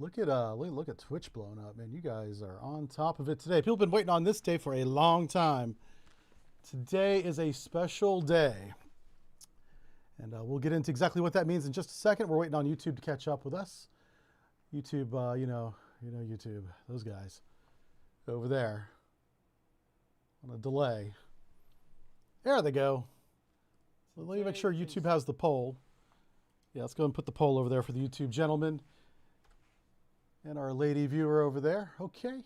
Look at Twitch blowing up, man. You guys are on top of it today. People have been waiting on this day for a long time. Today is a special day. And we'll get into exactly what that means in just a second. We're waiting on YouTube to catch up with us. YouTube, you know YouTube, those guys over there on a delay. There they go. So let me make sure YouTube has the poll. Yeah, let's go and put the poll over there for the YouTube gentleman. And our lady viewer over there. Okay.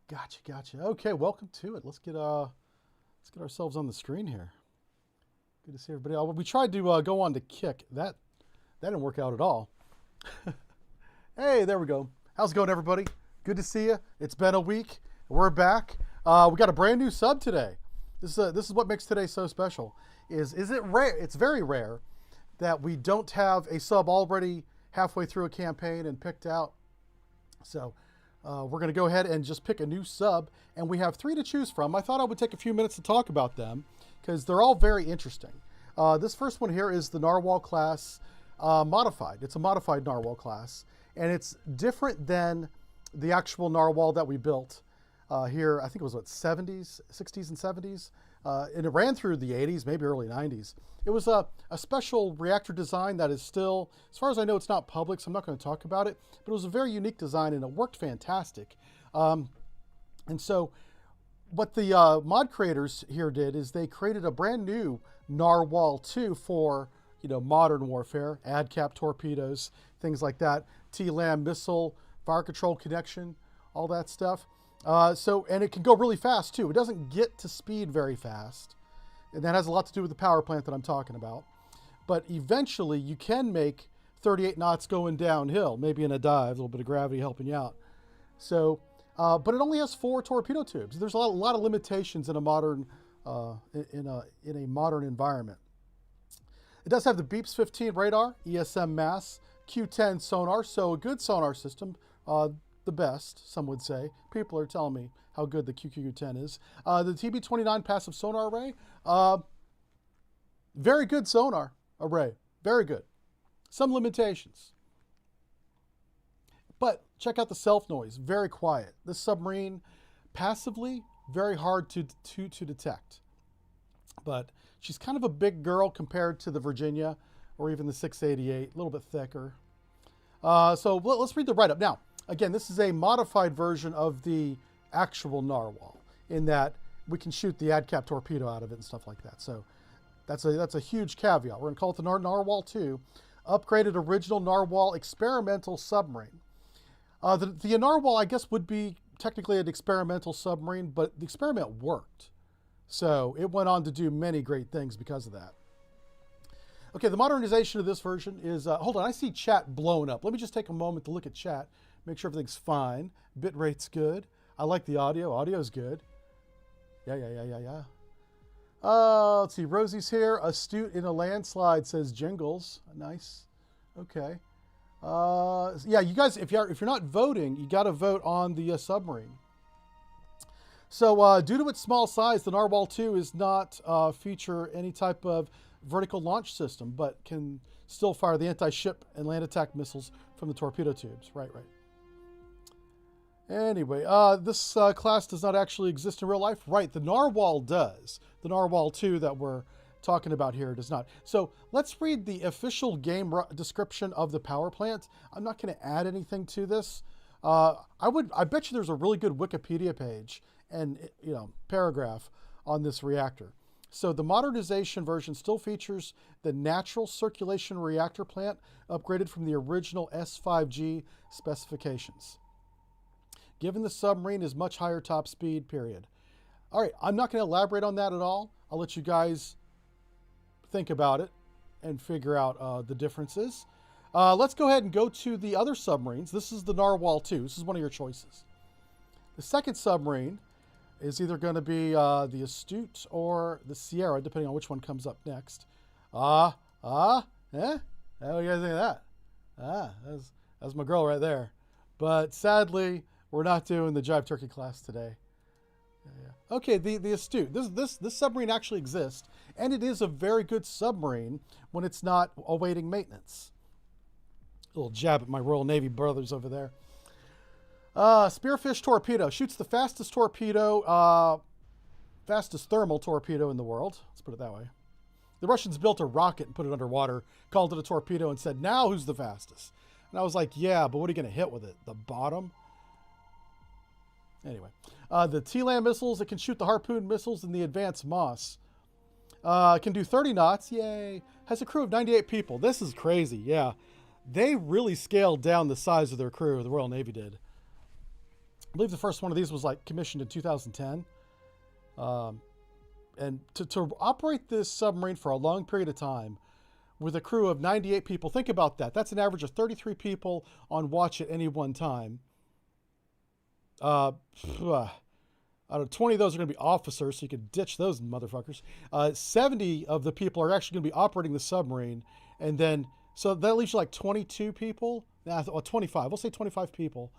Gotcha. Okay, welcome to it. Let's get ourselves on the screen here. Good to see everybody. We tried to go on to Kick. That didn't work out at all. Hey, there we go. How's it going, everybody? Good to see you. It's been a week. We're back. We got a brand new sub today. This is what makes today so special. Is it rare? It's very rare that we don't have a sub already halfway through a campaign and picked out. So we're going to go ahead and just pick a new sub, and we have 3 to choose from. I thought I would take a few minutes to talk about them because they're all very interesting. This first one here is the Narwhal class modified. It's a modified Narwhal class, and it's different than the actual Narwhal that we built here. I think it was what, 60s and 70s, and it ran through the 80s, maybe early 90s. It was a special reactor design that is still, as far as I know, it's not public, so I'm not going to talk about it, but it was a very unique design and it worked fantastic. And so what the mod creators here did is they created a brand new Narwhal II for, modern warfare, ADCAP torpedoes, things like that, TLAM missile, fire control connection, all that stuff. And it can go really fast too. It doesn't get to speed very fast. And that has a lot to do with the power plant that I'm talking about. But eventually you can make 38 knots going downhill, maybe in a dive, a little bit of gravity helping you out. So, but it only has 4 torpedo tubes. There's a lot of limitations in a modern, in a modern environment. It does have the Beeps 15 radar, ESM mass, Q10 sonar, so a good sonar system, the best, some would say. People are telling me how good the QQ10 is. The TB29 passive sonar array, very good sonar array, very good. Some limitations. But check out the self noise, very quiet. This submarine, passively, very hard to detect. But she's kind of a big girl compared to the Virginia or even the 688, a little bit thicker. So let's read the write-up. Now, again, this is a modified version of the actual Narwhal in that we can shoot the ADCAP torpedo out of it and stuff like that. So that's a huge caveat. We're going to call it the Narwhal II, upgraded original Narwhal experimental submarine. The Narwhal, I guess, would be technically an experimental submarine, but the experiment worked. So it went on to do many great things because of that. Okay, the modernization of this version is, hold on, I see chat blown up. Let me just take a moment to look at chat, make sure everything's fine. Bit rate's good. I like the audio. Audio's good. Yeah. Let's see, Rosie's here. Astute in a landslide, says Jingles. Nice. Okay. Yeah, you guys, if you're not voting, you got to vote on the submarine. So due to its small size, the Narwhal II is not feature any type of vertical launch system, but can still fire the anti-ship and land attack missiles from the torpedo tubes. Right. Anyway, this class does not actually exist in real life. Right, the Narwhal does. The Narwhal II that we're talking about here does not. So let's read the official game description of the power plant. I'm not going to add anything to this. I bet you there's a really good Wikipedia page and paragraph on this reactor. So the modernization version still features the natural circulation reactor plant upgraded from the original S5G specifications. Given the submarine is much higher top speed, period. All right, I'm not going to elaborate on that at all. I'll let you guys think about it and figure out the differeces. Let's go ahead and go to the other submarines. This is the Narwhal II. This is one of your choices. The second submarine is either going to be the Astute or the Sierra, depending on which one comes up next. How do you guys think of that? That's my girl right there. But sadly, we're not doing the Jive Turkey class today. Yeah. Okay, the Astute. This submarine actually exists, and it is a very good submarine when it's not awaiting maintenance. little jab at my Royal Navy brothers over there. Spearfish torpedo shoots the fastest torpedo, fastest thermal torpedo in the world. Let's put it that way. The Russians built a rocket and put it underwater, called it a torpedo, and said, now who's the fastest? And I was like, yeah, but what are you going to hit with it? The bottom? Anyway, the T-LAM missiles, it can shoot the Harpoon missiles and the Advanced Moss. Can do 30 knots, yay. Has a crew of 98 people. This is crazy, yeah. They really scaled down the size of their crew, the Royal Navy did. I believe the first one of these was like commissioned in 2010. And to operate this submarine for a long period of time with a crew of 98 people, think about that. That's an average of 33 people on watch at any one time. Out of 20 of those are going to be officers, so you can ditch those motherfuckers. 70 of the people are actually going to be operating the submarine. And then, so that leaves you like 22 people. Nah, 25. We'll say 25 people.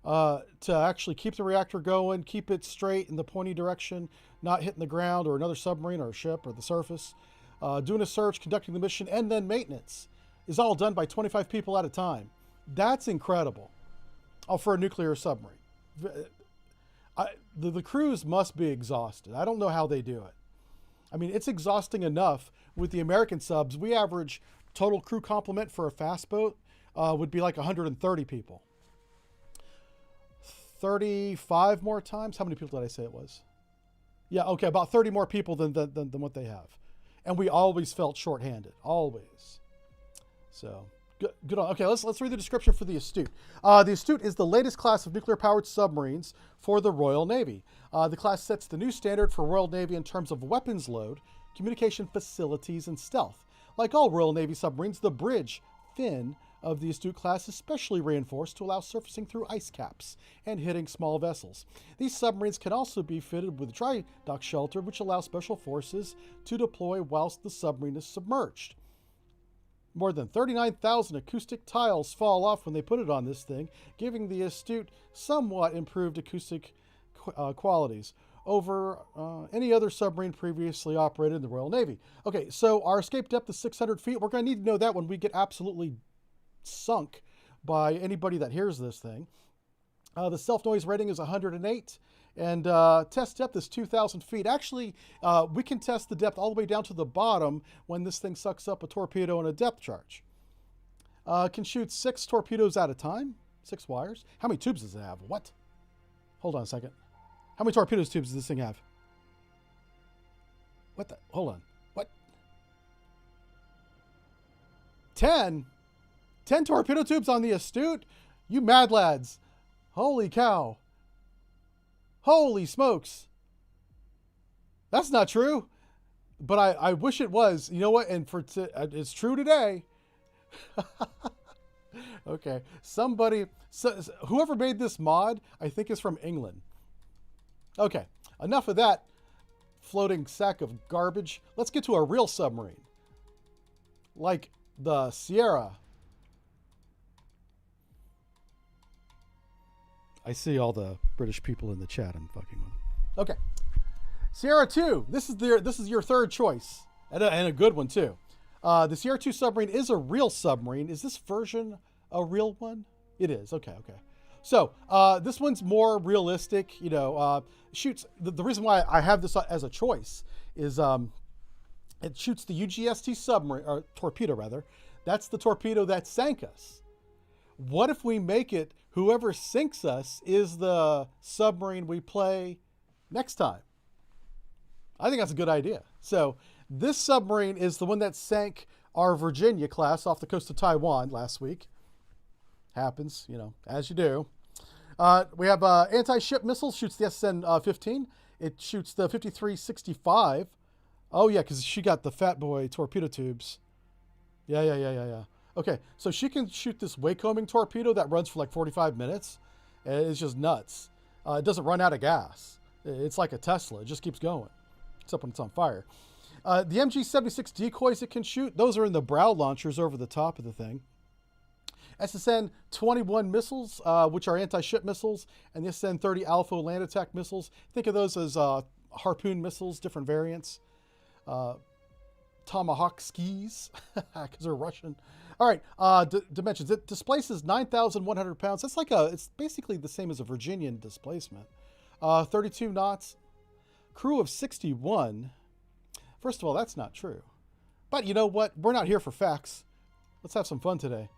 To actually keep the reactor going, keep it straight in the pointy direction, not hitting the ground or another submarine or a ship or the surface. Doing a search, conducting the mission, and then maintenance is all done by 25 people at a time. That's incredible. Oh, for a nuclear submarine. The crews must be exhausted. I don't know how they do it. I mean, it's exhausting enough with the American subs. We average total crew complement for a fast boat would be like 130 people. 35 more times? How many people did I say it was? Yeah, okay, about 30 more people than what they have. And we always felt shorthanded, always. So, good on. Okay, let's read the description for the Astute. The Astute is the latest class of nuclear-powered submarines for the Royal Navy. The class sets the new standard for Royal Navy in terms of weapons load, communication facilities, and stealth. Like all Royal Navy submarines, the bridge fin of the Astute class is specially reinforced to allow surfacing through ice caps and hitting small vessels. These submarines can also be fitted with dry dock shelter, which allows special forces to deploy whilst the submarine is submerged. More than 39,000 acoustic tiles fall off when they put it on this thing, giving the Astute somewhat improved acoustic qualities over any other submarine previously operated in the Royal Navy. Okay, so our escape depth is 600 feet. We're going to need to know that when we get absolutely sunk by anybody that hears this thing. The self-noise rating is 108, and test depth is 2,000 feet. Actually, we can test the depth all the way down to the bottom when this thing sucks up a torpedo and a depth charge. Can shoot 6 torpedoes at a time, 6 wires. How many tubes does it have? What? Hold on a second. How many torpedoes tubes does this thing have? What the? Hold on. What? 10? 10 torpedo tubes on the Astute? You mad lads. Holy cow. Holy smokes. That's not true. But I wish it was. You know what? And it's true today. Okay. Whoever made this mod, I think is from England. Okay. Enough of that floating sack of garbage. Let's get to a real submarine. Like the Sierra. I see all the British people in the chat I'm fucking with. Okay. Sierra II. This is your third choice. And a good one, too. The Sierra II submarine is a real submarine. Is this version a real one? It is. Okay. So, this one's more realistic. You know, shoots... The reason why I have this as a choice is it shoots the UGST submarine, or torpedo, rather. That's the torpedo that sank us. What if we make it... Whoever sinks us is the submarine we play next time. I think that's a good idea. So this submarine is the one that sank our Virginia class off the coast of Taiwan last week. Happens, you know, as you do. We have anti-ship missiles, shoots the SN-15. It shoots the 5365. Oh, yeah, because she got the fat boy torpedo tubes. Yeah. Okay, so she can shoot this waycombing torpedo that runs for like 45 minutes. And it's just nuts. It doesn't run out of gas. It's like a Tesla. It just keeps going, except when it's on fire. The MG-76 decoys it can shoot, those are in the brow launchers over the top of the thing. SSN-21 missiles, which are anti-ship missiles, and the SSN-30 Alpha land attack missiles. Think of those as Harpoon missiles, different variants. Tomahawk skis, because they're Russian. All right, dimensions. It displaces 9,100 pounds. That's like it's basically the same as a Virginian displacement. 32 knots. Crew of 61. First of all, that's not true. But you know what? We're not here for facts. Let's have some fun today.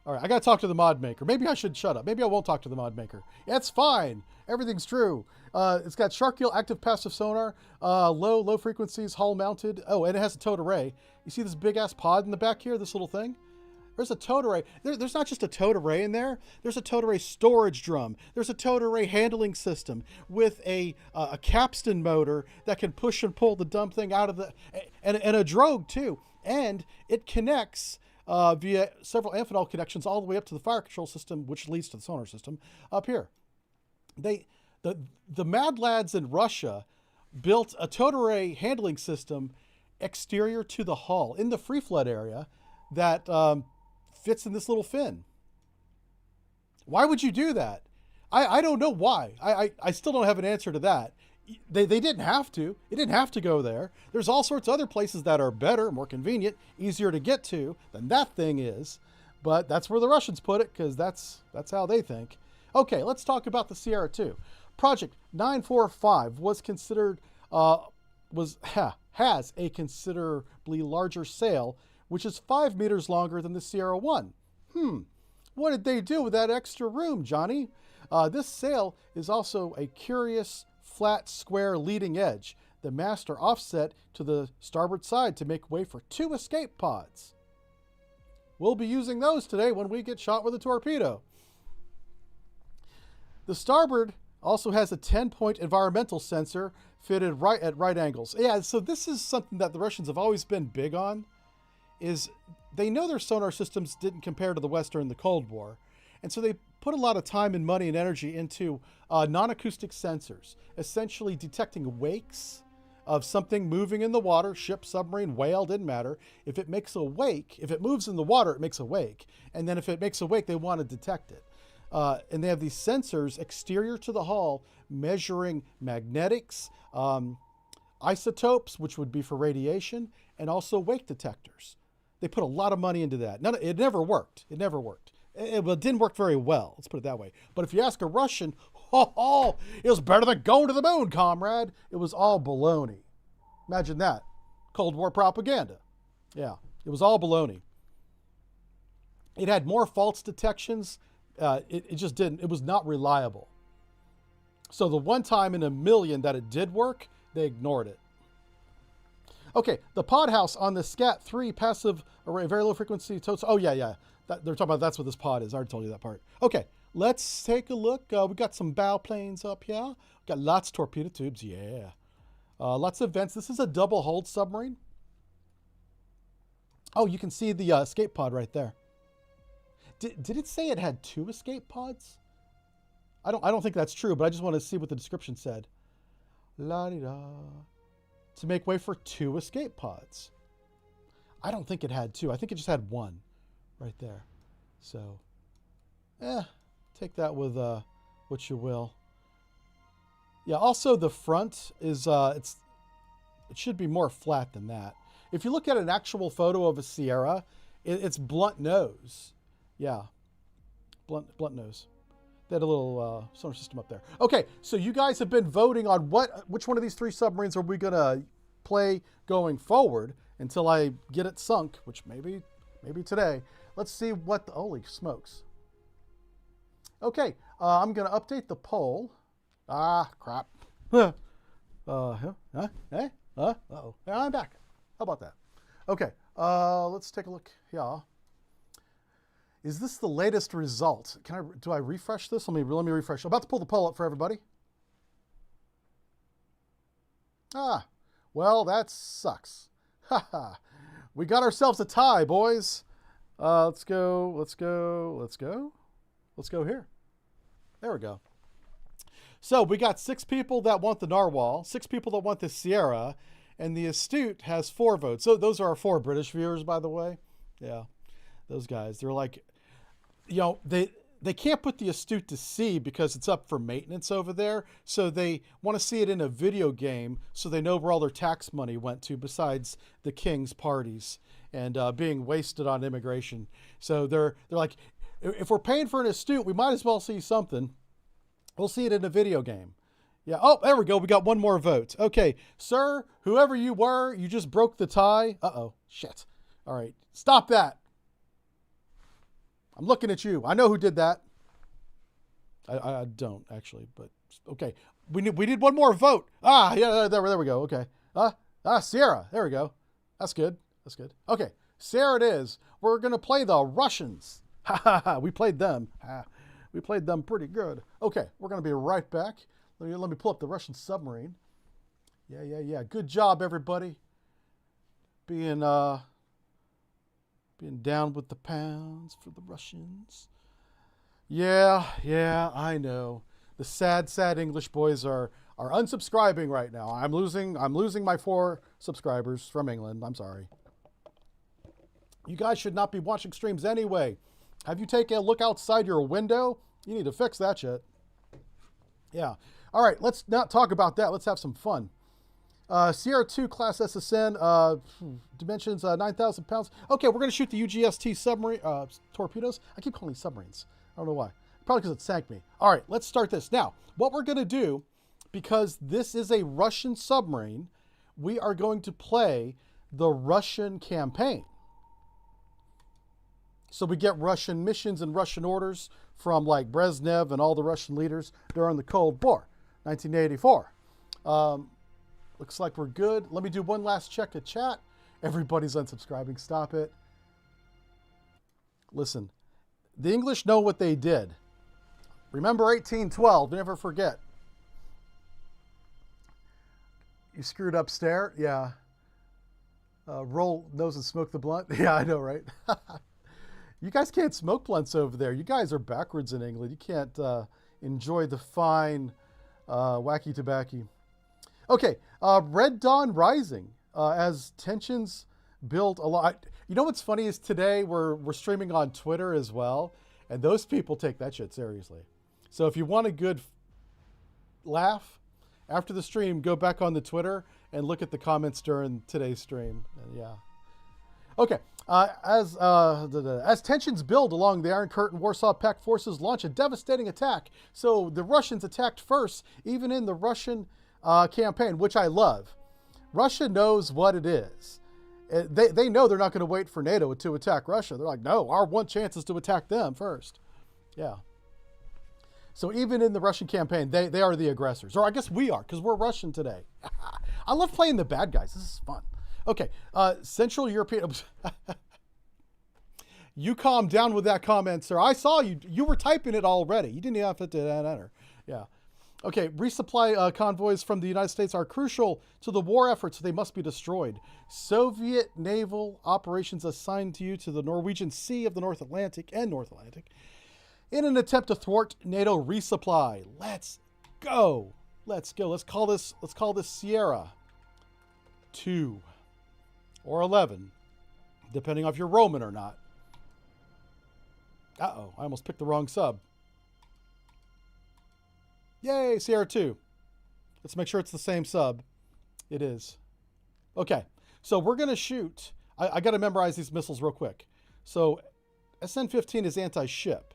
All right, I got to talk to the mod maker. Maybe I should shut up. Maybe I won't talk to the mod maker. It's fine. Everything's true. It's got shark gill, active passive sonar, low frequencies, hull mounted. Oh, and it has a towed array. You see this big ass pod in the back here, this little thing? There's a towed array. There's not just a towed array in there. There's a towed array storage drum. There's a towed array handling system with a capstan motor that can push and pull the dumb thing out of the... And a drogue, too. And it connects... via several amphenol connections all the way up to the fire control system, which leads to the sonar system up here. The mad lads in Russia built a towed array handling system exterior to the hull in the free flood area that fits in this little fin. Why would you do that? I don't know why. I still don't have an answer to that. They didn't have to. It didn't have to go there. There's all sorts of other places that are better, more convenient, easier to get to than that thing is. But that's where the Russians put it because that's how they think. Okay, let's talk about the Sierra II. Project 945 was considered has a considerably larger sail, which is 5 meters longer than the Sierra I. What did they do with that extra room, Johnny? This sail is also a curious flat square leading edge. The masts are offset to the starboard side to make way for 2 escape pods. We'll be using those today when we get shot with a torpedo. The starboard also has a 10-point environmental sensor fitted right at right angles. Yeah, so this is something that the Russians have always been big on, is they know their sonar systems didn't compare to the West during the Cold War. And so they put a lot of time and money and energy into non-acoustic sensors, essentially detecting wakes of something moving in the water, ship, submarine, whale, didn't matter. If it makes a wake, if it moves in the water, it makes a wake. And then if it makes a wake, they want to detect it. And they have these sensors exterior to the hull measuring magnetics, isotopes, which would be for radiation, and also wake detectors. They put a lot of money into that. It never worked. It never worked. It didn't work very well, let's put it that way. But if you ask a Russian, it was better than going to the moon, comrade. It was all baloney. Imagine that. Cold War propaganda. Yeah, it was all baloney. It had more faults detections. It just didn't. It was not reliable. So the one time in a million that it did work, they ignored it. Okay, the pod house on the Scat 3 passive array, very low frequency totes. Oh, yeah. They're talking about that's what this pod is. I already told you that part. Okay, let's take a look. We got some bow planes up here. We got lots of torpedo tubes. Yeah. Lots of vents. This is a double hulled submarine. Oh, you can see the escape pod right there. Did it say it had 2 escape pods? I don't think that's true, but I just want to see what the description said. La-di-da. To make way for 2 escape pods. I don't think it had 2. I think it just had 1 right there. So, take that with what you will. Yeah, also the front is, it should be more flat than that. If you look at an actual photo of a Sierra, it's blunt nose. Yeah, blunt nose. They had a little sonar system up there. Okay, so you guys have been voting on which one of these 3 submarines are we going to play going forward until I get it sunk, which maybe today. Let's see what the... Holy smokes. Okay, I'm going to update the poll. Ah, crap. Uh-oh. I'm back. How about that? Okay, let's take a look here. Is this the latest result? Do I refresh this? Let me refresh. I'm about to pull the poll up for everybody. Ah, well, that sucks. Haha. We got ourselves a tie, boys. Let's go here. There we go. So we got 6 people that want the Narwhal, 6 people that want the Sierra, and the Astute has 4 votes. So those are our 4 British viewers, by the way. Yeah, those guys. They're like, you know, they can't put the Astute to sea because it's up for maintenance over there. So they want to see it in a video game so they know where all their tax money went to besides the king's parties and being wasted on immigration. So they're like, if we're paying for an Astute, we might as well see something. We'll see it in a video game. Yeah. Oh, there we go. We got one more vote. Okay, sir, whoever you were, you just broke the tie. Uh-oh. Shit. All right. Stop that. I'm looking at you. I know who did that. I don't actually, but okay. We need one more vote. Ah, yeah, there we go. Okay. Sierra. There we go. That's good. That's good. Okay. Sarah it is. We're going to play the Russians. Ha ha ha. We played them. We played them pretty good. Okay. We're going to be right back. Let me pull up the Russian submarine. Yeah. Good job, everybody. Being down with the pounds for the Russians. Yeah, I know. The sad English boys are unsubscribing right now. I'm losing my 4 subscribers from England. I'm sorry. You guys should not be watching streams anyway. Have you taken a look outside your window? You need to fix that shit. Yeah. All right, let's not talk about that. Let's have some fun. Sierra 2 class SSN, dimensions 9,000 pounds. Okay, we're going to shoot the UGST submarine torpedoes. I keep calling these submarines. I don't know why. Probably because it sank me. All right, let's start this. Now, what we're going to do, because this is a Russian submarine, we are going to play the Russian campaign. So we get Russian missions and Russian orders from like Brezhnev and all the Russian leaders during the Cold War, 1984. Looks like we're good. Let me do one last check to chat. Everybody's unsubscribing. Stop it. Listen, the English know what they did. Remember 1812. Never forget. You screwed up stare? Yeah. Roll nose and smoke the blunt? Yeah, I know, right? You guys can't smoke blunts over there. You guys are backwards in England. You can't enjoy the fine wacky tobacco. Okay, Red Dawn Rising. As tensions build a lot. You know what's funny is today we're streaming on Twitter as well, and those people take that shit seriously. So if you want a good laugh after the stream, go back on the Twitter and look at the comments during today's stream. And yeah. Okay. As tensions build along the Iron Curtain, Warsaw Pact forces launch a devastating attack. So the Russians attacked first, even in the Russian campaign, which I love. Russia knows what it is. They know they're not going to wait for NATO to attack Russia. They're like, no, our one chance is to attack them first. Yeah. So even in the Russian campaign, they are the aggressors. Or I guess we are, because we're Russian today. I love playing the bad guys. This is fun. Okay, Central European... You calm down with that comment, sir. I saw you. You were typing it already. You didn't even have to enter. Yeah. Okay, resupply convoys from the United States are crucial to the war effort, so they must be destroyed. Soviet naval operations assigned to you to the Norwegian Sea of the North Atlantic and North Atlantic in an attempt to thwart NATO resupply. Let's go. Let's go. Let's call this Sierra 2 or 11, depending on if you're Roman or not. Uh-oh, I almost picked the wrong sub. Yay, Sierra 2. Let's make sure it's the same sub. It is. Okay, so we're going to shoot. I got to memorize these missiles real quick. So SN-15 is anti-ship.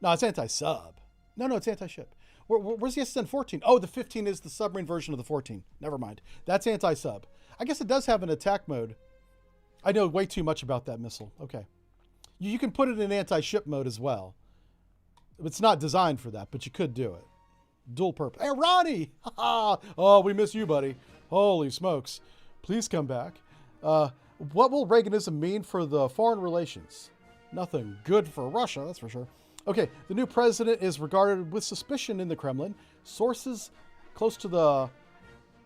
No, it's anti-sub. No, it's anti-ship. Where's the SN-14? Oh, the 15 is the submarine version of the 14. Never mind. That's anti-sub. I guess it does have an attack mode. I know way too much about that missile. Okay. You can put it in anti-ship mode as well. It's not designed for that, but you could do it. Dual purpose. Hey, Ronnie! Oh, we miss you, buddy. Holy smokes. Please come back. What will Reaganism mean for the foreign relations? Nothing good for Russia, that's for sure. Okay, the new president is regarded with suspicion in the Kremlin. Sources close to the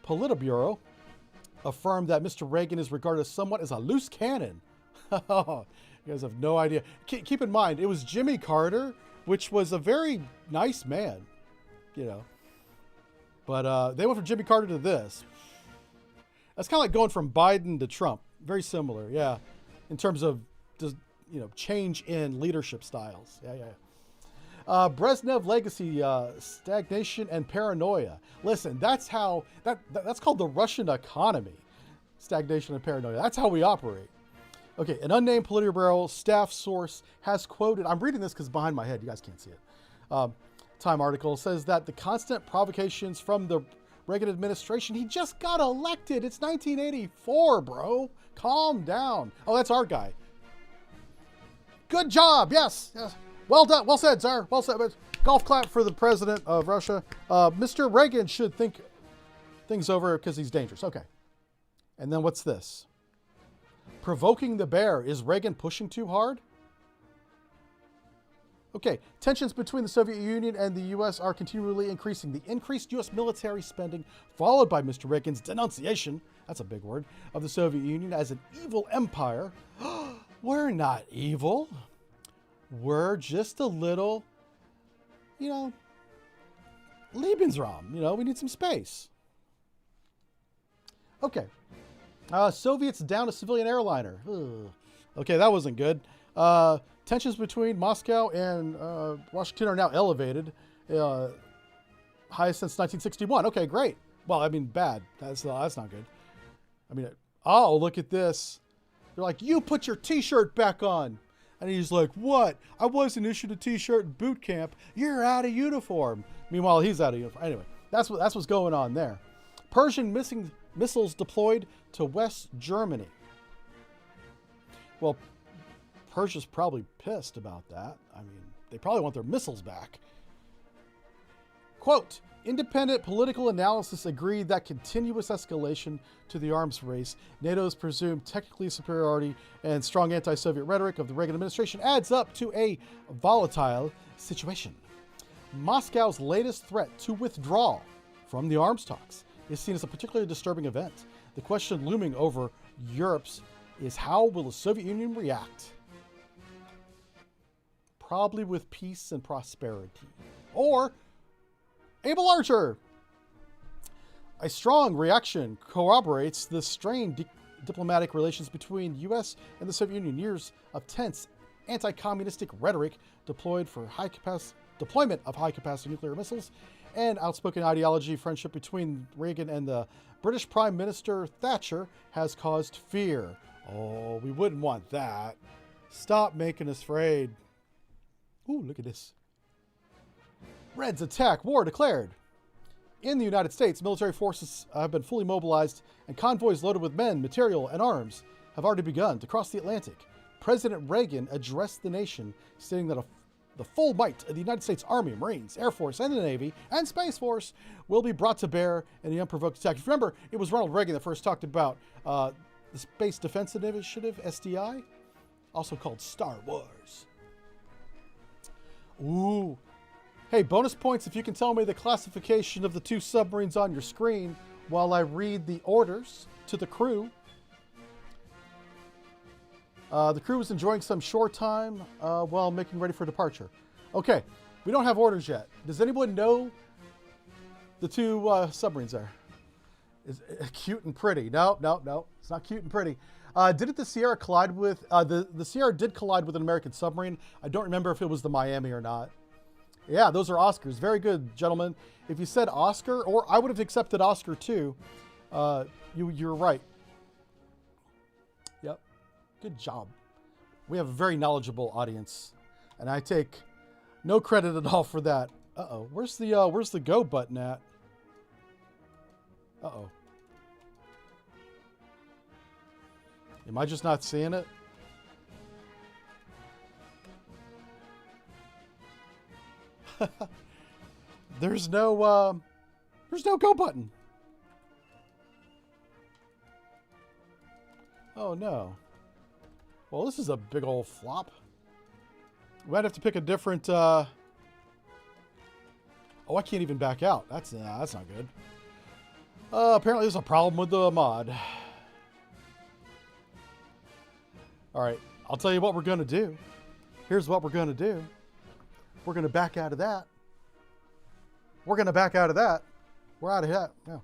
Politburo affirm that Mr. Reagan is regarded somewhat as a loose cannon. You guys have no idea. Keep in mind, it was Jimmy Carter, which was a very nice man, you know. But they went from Jimmy Carter to this. That's kind of like going from Biden to Trump. Very similar, yeah, in terms of just, you know, change in leadership styles. Yeah. Brezhnev legacy, stagnation and paranoia. Listen, that's how that's called the Russian economy. Stagnation and paranoia. That's how we operate. Okay, an unnamed Politburo staff source has quoted. I'm reading this because behind my head, you guys can't see it. Time article says that the constant provocations from the Reagan administration. He just got elected. It's 1984, bro. Calm down. Oh, that's our guy. Good job. Yes. Yes. Well done. Well said, sir. Well said. Golf clap for the president of Russia. Mr. Reagan should think things over because he's dangerous. Okay. And then what's this? Provoking the bear. Is Reagan pushing too hard? Okay. Tensions between the Soviet Union and the U.S. are continually increasing. The increased U.S. military spending, followed by Mr. Reagan's denunciation, that's a big word, of the Soviet Union as an evil empire. We're not evil. We're just a little, Lebensraum. We need some space. Okay. Soviets down a civilian airliner. Ugh. Okay, that wasn't good. Tensions between Moscow and Washington are now elevated. Highest since 1961. Okay, great. Well, I mean, bad. That's not good. I mean, oh, look at this. They're like, you put your t-shirt back on. And he's like, what? I wasn't issued a t-shirt in boot camp. You're out of uniform. Meanwhile, he's out of uniform. Anyway, that's what's going on there. Persian missiles deployed to West Germany. Well, Persia's probably pissed about that. I mean, they probably want their missiles back. Quote, independent political analysis agreed that continuous escalation to the arms race, NATO's presumed technically superiority, and strong anti-Soviet rhetoric of the Reagan administration adds up to a volatile situation. Moscow's latest threat to withdraw from the arms talks is seen as a particularly disturbing event. The question looming over Europe's is how will the Soviet Union react? Probably with peace and prosperity. Or Able Archer. A strong reaction corroborates the strained diplomatic relations between U.S. and the Soviet Union. Years of tense anti-communistic rhetoric deployment of high-capacity nuclear missiles and outspoken ideology friendship between Reagan and the British Prime Minister Thatcher has caused fear. Oh, we wouldn't want that. Stop making us afraid. Ooh, look at this. Reds attack. War declared. In the United States, military forces have been fully mobilized and convoys loaded with men, material, and arms have already begun to cross the Atlantic. President Reagan addressed the nation, stating that the full might of the United States Army, Marines, Air Force, and the Navy, and Space Force will be brought to bear in the unprovoked attack. If you remember, it was Ronald Reagan that first talked about the Space Defense Initiative, SDI, also called Star Wars. Ooh. Hey, bonus points if you can tell me the classification of the two submarines on your screen while I read the orders to the crew. The crew is enjoying some shore time while making ready for departure. Okay, we don't have orders yet. Does anyone know the two submarines there? Is it cute and pretty? No, it's not cute and pretty. Didn't the Sierra collide with, the Sierra did collide with an American submarine. I don't remember if it was the Miami or not. Yeah, those are Oscars. Very good, gentlemen. If you said Oscar, or I would have accepted Oscar too, you're right. Yep. Good job. We have a very knowledgeable audience, and I take no credit at all for that. Uh-oh. Where's the go button at? Uh-oh. Am I just not seeing it? There's no go button. Oh no. Well, this is a big old flop. We might have to pick a different oh, I can't even back out. That's not good. Apparently there's a problem with the mod. All right, I'll tell you what we're going to do. Here's what we're going to do. We're going to back out of that. We're going to back out of that. We're out of that. Yeah.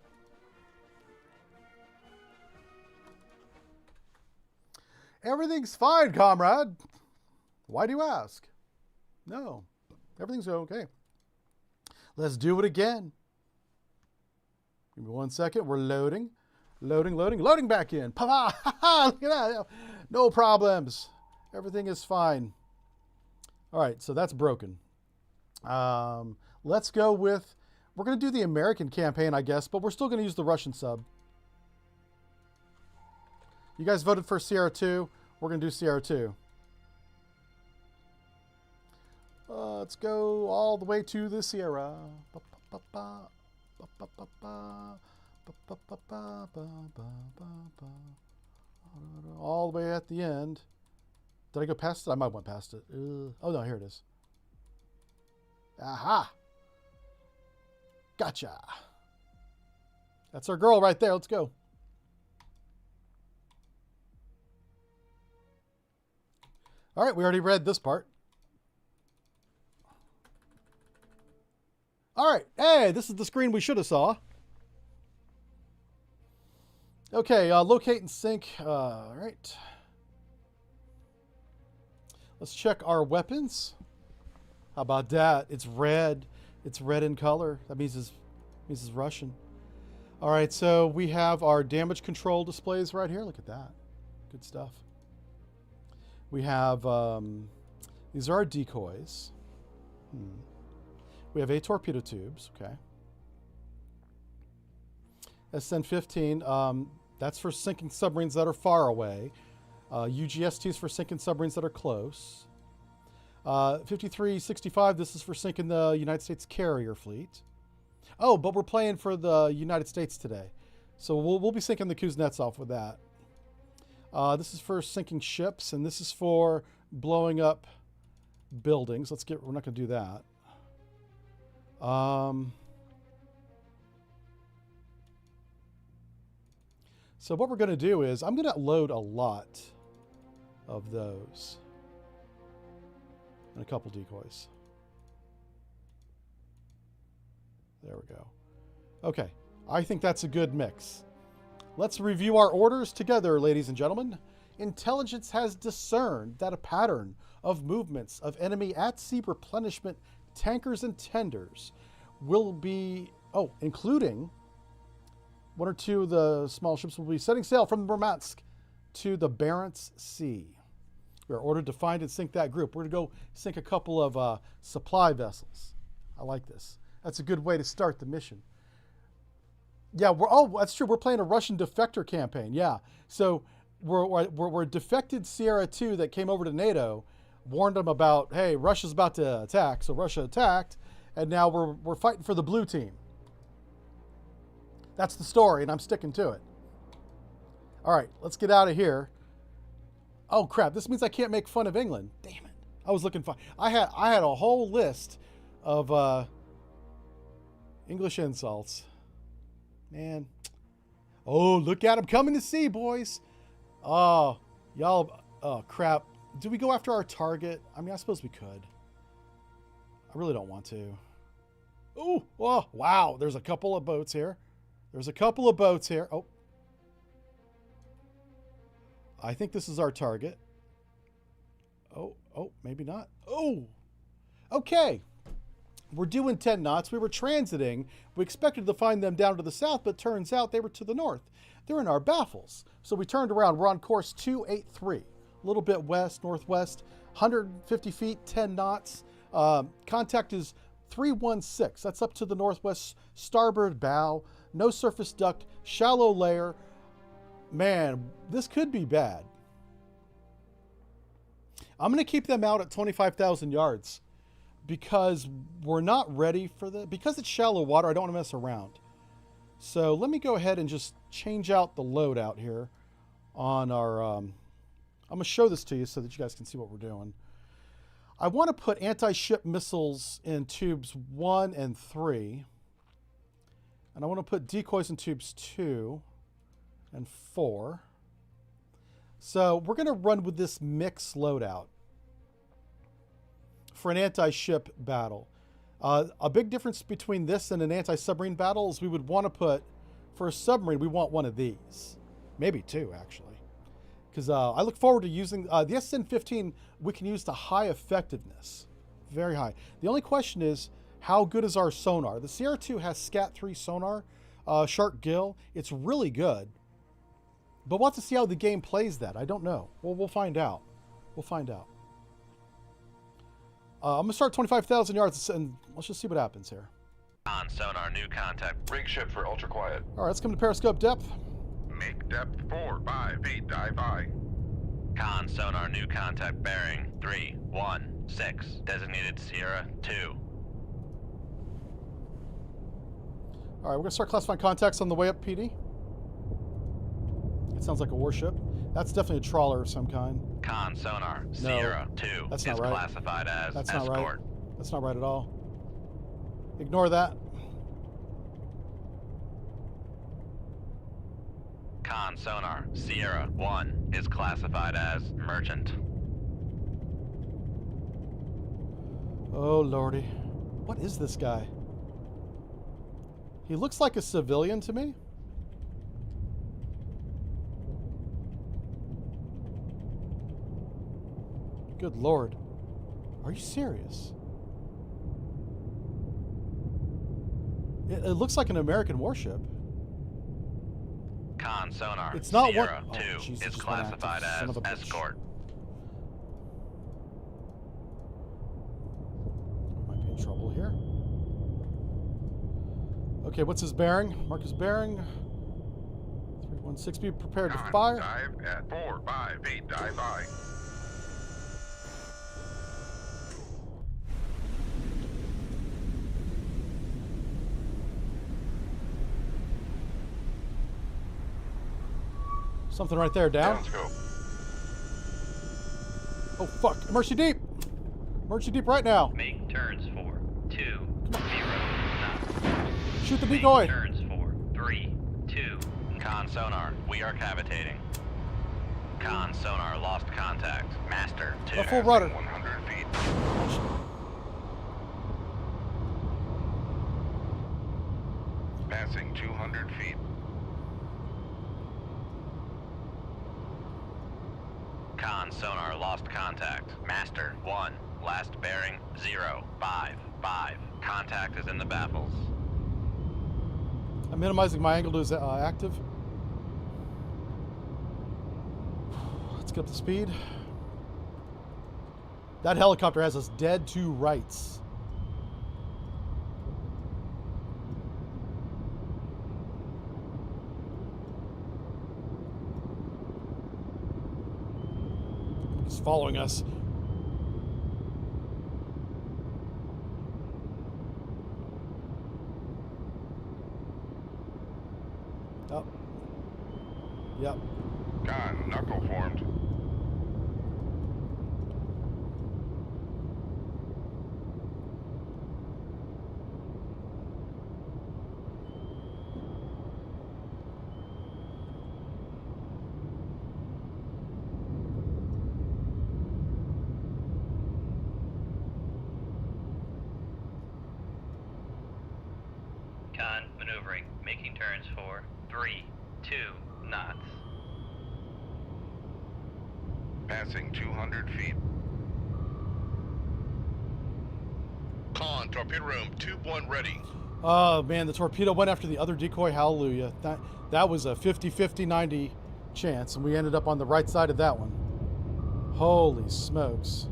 Everything's fine, comrade. Why do you ask? No. Everything's okay. Let's do it again. Give me 1 second. We're loading. Loading back in. Look at that. No problems. Everything is fine. All right, so that's broken. Let's go with, we're going to do the American campaign, I guess, but we're still going to use the Russian sub. You guys voted for Sierra 2. We're going to do Sierra 2. Let's go all the way to the Sierra. All the way at the end. Did I go past it? I might have went past it. Oh, no, here it is. Aha! Gotcha. That's our girl right there. Let's go. All right, we already read this part. All right. Hey, this is the screen we should have saw. Okay, locate and sink. All right. Let's check our weapons. How about that? It's red. It's red in color. That means it's Russian. All right, so we have our damage control displays right here. Look at that. Good stuff. We have, these are our decoys. We have 8 torpedo tubes, okay. SN-15, that's for sinking submarines that are far away. UGST is for sinking submarines that are close. 5365, this is for sinking the United States carrier fleet. Oh, but we're playing for the United States today. So we'll be sinking the Kuznetsov with that. This is for sinking ships, and this is for blowing up buildings. We're not going to do that. So what we're going to do is I'm going to load a lot of those and a couple decoys. There we go. Okay, I think that's a good mix. Let's review our orders together, ladies and gentlemen. Intelligence has discerned that a pattern of movements of enemy at-sea replenishment tankers and tenders will be, including 1 or 2 of the small ships will be setting sail from Murmansk to the Barents Sea. We are ordered to find and sink that group. We're going to go sink a couple of supply vessels. I like this. That's a good way to start the mission. Yeah, that's true. We're playing a Russian defector campaign. Yeah, so we're defected Sierra 2 that came over to NATO, warned them about, hey, Russia's about to attack. So Russia attacked, and now we're fighting for the blue team. That's the story, and I'm sticking to it. All right, let's get out of here. Oh crap! This means I can't make fun of England. Damn it! I was looking fine. I had a whole list of English insults. Man. Oh, look at them coming to sea, boys. Oh, y'all. Oh crap! Do we go after our target? I mean, I suppose we could. I really don't want to. Oh, wow! There's a couple of boats here. Oh. I think this is our target. Oh, maybe not. Oh, okay. We're doing 10 knots. We were transiting. We expected to find them down to the south, but turns out they were to the north. They're in our baffles. So we turned around. We're on course 283. A little bit west, northwest, 150 feet, 10 knots. Contact is 316. That's up to the northwest starboard bow. No surface duct, shallow layer. Man, this could be bad. I'm going to keep them out at 25,000 yards because we're not ready for the, because it's shallow water, I don't want to mess around. So let me go ahead and just change out the loadout here on our, I'm going to show this to you so that you guys can see what we're doing. I want to put anti-ship missiles in tubes 1 and 3. And I want to put decoys in tubes 2 and 4. So we're going to run with this mix loadout for an anti-ship battle. A big difference between this and an anti-submarine battle is we would want to put, for a submarine, we want one of these. Maybe 2, actually. Because I look forward to using, the SN-15 we can use to high effectiveness. Very high. The only question is, how good is our sonar? The Sierra 2 has Scat 3 sonar, Shark Gill. It's really good. But we'll have to see how the game plays that. I don't know. Well, we'll find out. We'll find out. I'm going to start 25,000 yards, and let's just see what happens here. On sonar, new contact. Rig ship for ultra quiet. All right, let's come to periscope depth. Make depth 4, 5 feet, dive by. Con sonar, new contact bearing 316. Designated Sierra 2. All right, we're going to start classifying contacts on the way up, PD. It sounds like a warship. That's definitely a trawler of some kind. Con sonar, Sierra 2 that's is not right. classified as That's escort. not right. That's not right at all. Ignore that. Con sonar, Sierra 1 is classified as merchant. Oh, lordy. What is this guy? He looks like a civilian to me. Good Lord. Are you serious? It looks like an American warship. Con sonar, It's not Sierra what... 2 Oh, Jesus, is just went active. classified Son as of a bitch. escort. Might be in trouble here. Okay, what's his bearing? Mark his bearing. 316. Be prepared to fire. Dive at 4, 5 feet, dive by. Something right there, down. Downscope. Oh, fuck. Emergency deep. Emergency deep right now. Make turns for 2, 0 knots. Shoot the Make decoy. turns for 3, 2. Con sonar, we are cavitating. Con sonar, lost contact. Master 2. A full rudder. 100 feet. Passing 200 feet. Con sonar, lost contact. Master 1, last bearing 0, 5, 5. Contact is in the baffles. I'm minimizing my angle to active. Let's get up to speed. That helicopter has us dead to rights. He's following us. Oh. Yep. Con, knuckle formed. Con maneuvering, making turns for 3, 2 knots. Passing 200 feet. Con, torpedo room, tube 1 ready. Oh man, the torpedo went after the other decoy. Hallelujah. That was a 50-50-90 chance, and we ended up on the right side of that one. Holy smokes.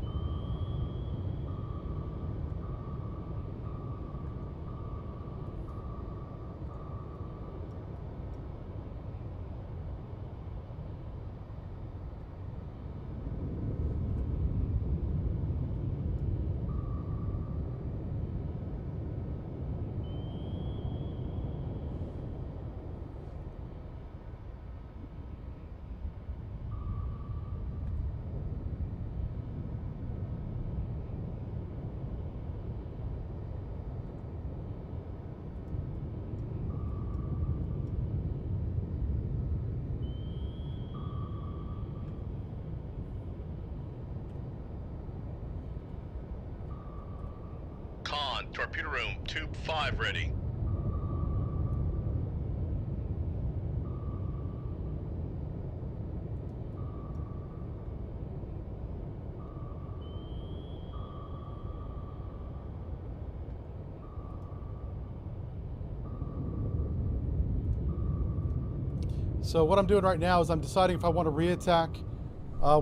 Con, torpedo room, tube 5 ready. So what I'm doing right now is I'm deciding if I want to re-attack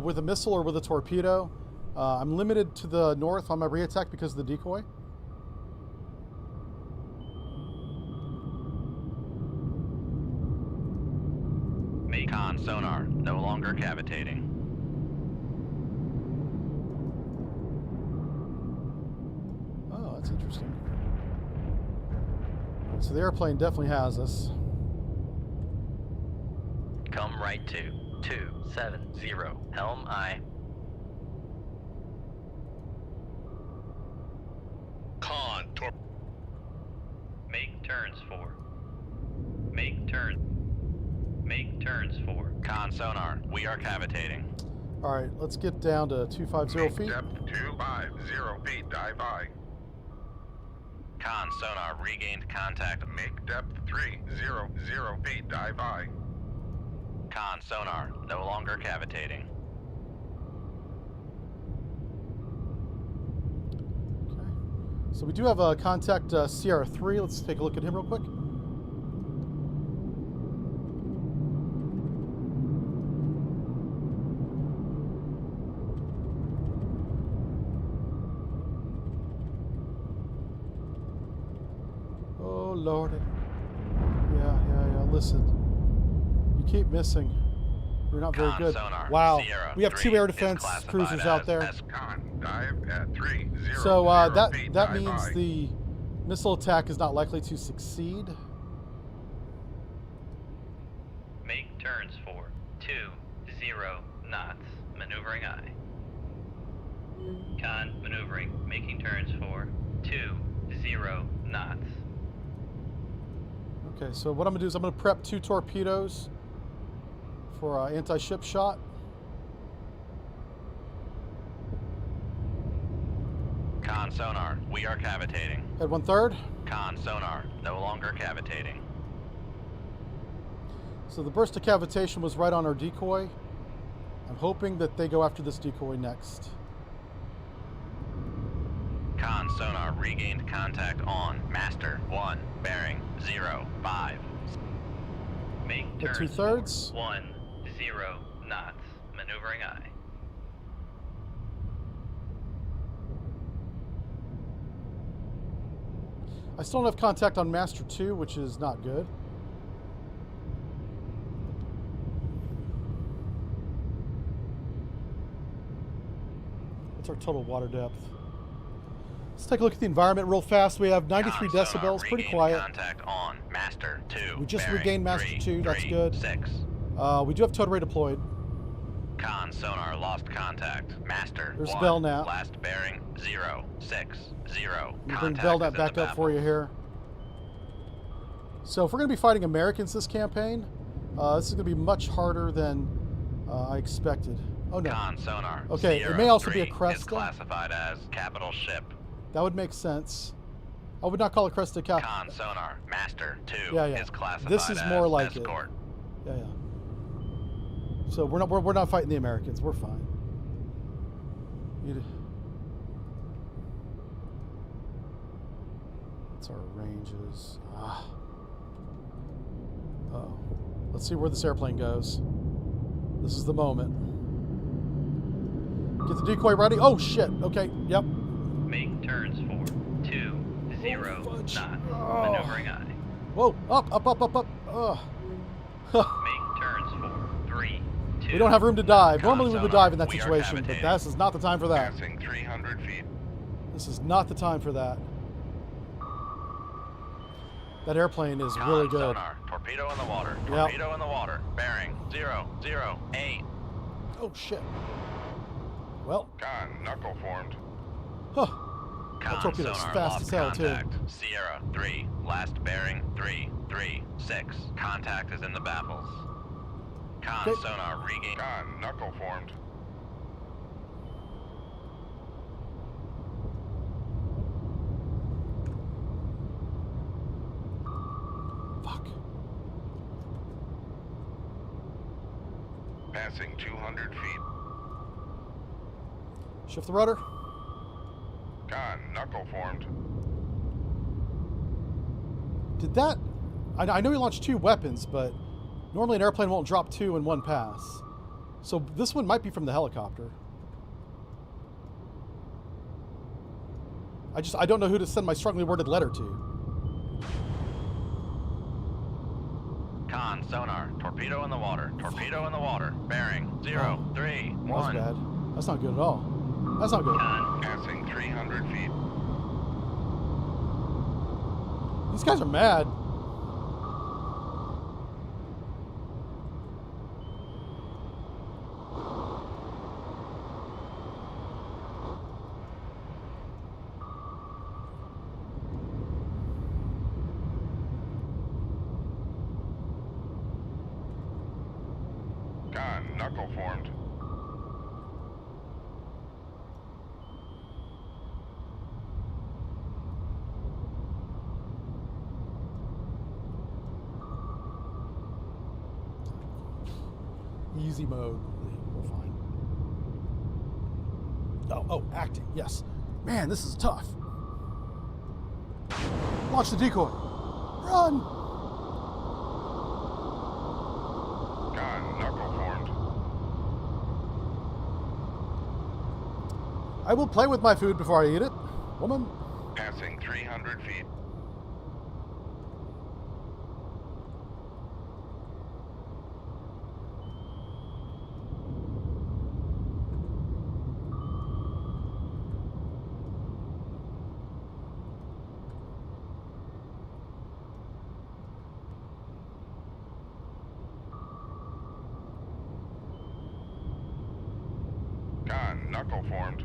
with a missile or with a torpedo. I'm limited to the north on my re-attack because of the decoy. Con sonar, no longer cavitating. Oh, that's interesting. So the airplane definitely has us. Come right to 270, helm I. Con, Make turns for. Make turns for. Con sonar, we are cavitating. All right, let's get down to 250 feet. depth 250 feet, dive high. Con sonar, regained contact. Make depth 300 feet, dive high. Con sonar, no longer cavitating. Okay. So we do have a contact CR3. Let's take a look at him real quick. Oh, Lordy. Yeah. Listen. You keep missing. You're not very Con good. sonar, Wow. Sierra We have 2 3 air is defense classified cruisers out as there. Con, dive at 300 So that feet, that dive means high. the missile attack is not likely to succeed. Make turns for 20 knots, maneuvering I. Con maneuvering, making turns for 20 knots. Okay, so what I'm gonna do is I'm gonna prep 2 torpedoes for anti-ship shot. Con sonar, we are cavitating. Head 1/3. Con sonar, no longer cavitating. So the burst of cavitation was right on our decoy. I'm hoping that they go after this decoy next. Con sonar, regained contact on Master 1, bearing 05. Make At turns 2/3. 10 knots, maneuvering I. I still don't have contact on Master 2, which is not good. What's our total water depth? Let's take a look at the environment real fast. We have 93 Con sonar, decibels, pretty regained quiet. Contact on Master 2. We just bearing regained Master 2, that's good. 336. We do have tow array deployed. Con sonar lost contact. Master There's 1. Belknap. Last bearing 060. We bring Belknap back up for you here. So if we're going to be fighting Americans this campaign, this is going to be much harder than I expected. Oh no. Con sonar. Okay, it may also be a Sierra 3 is Cresta. classified as capital ship. That would make sense. I would not call it Cresta Cap. Con sonar. Master 2 Yeah. is classified This is more as like escort. it. Yeah. So we're not fighting the Americans. We're fine. What's our ranges? Oh. Let's see where this airplane goes. This is the moment. Get the decoy ready. Oh shit. Okay. Yep. Make turns for 20 fudge. knots, Oh. maneuvering I. Whoa. Up. Ugh. Make turns for 3, 2. We don't have room to dive. Con Normally we would sonar, dive in that we are situation, but cavitating. this is not the time for that. Passing 300 feet. This is not the time for that. That airplane is really Con good. sonar. Torpedo in the water. Yep. Torpedo in the water. Bearing 008. Oh shit. Well, Con, knuckle formed. huh. Con torpedo's sonar fast lost as hell, too. contact. Sierra 3. Last bearing 336. Contact is in the baffles. Con Okay. sonar regain. Con, knuckle formed. Fuck. Passing 200 feet. Shift the rudder. Con, knuckle formed. Did that... I know he launched 2 weapons, but Normally an airplane won't drop 2 in one pass. So this one might be from the helicopter. I don't know who to send my strongly worded letter to. Con, sonar, torpedo in the water, torpedo in the water, bearing, 0, 3, 1. That's bad. That's not good at all. That's not good. Con, Passing 300 feet. These guys are mad. Con, knuckle formed. Easy mode. We're fine. Oh, acting. Yes. Man, this is tough. Launch the decoy. Run. Con, knuckle formed. I will play with my food before I eat it. Woman. Passing 300 feet. Con, knuckle formed.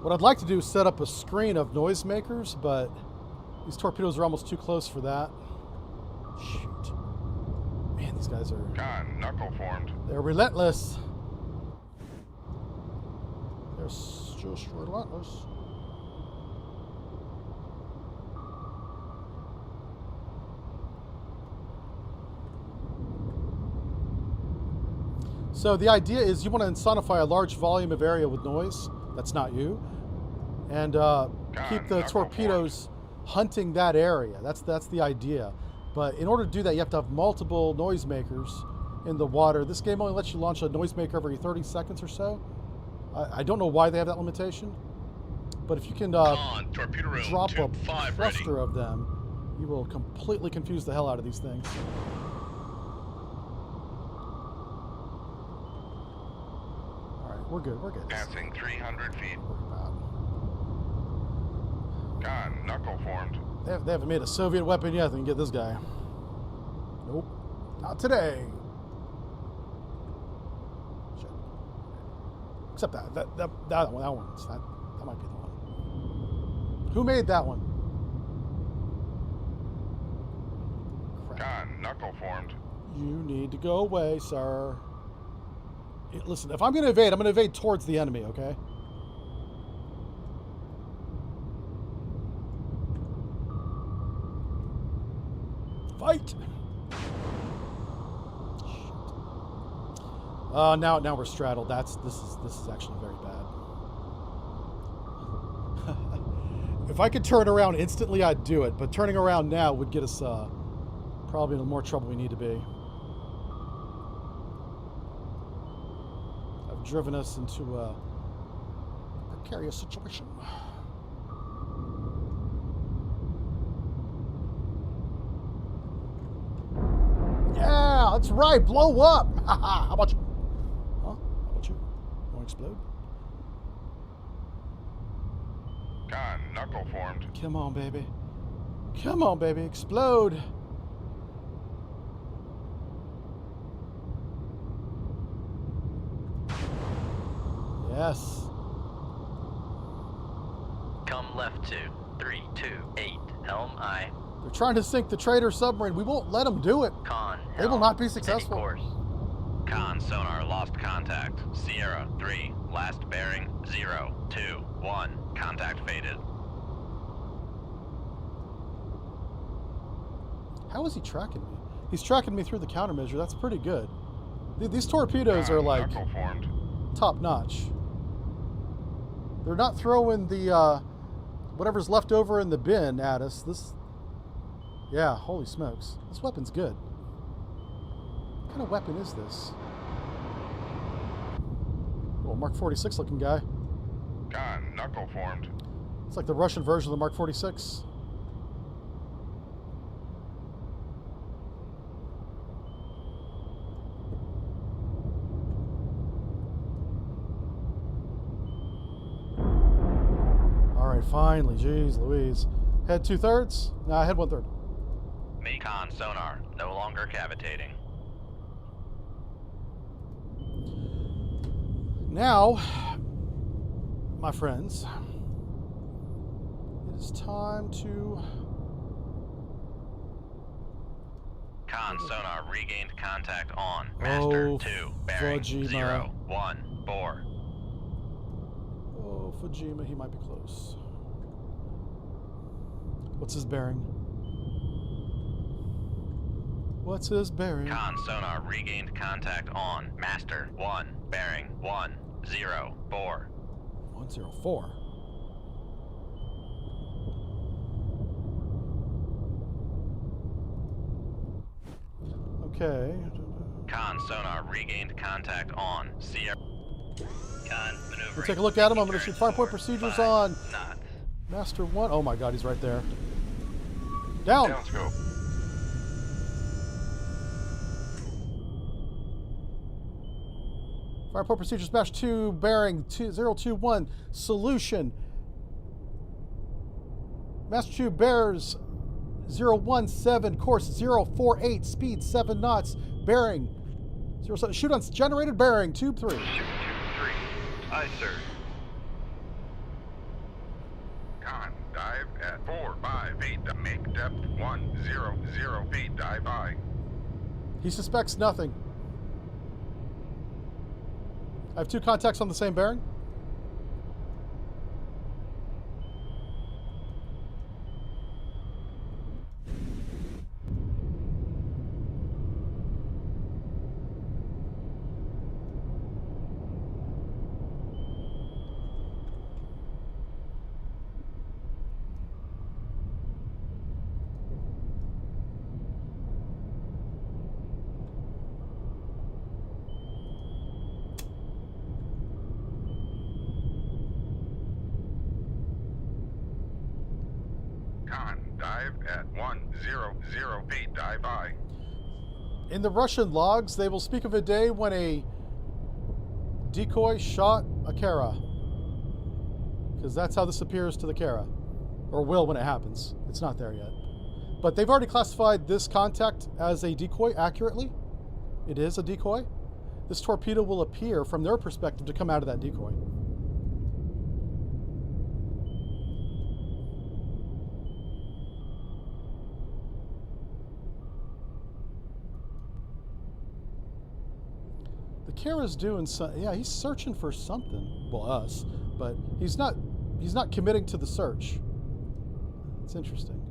What I'd like to do is set up a screen of noisemakers, but these torpedoes are almost too close for that. Shoot. Man, these guys are... Con, knuckle formed. They're relentless. They're just relentless. So the idea is you want to insanify a large volume of area with noise. That's not you. And keep the knuckle torpedoes hunting that area. That's the idea. But in order to do that, you have to have multiple noisemakers in the water. This game only lets you launch a noisemaker every 30 seconds or so. I don't know why they have that limitation. But if you can Con, torpedo room drop a 25 ready. cluster of them, you will completely confuse the hell out of these things. All right, we're good. We're good. Passing 300 feet. Worry about. Con, knuckle formed. They haven't made a Soviet weapon yet. They can get this guy. Nope, not today. Shit. Except that one. That might be the one. Who made that one? Crap. Con, knuckle formed. You need to go away, sir. Listen, if I'm going to evade, I'm going to evade towards the enemy, okay? Fight! Now we're straddled. This is actually very bad. If I could turn around instantly, I'd do it. But turning around now would get us probably in the more trouble we need to be. I've driven us into a precarious situation. Yeah, that's right. Blow up. How about you? Huh? How about you? Want to explode? Con, knuckle formed. Come on, baby. Come on, baby. Explode. Yes. come left to 328, helm aye. They're trying to sink the trader submarine. We won't let them do it. Con, They will helm, not be steady successful. course. Con, sonar, lost contact. Sierra, 3, last bearing, 0, 2, 1, contact faded. How is he tracking me? He's tracking me through the countermeasure. That's pretty good. These torpedoes are like knuckle formed. top notch. They're not throwing the whatever's left over in the bin at us. Yeah, holy smokes. This weapon's good. What kind of weapon is this? Little Mark 46 looking guy. Con, knuckle formed. It's like the Russian version of the Mark 46. Alright, finally. Jeez Louise. Head 2/3? Nah, head 1/3. Con sonar, no longer cavitating. Now, my friends, it is time to... Con sonar regained contact on Master 2, bearing Fujima. 0, 1, 4. Oh, Fujima, he might be close. What's his bearing? What's his bearing? Con sonar regained contact on Master 1, bearing 1, 0, 4. 104. Okay. Con sonar regained contact on Sierra. Con maneuvering. We'll take a look at him. I'm going to shoot 5-point procedures 5 on knots. Master 1. Oh my god, he's right there. Down. Downscope. Fireport procedure smash 2, bearing 021, solution. Master 2 bears 017, course 048, speed 7 knots, bearing 07. Shoot on generated bearing, tube 3. Shoot 2-3. Aye, sir. Con, dive at 4-5 feet. Make depth 100 feet. Dive by. He suspects nothing. I have 2 contacts on the same bearing. Con, dive at 100 feet. Dive by. In the Russian logs, they will speak of a day when a decoy shot a Kara. Because that's how this appears to the Kara. Or will when it happens. It's not there yet. But they've already classified this contact as a decoy accurately. It is a decoy. This torpedo will appear from their perspective to come out of that decoy. The Kara's doing something. Yeah, he's searching for something. Well, us, but he's not committing to the search. It's interesting.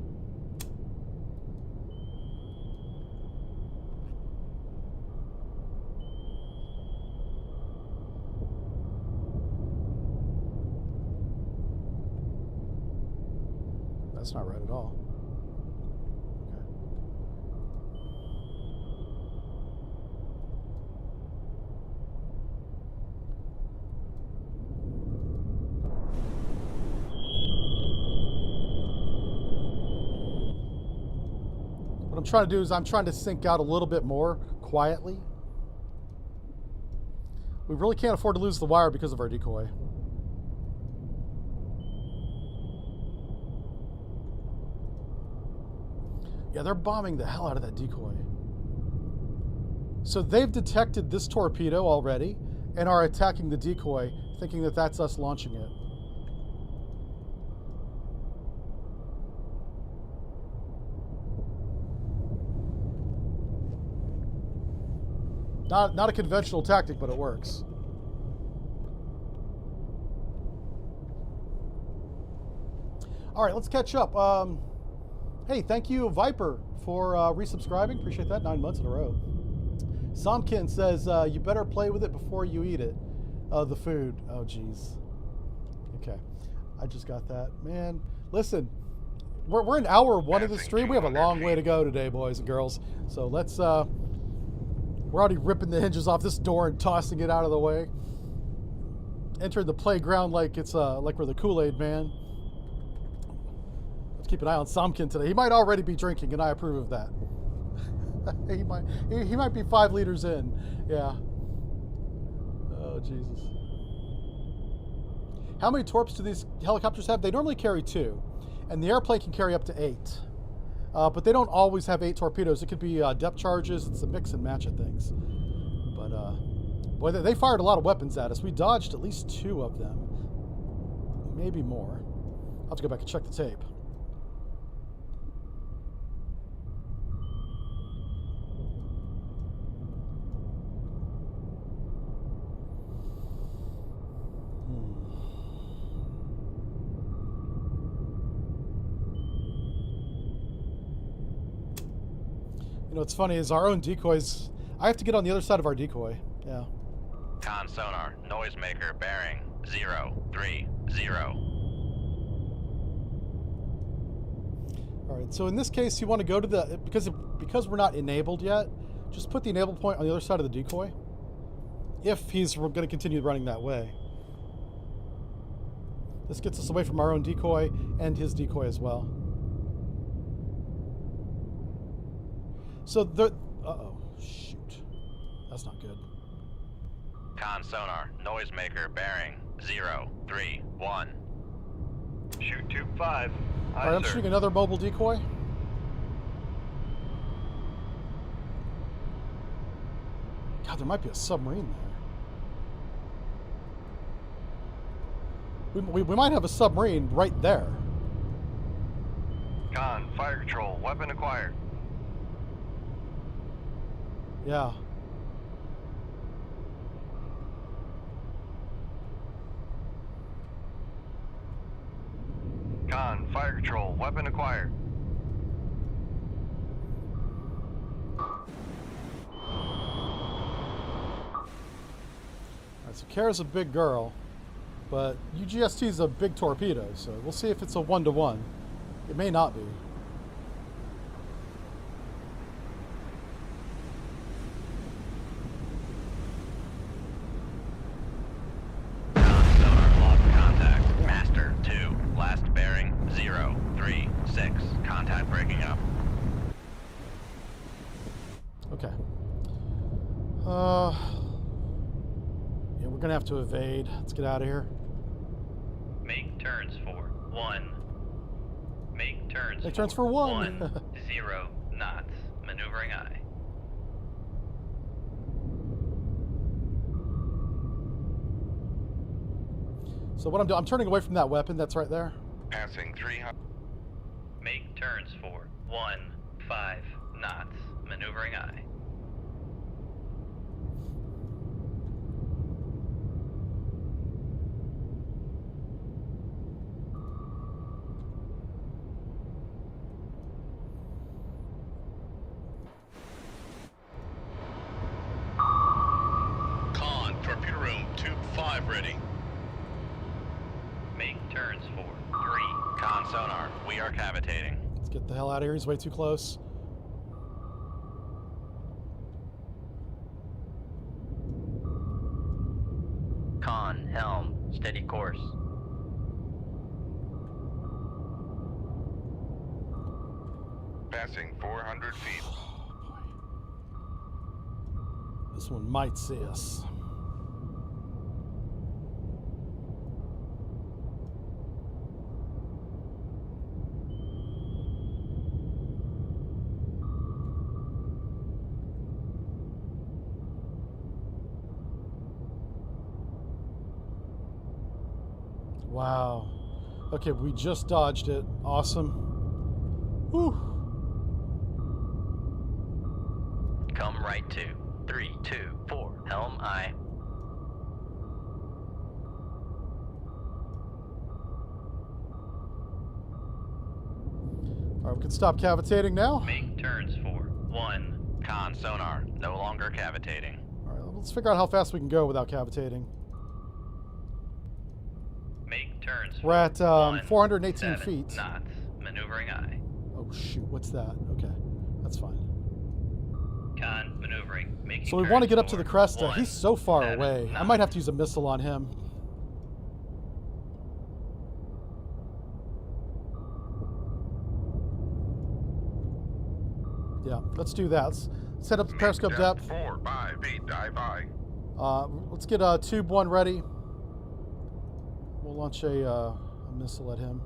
That's not right at all. Okay. What I'm trying to do is I'm trying to sink out a little bit more quietly. We really can't afford to lose the wire because of our decoy. Yeah, they're bombing the hell out of that decoy. So they've detected this torpedo already and are attacking the decoy, thinking that that's us launching it. Not a conventional tactic, but it works. All right, let's catch up. Hey, thank you, Viper, for resubscribing. Appreciate that. 9 months in a row. Somkin says, you better play with it before you eat it. The food. Oh, geez. Okay. I just got that. Man, listen, we're in hour 1 of the Passing stream. We have a 200 long way feet. to go today, boys and girls. So let's we're already ripping the hinges off this door and tossing it out of the way. Entering the playground like it's like we're the Kool-Aid man. Let's keep an eye on Somkin today. He might already be drinking, and I approve of that. he might be 5 liters in. Yeah. Oh Jesus. How many torps do these helicopters have? They normally carry 2, and the airplane can carry up to 8. But they don't always have 8 torpedoes. It could be depth charges. It's a mix and match of things. But boy, they fired a lot of weapons at us. We dodged at least 2 of them, maybe more. I'll have to go back and check the tape. You know, what's funny is our own decoys. I have to get on the other side of our decoy. Yeah. Con sonar, noisemaker, bearing 030. All right. So in this case, you want to go to the because we're not enabled yet. Just put the enable point on the other side of the decoy. If he's going to continue running that way. This gets us away from our own decoy and his decoy as well. So the uh-oh, shoot. That's not good. Con sonar, noisemaker, bearing 031. Shoot tube 5. All right, I'm shooting another mobile decoy. God, there might be a submarine there. We might have a submarine right there. Con, fire control, weapon acquired. Yeah. Con, fire control, weapon acquired. Alright, so Kara's a big girl, but UGST's a big torpedo, so we'll see if it's a 1-to-1. It may not be. Sonar lost contact. Master 2. Last bearing 036. Contact breaking up. Okay. Yeah, we're gonna have to evade. Let's get out of here. Make turns for 1. Make turns Make turns for 1. 0 knots. Maneuvering eye. So what I'm doing, I'm turning away from that weapon that's right there. Passing 300. Make turns for 15 knots. Maneuvering eye. Con, torpedo room, tube 5 ready. Make turns for 3. Con sonar, we are cavitating. Let's get the hell out of here. He's way too close. Con, helm, steady course. Passing 400 feet. This one might see us. Wow. Okay, we just dodged it. Awesome. Whew. Come right to 3, 2, 4. Helm eye. All right, we can stop cavitating now. Make turns for 1. Con sonar, no longer cavitating. All right, let's figure out how fast we can go without cavitating. Make turns We're at for 418 7 feet. knots. maneuvering I. Oh shoot, what's that? Okay, that's fine. Con, maneuvering. Making So we want to turns get up to for the Cresta. 1, He's so far 7 away. I knots. might have to use a missile on him. Yeah, let's do that. Let's set up the periscope depth. 4, 5 feet, dive I. Let's get tube 1 ready. We'll launch a missile at him.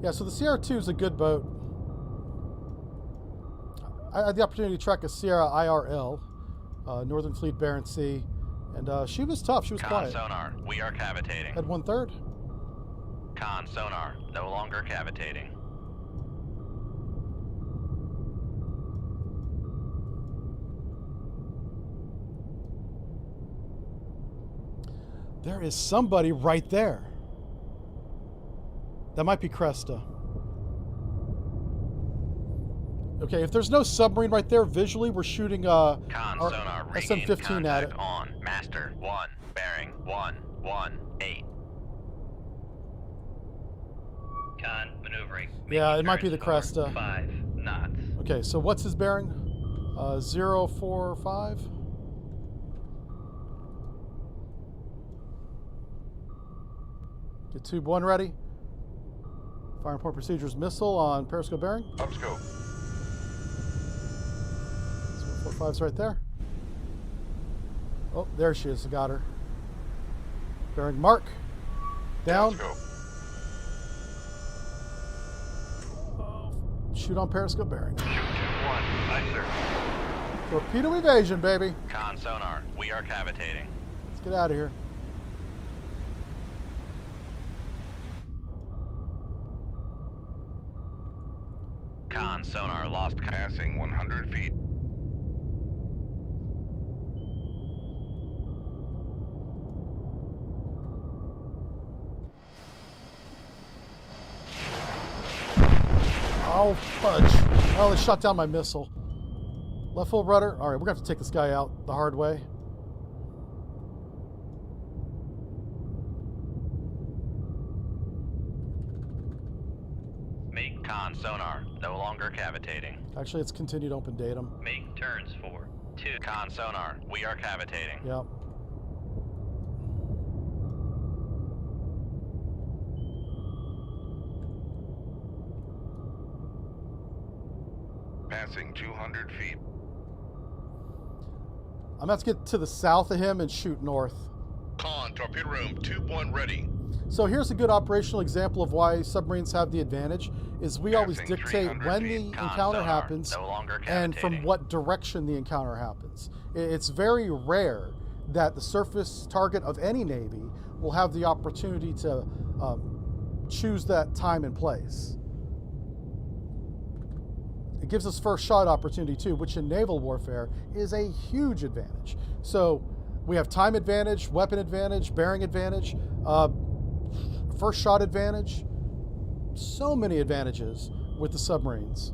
Yeah, so the CR2 is a good boat. I had the opportunity to track a Sierra IRL, Northern Fleet Barents Sea, and she was tough. She was Con quiet. sonar, we are cavitating. Had 1/3. Con sonar, no longer cavitating. There is somebody right there. That might be Cresta. Okay, if there's no submarine right there, visually we're shooting Con our sonar, regain SM-15 at it. contact on. Master 1, bearing 118. Con, maneuvering. Yeah, Making it might be turns the for Cresta. 5 knots. Okay, so what's his bearing? 045. Get tube 1 ready. Fire and port procedures missile on periscope bearing. Upscope. 045's right there. Oh, there she is. I got her. Bearing mark. Down. Upscope. Shoot on periscope bearing. Shoot 2-1. Aye, sir. Torpedo evasion, baby. Con sonar, we are cavitating. Let's get out of here. Con sonar, lost Passing 100 feet. Oh, fudge. Oh, they shot down my missile. Left full rudder. All right, we're going to have to take this guy out the hard way. Make Con sonar, no longer cavitating. Actually, it's continued open datum. make turns for 2. Con sonar, we are cavitating. Yep. Passing 200 feet. I'm going to have to get to the south of him and shoot north. Con, torpedo room, tube 1 ready. So here's a good operational example of why submarines have the advantage, is we always Passing dictate 300 when feet. the Con encounter sonar, happens no longer and from cavitating. what direction the encounter happens. It's very rare that the surface target of any Navy will have the opportunity to choose that time and place. It gives us first shot opportunity too, which in naval warfare is a huge advantage. So we have time advantage, weapon advantage, bearing advantage, first shot advantage. So many advantages with the submarines.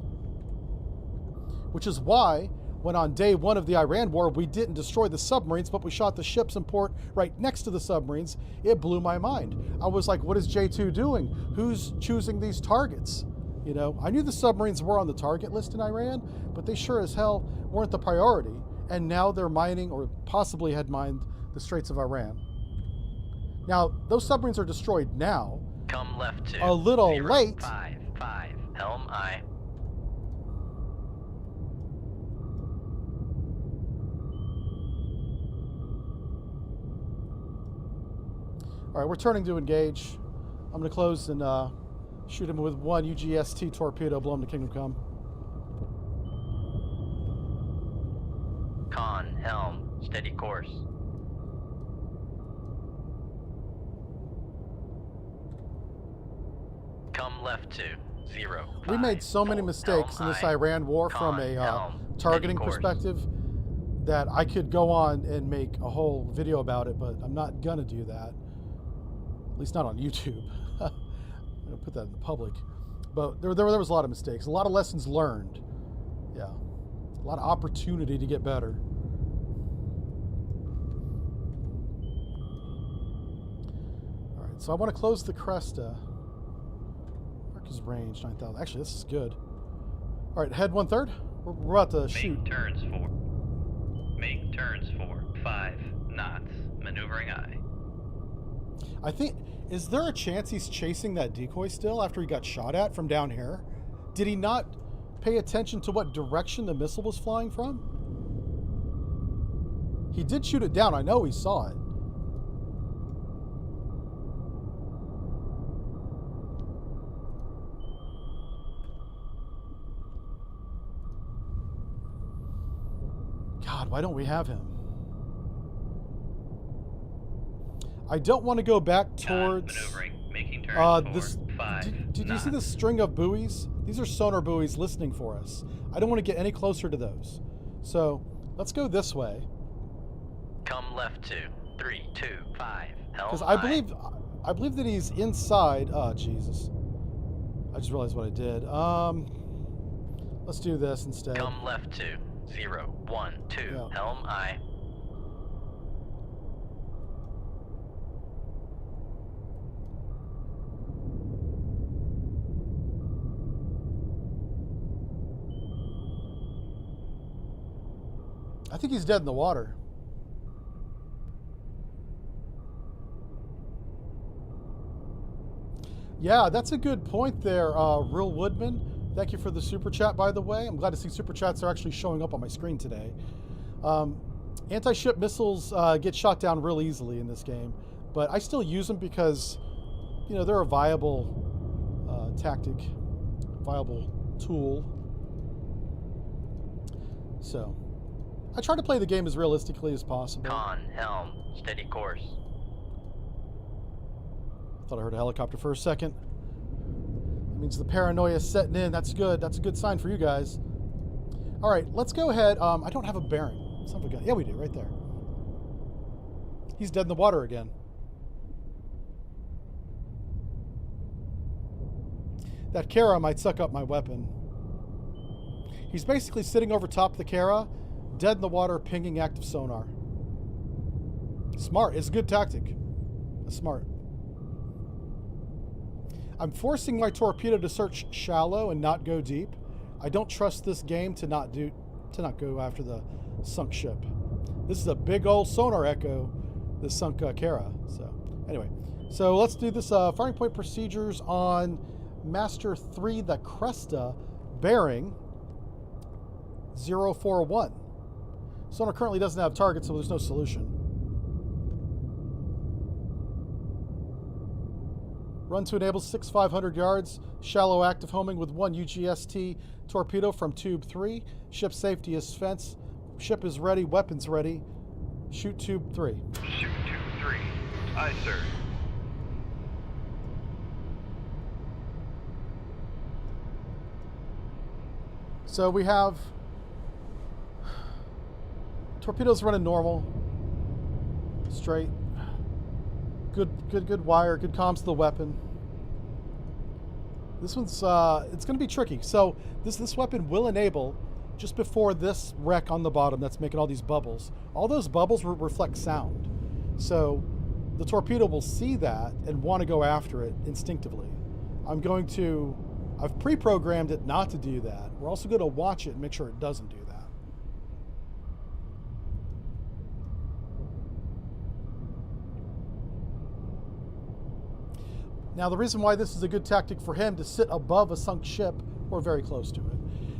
Which is why when on day 1 of the Iran war, we didn't destroy the submarines, but we shot the ships in port right next to the submarines, it blew my mind. I was like, what is J2 doing? Who's choosing these targets? You know, I knew the submarines were on the target list in Iran, but they sure as hell weren't the priority. And now they're mining, or possibly had mined, the Straits of Iran. Now, those submarines are destroyed now. Come left 2. A little late. 5, helm I. All right, we're turning to engage. I'm going to close and shoot him with 1 UGST torpedo, blow him to Kingdom Come. Con, helm, steady course. Come left 2, 0. We made so many 5, mistakes in helm this I. Iran war from Con, a helm, targeting steady course. perspective that I could go on and make a whole video about it, but I'm not going to do that. At least not on YouTube. I'm going to put that in the public. But there was a lot of mistakes, a lot of lessons learned. Yeah. A lot of opportunity to get better. So I want to close the Cresta. Mark his range, 9,000. Actually, this is good. All right, head 1/3. We're about to shoot. Make turns for 5 knots. Maneuvering eye. I think, is there a chance he's chasing that decoy still after he got shot at from down here? Did he not pay attention to what direction the missile was flying from? He did shoot it down. I know he saw it. God, why don't we have him? I don't want to go back towards... Maneuvering. Making turns this, for 5 did you see this string of buoys? These are sonar buoys listening for us. I don't want to get any closer to those. So, let's go this way. Come left 2, 3, 2, 5. Helm Because high. I believe that he's inside. Oh, Jesus. I just realized what I did. Let's do this instead. Come left 2, 0, 1, 2. Yeah. Helm aye. I think he's dead in the water. Yeah, that's a good point there, Real Woodman. Thank you for the super chat, by the way. I'm glad to see super chats are actually showing up on my screen today. Anti-ship missiles get shot down real easily in this game, but I still use them because, you know, they're a viable tactic, viable tool. So, I try to play the game as realistically as possible. Con, helm, steady course. I thought I heard a helicopter for a second. That means the paranoia is setting in. That's good. That's a good sign for you guys. All right, let's go ahead. I don't have a bearing. Son of a gun. Yeah, we do, right there. He's dead in the water again. That Kara might suck up my weapon. He's basically sitting over top of the Kara, dead in the water, pinging active sonar. Smart. It's a good tactic. That's smart. I'm forcing my torpedo to search shallow and not go deep. I don't trust this game to not go after the sunk ship. This is a big old sonar echo, the sunk Kara. So anyway, so let's do this firing point procedures on Master 3, the Cresta, bearing 041. Sonar currently doesn't have target, so there's no solution. Run to enable 6,500 yards. Shallow active homing with 1 UGST torpedo from tube 3. Ship safety is fence. Ship is ready. Weapons ready. Shoot tube 3. Shoot tube 3. Aye, sir. So we have torpedoes running normal, straight. Good wire, good comms to the weapon. This one's it's going to be tricky. So this weapon will enable just before this wreck on the bottom that's making all these bubbles. All those bubbles reflect sound. So the torpedo will see that and want to go after it instinctively. I've pre-programmed it not to do that. We're also going to watch it and make sure it doesn't do that. Now, the reason why this is a good tactic for him to sit above a sunk ship or very close to it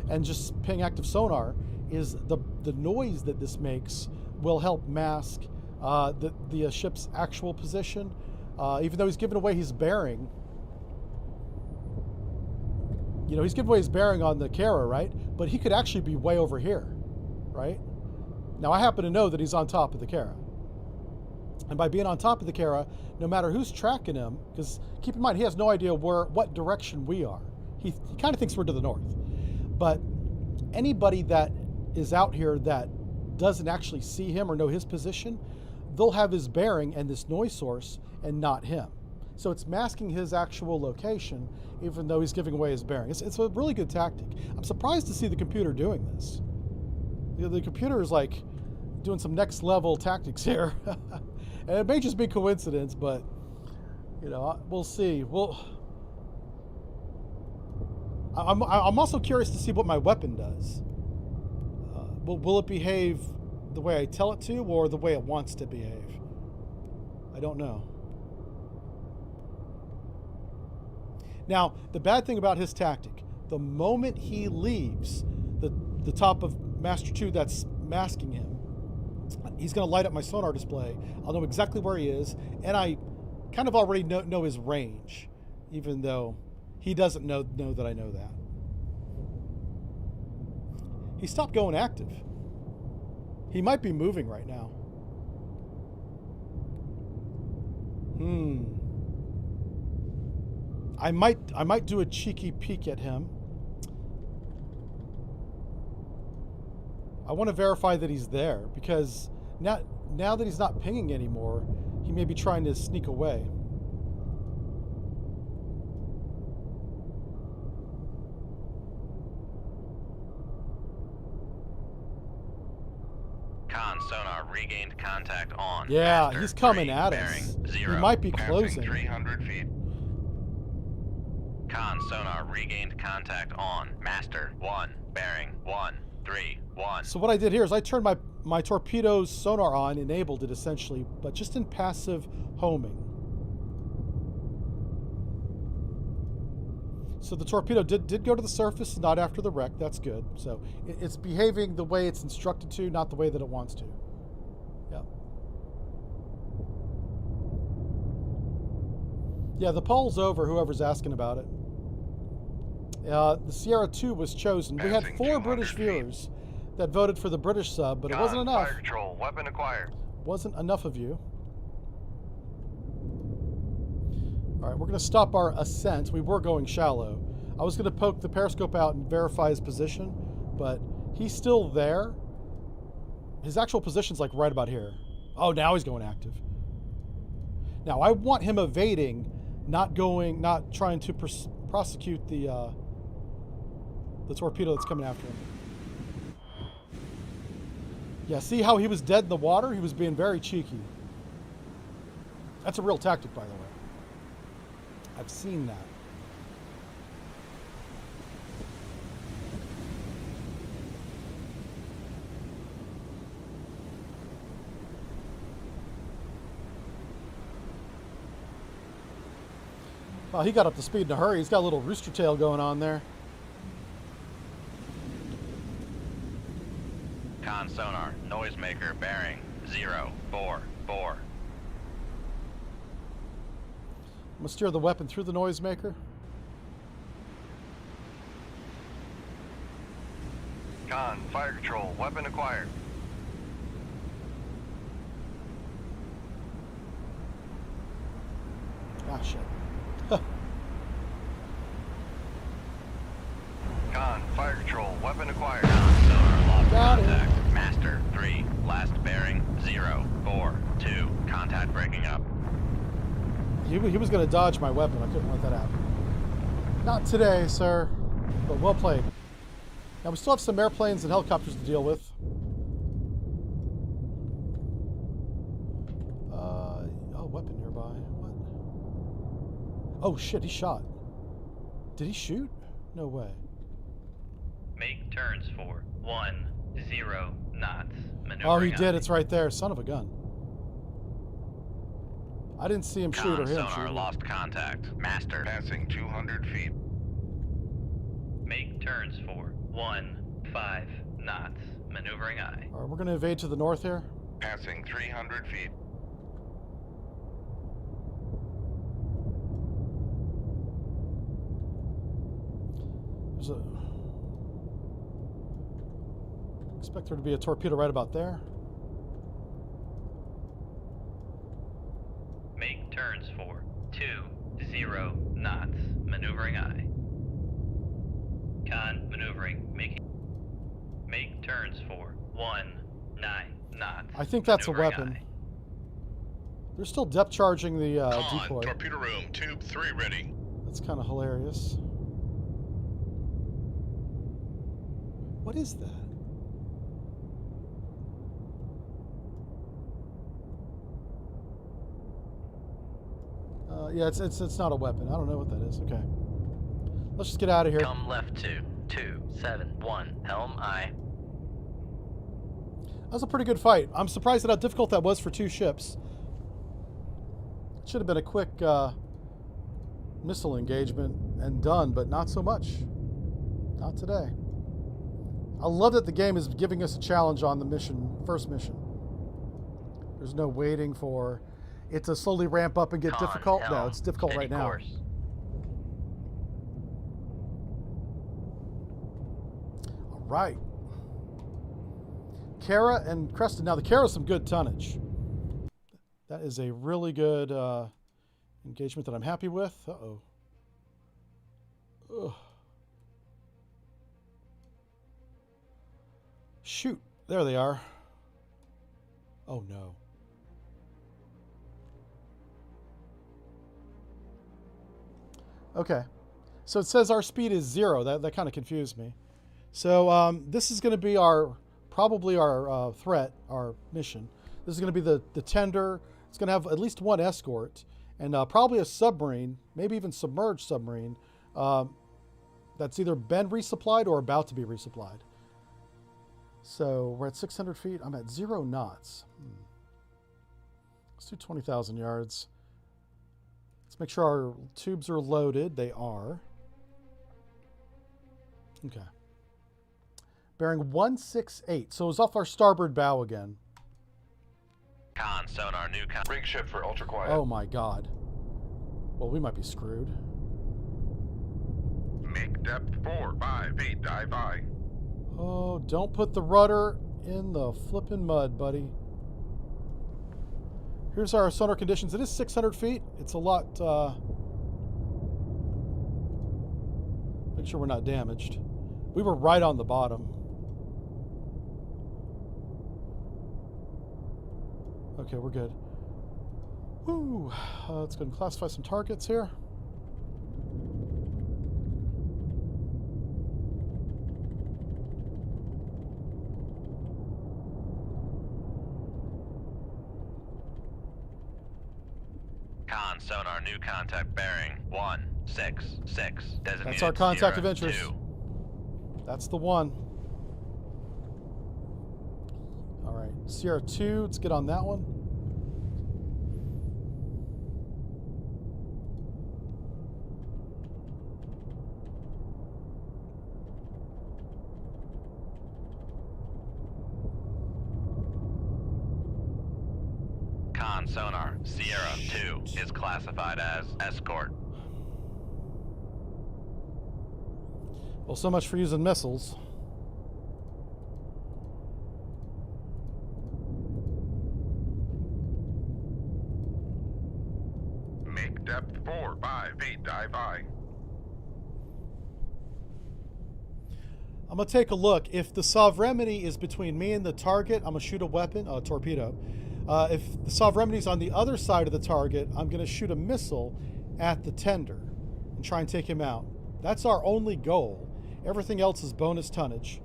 and just ping active sonar is the noise that this makes will help mask the ship's actual position. Even though he's given away his bearing, you know, he's given away his bearing on the Kara, right? But he could actually be way over here, right? Now, I happen to know that he's on top of the Kara. And by being on top of the Kara, no matter who's tracking him, because keep in mind, he has no idea what direction we are. He kind of thinks we're to the north. But anybody that is out here that doesn't actually see him or know his position, they'll have his bearing and this noise source and not him. So it's masking his actual location, even though he's giving away his bearing. It's a really good tactic. I'm surprised to see the computer doing this. The computer is like doing some next level tactics here. And it may just be coincidence, but You know, we'll see. I'm also curious to see what my weapon does. Will it behave the way I tell it to, or the way it wants to behave? I don't know. Now, the bad thing about his tactic, the moment he leaves the top of Master 2 that's masking him, he's going to light up my sonar display. I'll know exactly where he is, and I kind of already know his range, even though he doesn't know that I know that. He stopped going active. He might be moving right now. I might do a cheeky peek at him. I want to verify that he's there, because now that he's not pinging anymore, he may be trying to sneak away. Con sonar regained contact on. Yeah, Master he's coming 3, at bearing us. 0. He might be Passing closing. 300 feet. Con sonar regained contact on. Master 1, bearing 131. So what I did here is I turned my torpedo's sonar on, enabled it essentially, but just in passive homing. So the torpedo did go to the surface, not after the wreck. That's good. So it's behaving the way it's instructed to, not the way that it wants to. Yeah. Yeah, the poll's over, whoever's asking about it. The Sierra 2 was chosen. We had Passing 4 British 200 feet. viewers that voted for the British sub, but it wasn't Con, enough. Fire control, weapon acquired. Wasn't enough of you. All right, we're going to stop our ascent. We were going shallow. I was going to poke the periscope out and verify his position, but he's still there. His actual position's like right about here. Oh, now he's going active. Now, I want him evading, not trying to prosecute the torpedo that's coming after him. Yeah, see how he was dead in the water? He was being very cheeky. That's a real tactic, by the way. I've seen that. Well, he got up to speed in a hurry. He's got a little rooster tail going on there. Con sonar, noisemaker bearing 044. I'm going to steer the weapon through the noisemaker. Con, fire control, weapon acquired. Ah, shit. Con, fire control, weapon acquired. Con sonar lost Got it. contact. Master 3, last bearing 042. Contact breaking up. He was going to dodge my weapon. I couldn't let that happen. Not today, sir. But well played. Now, we still have some airplanes and helicopters to deal with. Oh, weapon nearby. What? Oh, shit, he shot. Did he shoot? No way. Make turns for 10 knots. Oh, he Maneuvering did. on. It's right there. Son of a gun. I didn't see him shoot or Con him sonar shoot. lost contact. Master. Passing 200 feet. Make turns for 15 knots. Maneuvering aye. All right, we're going to evade to the north here. Passing 300 feet. There's a... Expect there to be a torpedo right about there. Make turns for 20 knots. Maneuvering aye. Con maneuvering. Make turns for 19 knots. I think that's a Maneuvering weapon. aye. They're still depth charging the Con, decoy. torpedo room, tube 3 ready. That's kind of hilarious. What is that? Yeah, it's not a weapon. I don't know what that is. Okay. Let's just get out of here. Come left 271, helm I. That was a pretty good fight. I'm surprised at how difficult that was for 2 ships. It should have been a quick missile engagement and done, but not so much. Not today. I love that the game is giving us a challenge on the mission, first mission. There's no waiting for it to slowly ramp up and get difficult. No, helm, it's difficult steady right now. course. All right. Kara and Creston. Now, the Kara's some good tonnage. That is a really good engagement that I'm happy with. Uh-oh. Ugh. Shoot. There they are. Oh, no. Okay. So it says our speed is 0. That kind of confused me. So this is going to be probably our threat, our mission. This is going to be the tender. It's going to have at least 1 escort and probably a submarine, maybe even submerged submarine that's either been resupplied or about to be resupplied. So we're at 600 feet. I'm at 0 knots. Let's do 20,000 yards. Let's make sure our tubes are loaded. They are. Okay. Bearing 168. So it was off our starboard bow again. Con, sonar, new con. Rig ship for ultra quiet. Oh my God. Well, we might be screwed. Make depth 4, 5 feet, dive I. Oh, don't put the rudder in the flippin' mud, buddy. Here's our sonar conditions. It is 600 feet. It's a lot. Make sure we're not damaged. We were right on the bottom. Okay, we're good. Woo! Let's go and classify some targets here. Con, sonar, new contact bearing 166. Designated That's our contact of Sierra interest. 2. That's the one. All right, Sierra 2, let's get on that one. Con, sonar, Sierra 2 is classified as escort. Well, so much for using missiles. Make depth 4, 5 feet, dive I. I'm going to take a look. If the Sovereignty is between me and the target, I'm going to shoot a weapon, a torpedo. If the Sovereignty is on the other side of the target, I'm going to shoot a missile at the tender and try and take him out. That's our only goal. Everything else is bonus tonnage.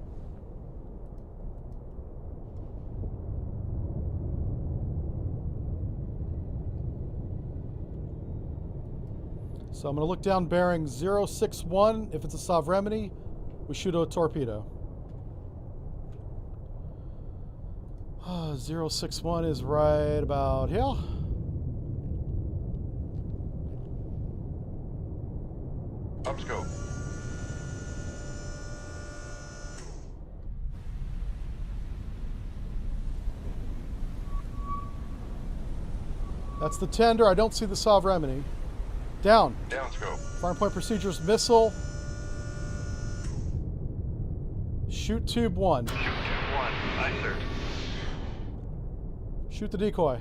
So I'm going to look down bearing 061. If it's a Sovereignty, we shoot a torpedo. 061 is right about here. Up scope. That's the tender. I don't see the Sovereignty. Down. Down scope. Firing point procedures, missile. Shoot tube 1. Shoot tube 1. Aye, sir. Shoot the decoy.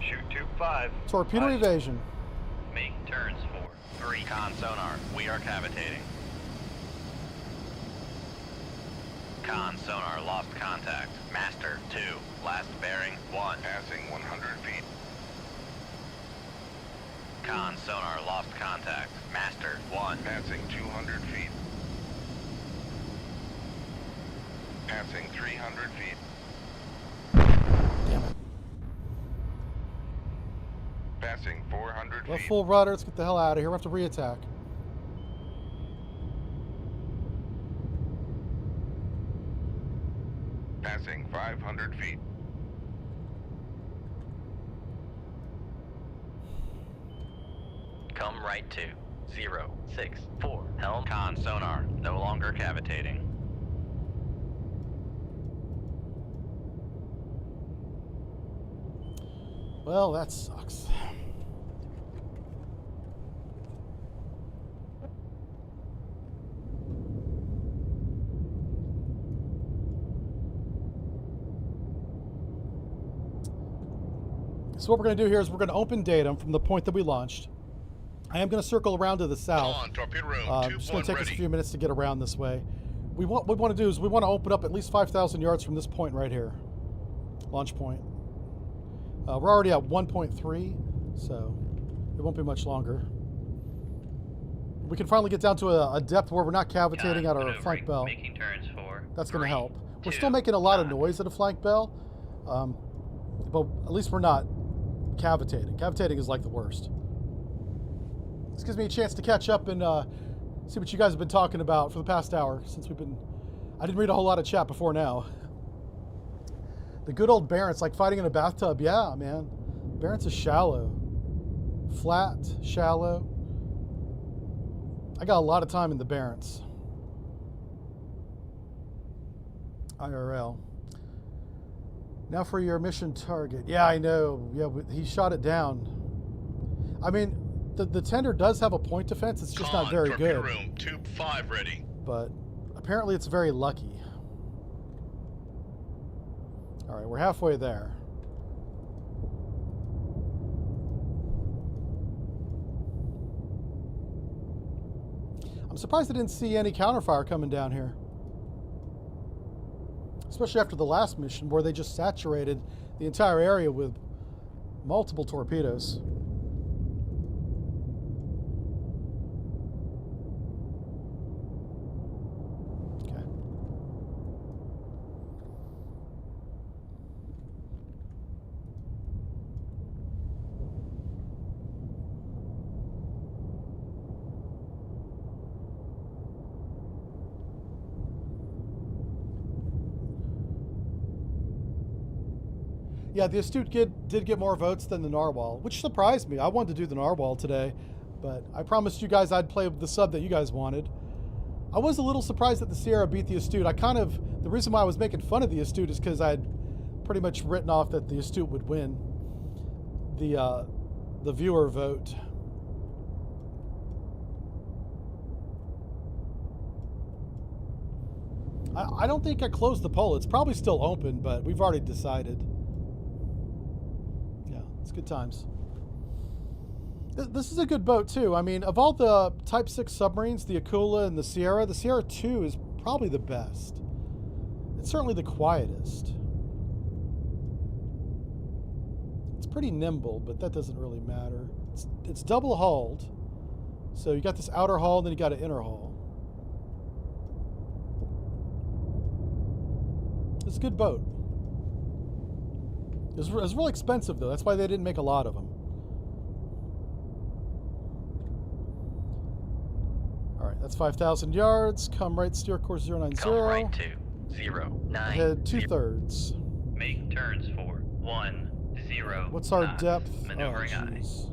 Shoot tube 5. Torpedo Aye. evasion. Make turns for 3. Con, sonar, we are cavitating. Con, sonar, lost contact. Master 2, last bearing 1. Passing 100 feet. Con, sonar, lost contact. Master 1. Passing 200 feet. Passing 300 feet. Damn it. Passing 400 Left feet. full rudder. Let's get the hell out of here. We have to re-attack. Passing 500 feet. Come right to 064. Helm. Con sonar, no longer cavitating. Well, that sucks. So what we're going to do here is we're going to open datum from the point that we launched. I am going to circle around to the south. On torpedo room, Just going 2-1 to take us a ready. few minutes to get around this way. What we want to do is we want to open up at least 5,000 yards from this point right here. Launch point. We're already at 1.3, so it won't be much longer. We can finally get down to a depth where we're not cavitating at our flank bell. Making turns for. That's going to 3, help. We're 2, still making a lot of 9. noise at a flank bell, but at least we're not cavitating. Cavitating is like the worst. This gives me a chance to catch up and see what you guys have been talking about for the past hour since we've been... I didn't read a whole lot of chat before now. The good old Barents, like fighting in a bathtub. Yeah, man. Barents is shallow. Flat, shallow. I got a lot of time in the Barents. IRL. Now for your mission target. Yeah, I know. Yeah, he shot it down. I mean, the tender does have a point defense. It's just not Con, very torpedo good. room, tube 5 ready. But apparently it's very lucky. All right, we're halfway there. I'm surprised I didn't see any counterfire coming down here. Especially after the last mission where they just saturated the entire area with multiple torpedoes. Okay. Yeah, the Astute did get more votes than the Narwhal, which surprised me. I wanted to do the Narwhal today, but I promised you guys I'd play with the sub that you guys wanted. I was a little surprised that the Sierra beat the Astute. The reason why I was making fun of the Astute is because I'd pretty much written off that the Astute would win the viewer vote. I don't think I closed the poll. It's probably still open, but we've already decided. It's good times. This is a good boat too. I mean, of all the Type 6 submarines, the Aquila and the Sierra II is probably the best. It's certainly the quietest. It's pretty nimble, but that doesn't really matter. It's double hulled. So you got this outer hull, and then you got an inner hull. It's a good boat. It was really expensive, though. That's why they didn't make a lot of them. All right, that's 5,000 yards. Come right, steer course 090. Come right to 090. Head 2/3. Make turns for 10. What's our knots. depth? Maneuvering Oh, eyes. jeez.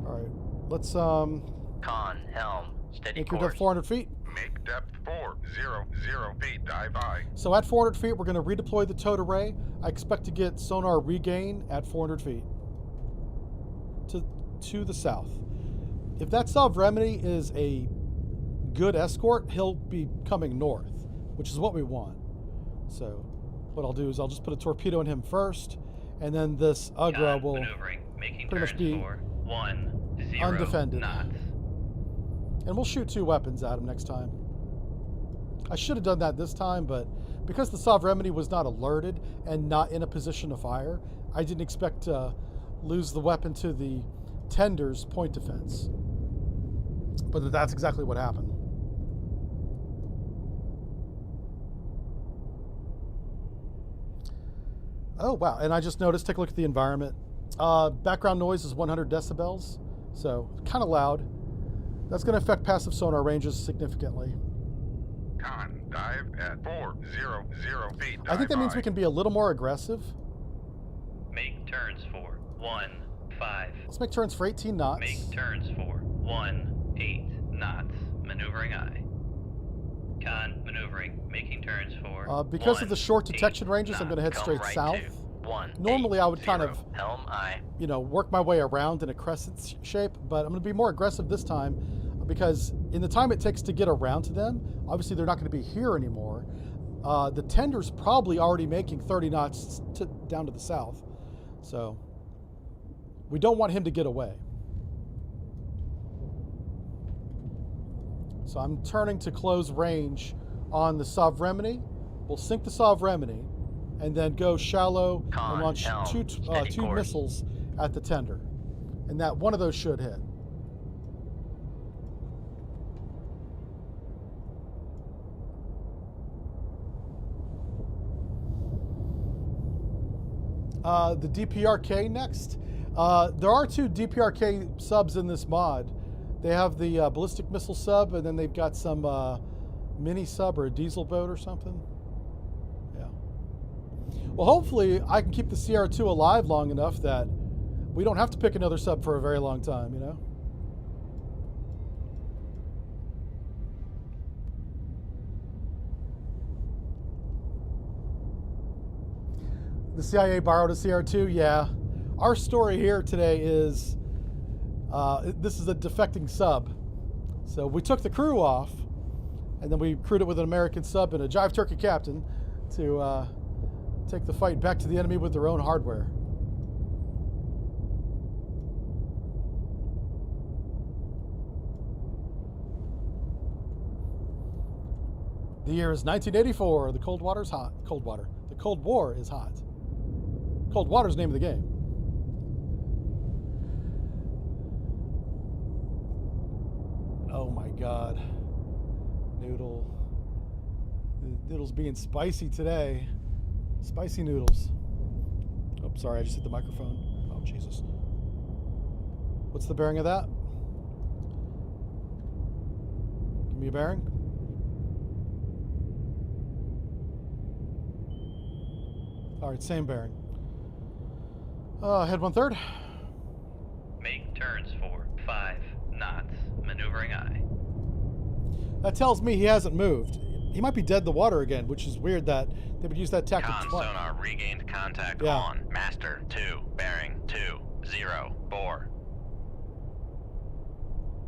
All right, let's Con, helm, steady make your course. depth 400 feet. Make depth 400 feet. Dive high. So at 400 feet, we're going to redeploy the towed array. I expect to get sonar regain at 400 feet to the south. If that Sov Remedy is a good escort, he'll be coming north, which is what we want. So what I'll do is I'll just put a torpedo in him first, and then this Ugra will Maneuvering, making pretty much turns be for 10 undefended. knots. And we'll shoot 2 weapons at him next time. I should have done that this time, but because the Sov Remedy was not alerted and not in a position to fire, I didn't expect to lose the weapon to the tender's point defense. But that's exactly what happened. Oh, wow. And I just noticed, take a look at the environment. Background noise is 100 decibels, so kind of loud. That's going to affect passive sonar ranges significantly. Con, dive at 400 feet. I think that means we can be a little more aggressive. Make turns for 15. Let's make turns for 18 knots. Make turns for 18 knots. Maneuvering aye. Con, maneuvering. Making turns for because of the short detection ranges, I'm going to head Come straight right south. to Normally, I would kind of, Helm aye. work my way around in a crescent shape, but I'm going to be more aggressive this time because in the time it takes to get around to them, obviously they're not going to be here anymore. The tender's probably already making 30 knots down to the south, so we don't want him to get away. So I'm turning to close range on the Sovereignty. We'll sink the Sovereignty and then go shallow and launch two missiles at the tender. And that one of those should hit. The DPRK next. There are 2 DPRK subs in this mod. They have the ballistic missile sub, and then they've got some mini sub or a diesel boat or something. Yeah. Well, hopefully I can keep the CR2 alive long enough that we don't have to pick another sub for a very long time, The CIA borrowed a CR2? Yeah. Our story here today is, this is a defecting sub. So we took the crew off, and then we crewed it with an American sub and a Jive Turkey captain to take the fight back to the enemy with their own hardware. The year is 1984. The Cold Water's hot. The Cold War is hot. Cold Water's the name of the game. Oh my God. Noodle's being spicy today. Spicy noodles. Oh, sorry, I just hit the microphone. Oh, Jesus. What's the bearing of that? Give me a bearing. All right, same bearing. Head 1/3. Make turns for 5 knots. Maneuvering aye. That tells me he hasn't moved. He might be dead in the water again, which is weird that they would use that tactic Con twice. sonar regained contact Yeah. on. Master 2, bearing 204.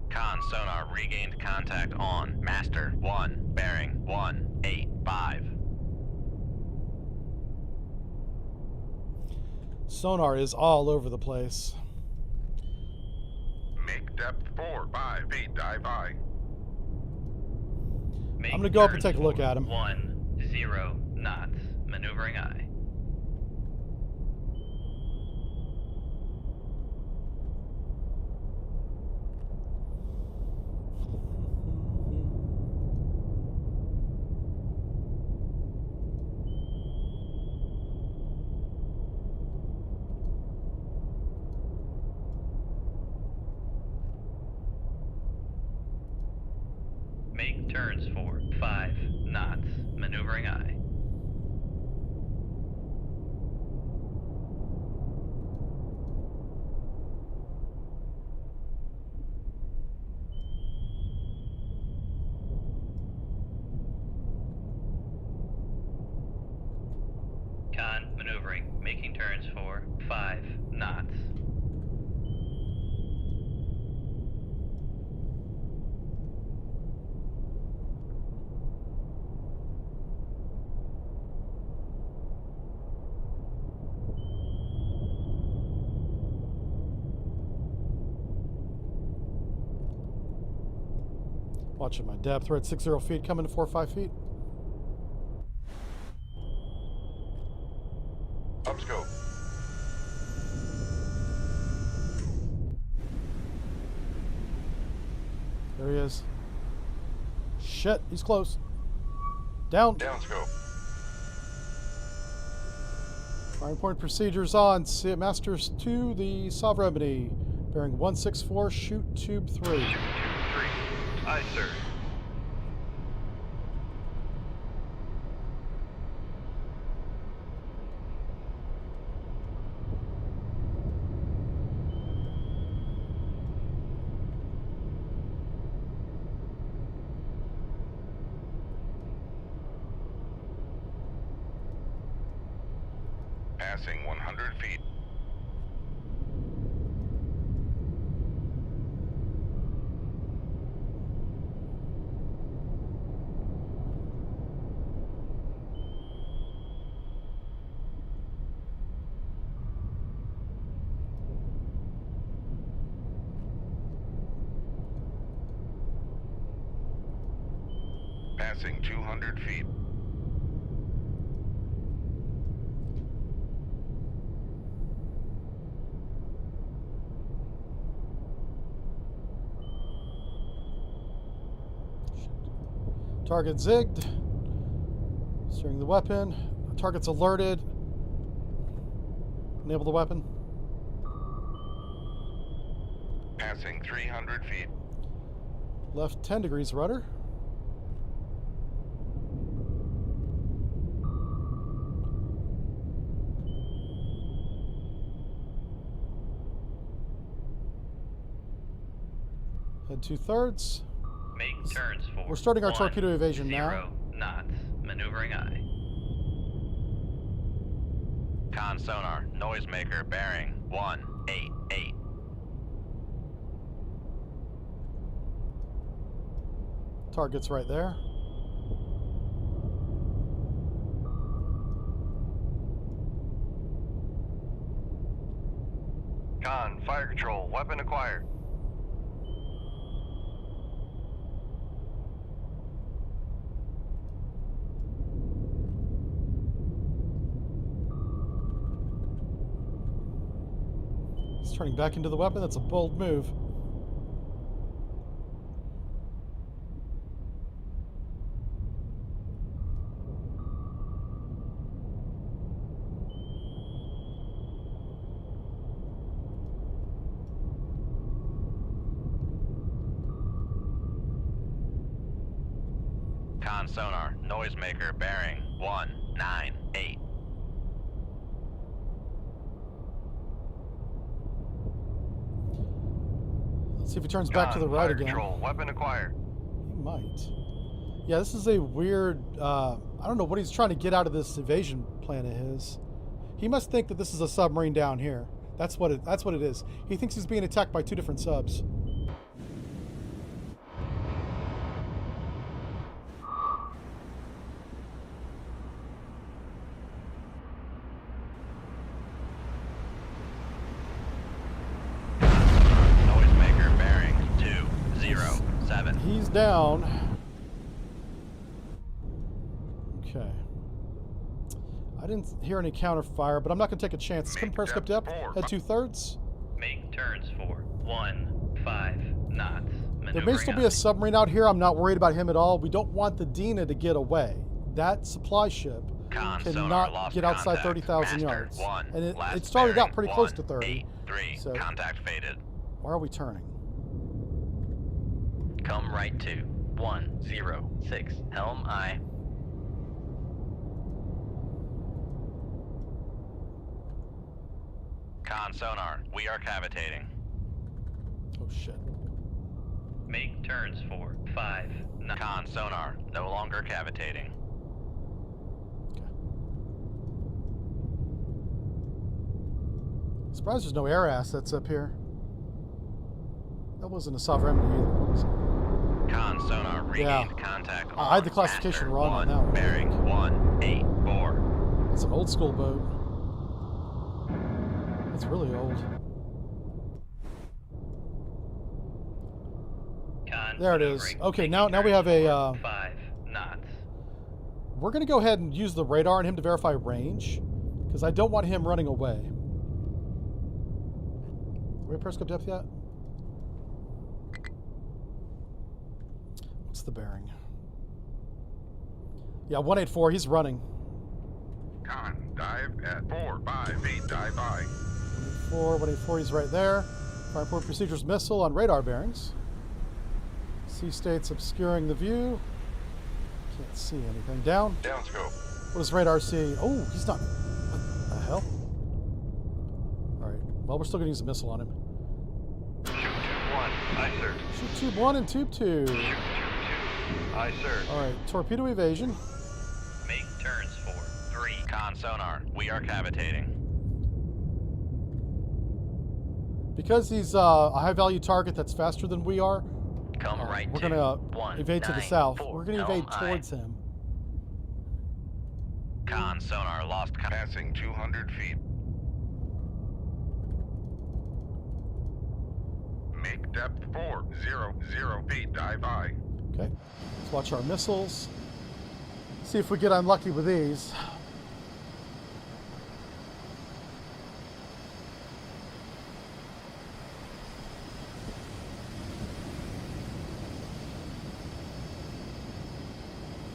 Con sonar regained contact on. Master 1, bearing 185. Sonar is all over the place. Make depth 4-5 feet. Dive high. Make I'm gonna go up and turns take a look for at him. 10 knots. Maneuvering aye. Make turns for 5 knots. Maneuvering aye. Con maneuvering. Making turns for 5 knots. Watching my depth. We're at 60 feet, coming to 4 or 5 feet. Upscope. There he is. Shit, he's close. Down. Downscope. Firing point procedures on. Masters 2, the Sovereignty. Bearing 164, shoot tube 3. Shoot tube 3. Aye, sir. Passing 100 feet. Passing 200 feet. Target zigged. Steering the weapon. Target's alerted. Enable the weapon. Passing 300 feet. Left 10 degrees rudder. Head 2/3. Make turns for. We're starting our 1, torpedo evasion 0 now. knots. Maneuvering aye. Con sonar, noisemaker, bearing 188. Target's right there. Con, fire control. Weapon acquired. He's turning back into the weapon. That's a bold move. Con sonar, noisemaker, bearing 198. Let's see if he turns back to the right fire again. Control. Weapon acquired. He might. Yeah, this is a weird... I don't know what he's trying to get out of this evasion plan of his. He must think that this is a submarine down here. That's what it is. He thinks he's being attacked by 2 different subs. Noisemaker, bearing 207. He's down. Okay. I didn't hear any counter fire, but I'm not going to take a chance. It's coming periscope depth. Head 2/3. Make turns for 15 knots. There may still be a submarine out here. I'm not worried about him at all. We don't want the Dina to get away. That supply ship Con sonar, cannot lost get outside contact. 30,000 Master yards. 1, And it last started out bearing pretty close to 30. 183. So- Contact faded. Why are we turning? Come right to 106. Helm aye. Con sonar, we are cavitating. Oh, shit. Make turns for 5 knots. Con sonar, no longer cavitating. Surprised there's no air assets up here. That wasn't a sovereign either, was it? Con sonar regained Yeah. contact. I had the on classification Master wrong on 1, that one. Bearing 184. It's an old school boat. It's really old. Con There it is. maneuvering, Okay, making now we have turns a, for 5 knots. We're going to go ahead and use the radar on him to verify range, because I don't want him running away. Are we at periscope depth yet? What's the bearing? Yeah, 184. He's running. Con, Dive at 4-5 feet. Dive by. 184, he's right there. Fire port procedures missile on radar bearings. Sea states obscuring the view. Can't see anything. Down. Down scope. What does radar see? Oh, he's not. What the hell? All right. Well, we're still going to use a missile on him. Shoot tube 1. Aye, sir. Shoot tube 1 and tube 2. Shoot tube 2. Aye, sir. All right. Torpedo evasion. Make turns for 3. Con sonar, we are cavitating. Because he's a high-value target that's faster than we are, Come right we're to going to evade to the south. We're going to evade towards him. Con sonar lost Passing 200 feet. Make depth 400 feet. Dive by. Okay. Let's watch our missiles. See if we get unlucky with these.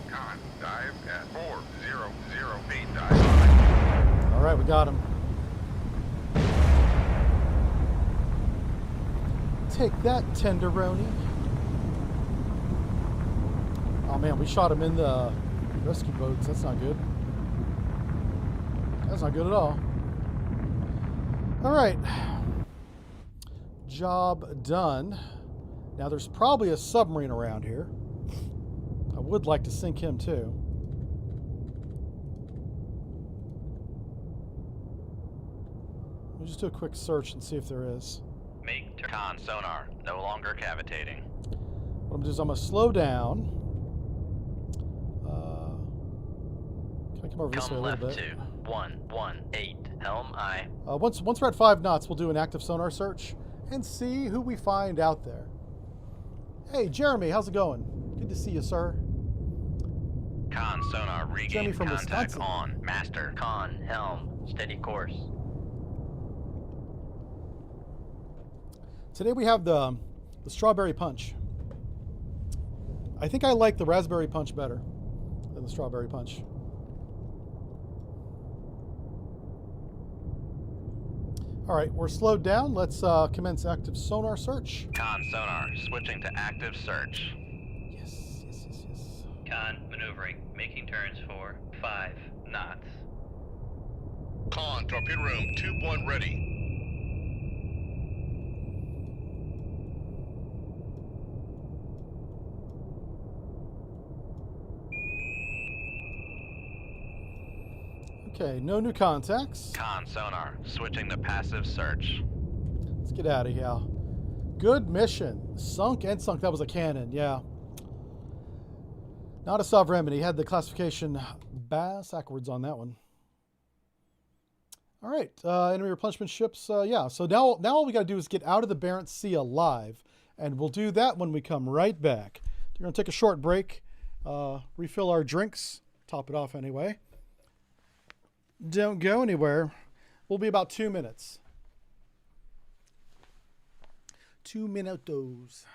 Con, dive at 400 feet. Dive by. All right, we got him. Take that, tenderoni. Oh man, we shot him in the rescue boats. That's not good. That's not good at all. All right. Job done. Now there's probably a submarine around here. I would like to sink him too. We'll just do a quick search and see if there is. Make con sonar, no longer cavitating. What I'm going to do is I'm going to slow down. Can I come over this way Come a little left bit? to 118. Helm aye. Once we're at 5 knots, we'll do an active sonar search and see who we find out there. Hey, Jeremy, how's it going? Good to see you, sir. Con sonar Jeremy regain from contact Wisconsin. on. Master. Con, helm, steady course. Today we have the strawberry punch. I think I like the raspberry punch better than the strawberry punch. All right, we're slowed down. Let's commence active sonar search. Con sonar, switching to active search. Yes. Con, maneuvering, making turns for 5 knots. Con, torpedo room, tube 1 ready. Okay, no new contacts. Con sonar, switching to passive search. Let's get out of here. Good mission. Sunk and sunk. That was a cannon, yeah. Not a submarine. He had the classification backwards on that one. All right, enemy replenishment ships. Yeah, so now all we got to do is get out of the Barents Sea alive, and we'll do that when we come right back. We're going to take a short break, refill our drinks, top it off anyway. Don't go anywhere. We'll be about 2 minutes. 2 minutos.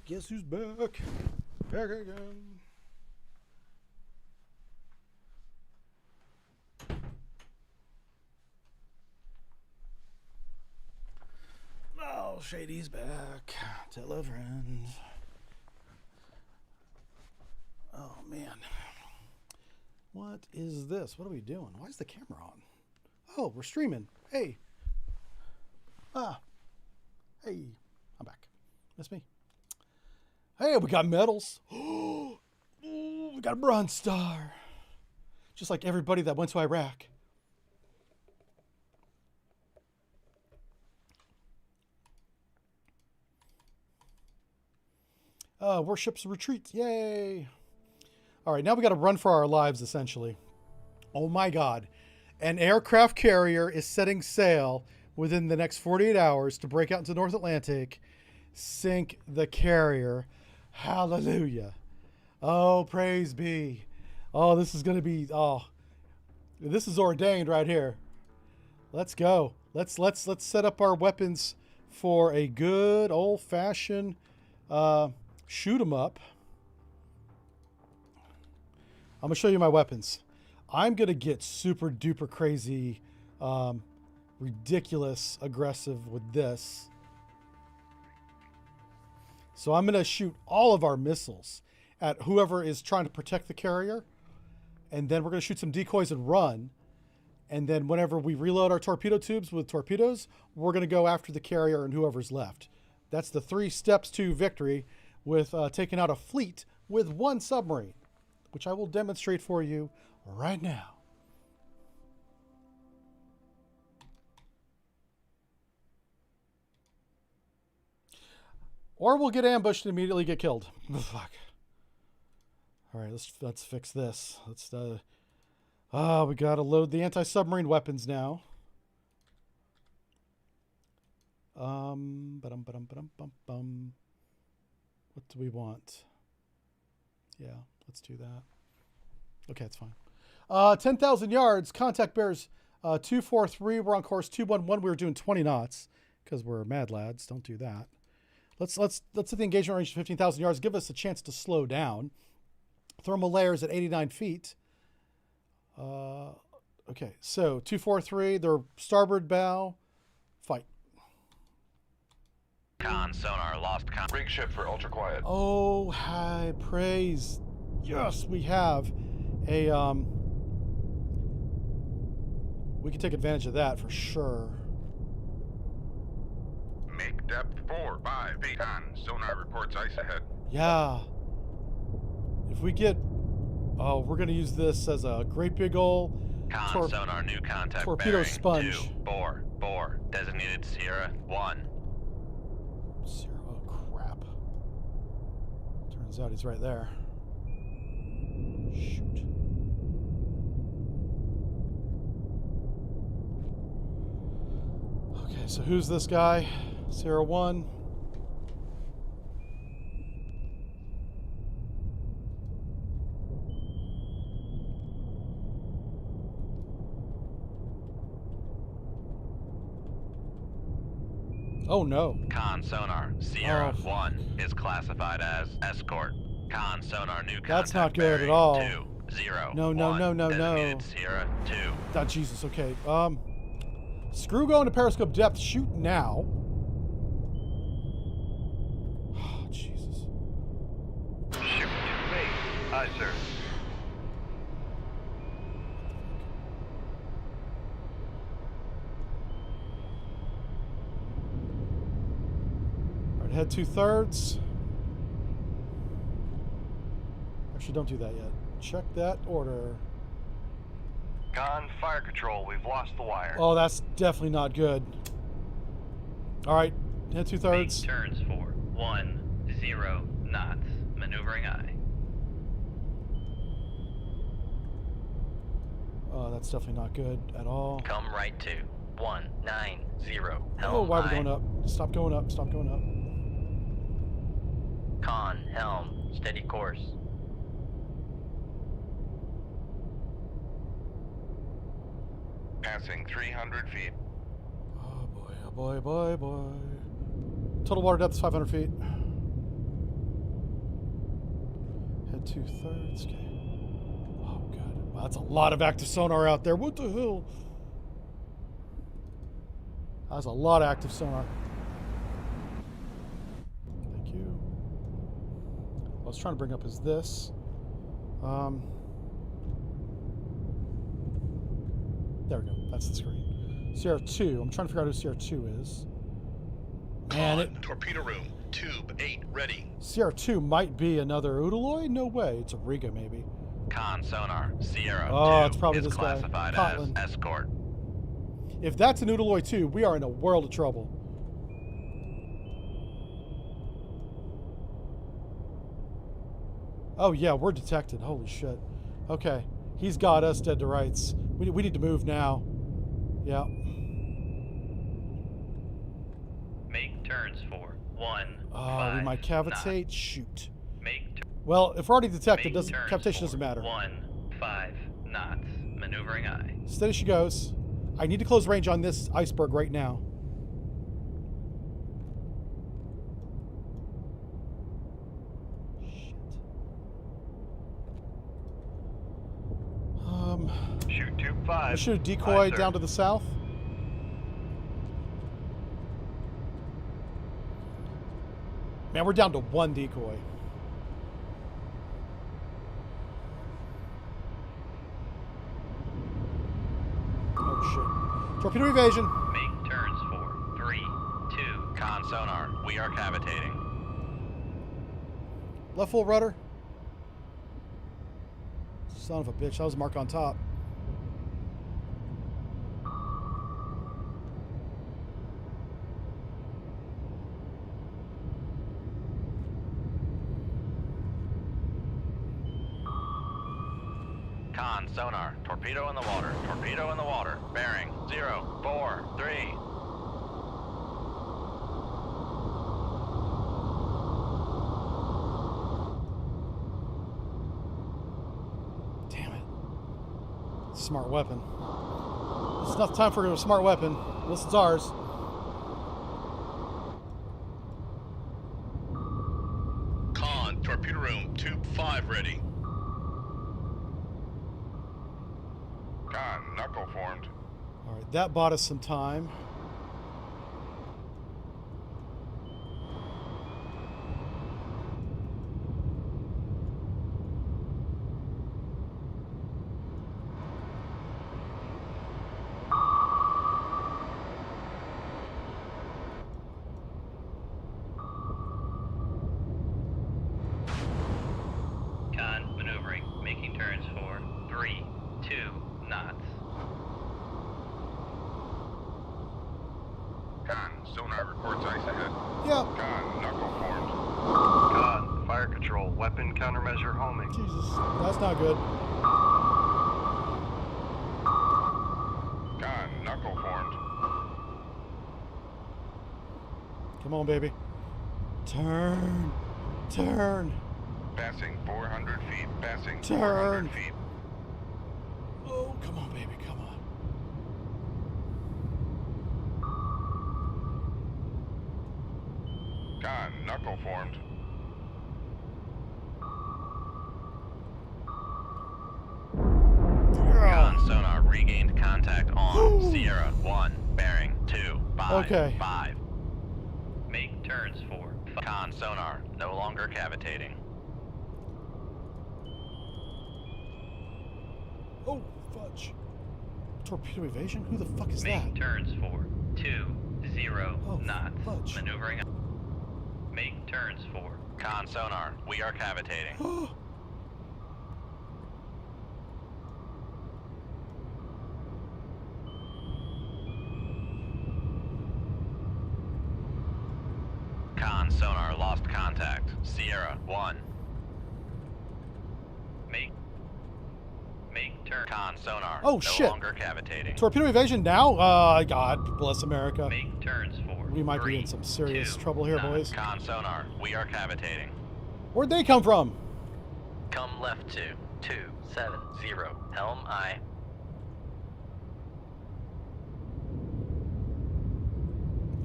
Guess who's back? Back again. Oh, Shady's back. Tell a friend. Oh, man. What is this? What are we doing? Why is the camera on? Oh, we're streaming. Hey. Hey. I'm back. Miss me? Hey, we got medals. Ooh, we got a Bronze Star. Just like everybody that went to Iraq. Warships retreat. Yay. All right, now we got to run for our lives, essentially. Oh, my God. An aircraft carrier is setting sail within the next 48 hours to break out into the North Atlantic, sink the carrier. Hallelujah. Oh, praise be. Oh, this is going to be, this is ordained right here. Let's go. Let's set up our weapons for a good old-fashioned shoot 'em up. I'm going to show you my weapons. I'm going to get super duper crazy, ridiculous aggressive with this. So I'm going to shoot all of our missiles at whoever is trying to protect the carrier. And then we're going to shoot some decoys and run. And then whenever we reload our torpedo tubes with torpedoes, we're going to go after the carrier and whoever's left. That's the 3 steps to victory with taking out a fleet with 1 submarine, which I will demonstrate for you right now. Or we'll get ambushed and immediately get killed. Fuck. All right, let's fix this. We gotta load the anti-submarine weapons now. What do we want? Yeah, let's do that. Okay, it's fine. 10,000 yards. Contact bears 243. We're on course 211. We were doing 20 knots because we're mad lads. Don't do that. Let's set the engagement range to 15,000 yards. Give us a chance to slow down. Thermal layers at 89 feet. Okay, so 243. Their starboard bow. Fight. Con sonar lost con. Rig ship for ultra quiet. Oh, high praise. Yes, we have a we can take advantage of that for sure. Make depth 4 by feet. Con sonar reports ice ahead. Yeah. If we get, we're gonna use this as a great big old Con sonar new contact torpedo bearing sponge. 244. Designated Sierra 1. Sierra, oh crap. Turns out he's right there. Shoot. Okay, so who's this guy? Sierra 1. Oh no. Con sonar Sierra 1 is classified as escort. Con sonar new contact That's not good bearing at all. 201. No. Designated Sierra 2. Oh, Jesus, okay. Screw going to periscope depth. Shoot now. Oh, Jesus. Shoot to me. Aye, sir. All right, head 2/3. Actually, don't do that yet. Check that order. Con, fire control. We've lost the wire. Oh, that's definitely not good. All right, head 2/3. Make turns for 10 knots. Maneuvering aye. Oh, that's definitely not good at all. Come right to 190. Helm Oh, why are we aye. going up? Stop going up. Stop going up. Con helm steady course. Passing 300 feet. Oh boy, oh boy, boy, boy. Total water depth is 500 feet. Head 2/3. Okay. Oh, God. Wow, that's a lot of active sonar out there. What the hell? That's a lot of active sonar. Thank you. What I was trying to bring up is this. There we go. That's the screen. CR2. I'm trying to figure out who CR2 is. Man, Con, torpedo room, tube 8 ready. CR2 might be another Udaloy? No way. It's a Riga, maybe. Con sonar, Sierra Oh, 2 it's probably is this guy, classified Cotland. as escort. If that's an Udaloy 2, we are in a world of trouble. Oh, yeah, we're detected. Holy shit. Okay. He's got us dead to rights. We need to move now. Yeah. Make turns for 1. Oh, we might cavitate. knots. Shoot. Make Well, if we're already detected, Make turns cavitation for doesn't matter. 15 knots. Maneuvering eye. Steady she goes. I need to close range on this iceberg right now. Shit. Shoot tube I 5. should decoy down to the south. Man, we're down to one decoy. Oh shit. Torpedo evasion. Make turns for 3, 2. Con sonar, we are cavitating. Left full rudder. Son of a bitch, that was mark on top. Con sonar, torpedo in the water, torpedo in the water, bearing 0, 4, 3. Damn it. Smart weapon. It's not time for a smart weapon. Unless it's ours. Con, torpedo room, tube 5 ready. Con, knuckle formed. Alright, that bought us some time. Con maneuvering. Making turns for 3, 2 knots. Con, sonar reports ice ahead. Yeah. Con, knuckle formed. Con, fire control, weapon countermeasure homing. Jesus. That's not good. Con, knuckle formed. Come on, baby. Turn. Turn. Passing 400 feet. Passing Turn. 400 feet. Oh, come on, baby. Come on. Con, knuckle formed. Con sonar regained contact on Sierra 1, bearing 2, 5, Okay. 5. Make turns for Con sonar, no longer cavitating. Oh, fudge. Torpedo evasion? Who the fuck is Make that? turns for 2, 0 Oh, knots. fudge. Maneuvering. Make turns for Con sonar, we are cavitating. Con sonar lost contact. Sierra 1. make turn. Con sonar. Oh, no shit. longer cavitating. Torpedo evasion now? God bless America. Make turns for We might 3, be in some serious 2 trouble here, knots. boys. Con sonar, we are cavitating. Where'd they come from? Come left to 270. Helm aye.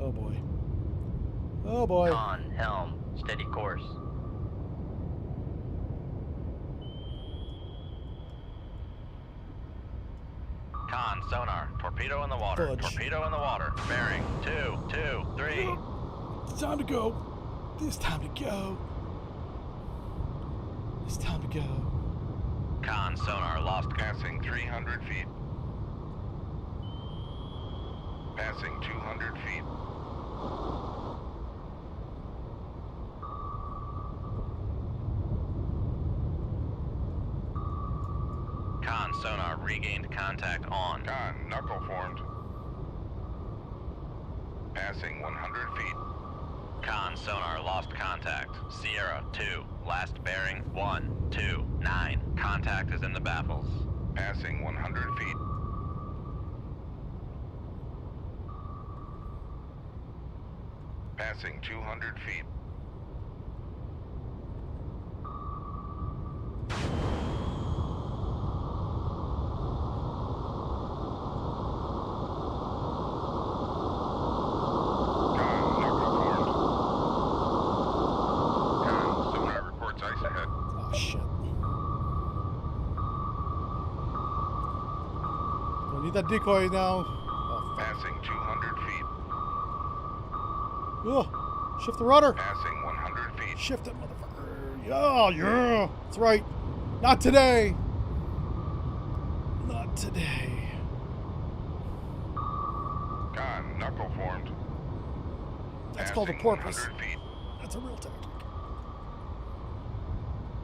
Oh, boy. Oh, boy. Con helm. Steady course. Con, sonar, torpedo in the water. Fudge. Torpedo in the water. Bearing 2, 2, 3. It's time to go. It's time to go. It's time to go. Con, sonar, lost. Passing 300 feet. Passing 200 feet. Con, sonar, regained contact on. Con, knuckle formed. Passing 100 feet. Con, sonar, lost contact. Sierra 2, last bearing 1, 2, 9. Contact is in the baffles. Passing 100 feet. Passing 200 feet. Con, knuckle formed. Con, sonar reports ice ahead. Oh, shit. Don't need that decoy now. Oh, fuck. Passing 200 feet. Ugh. Shift the rudder. Passing 100 feet. Shift it, motherfucker. Yeah, yeah. That's right. Not today. Not today. Con, knuckle formed. That's called a Passing porpoise. 100 feet. That's a real tactic.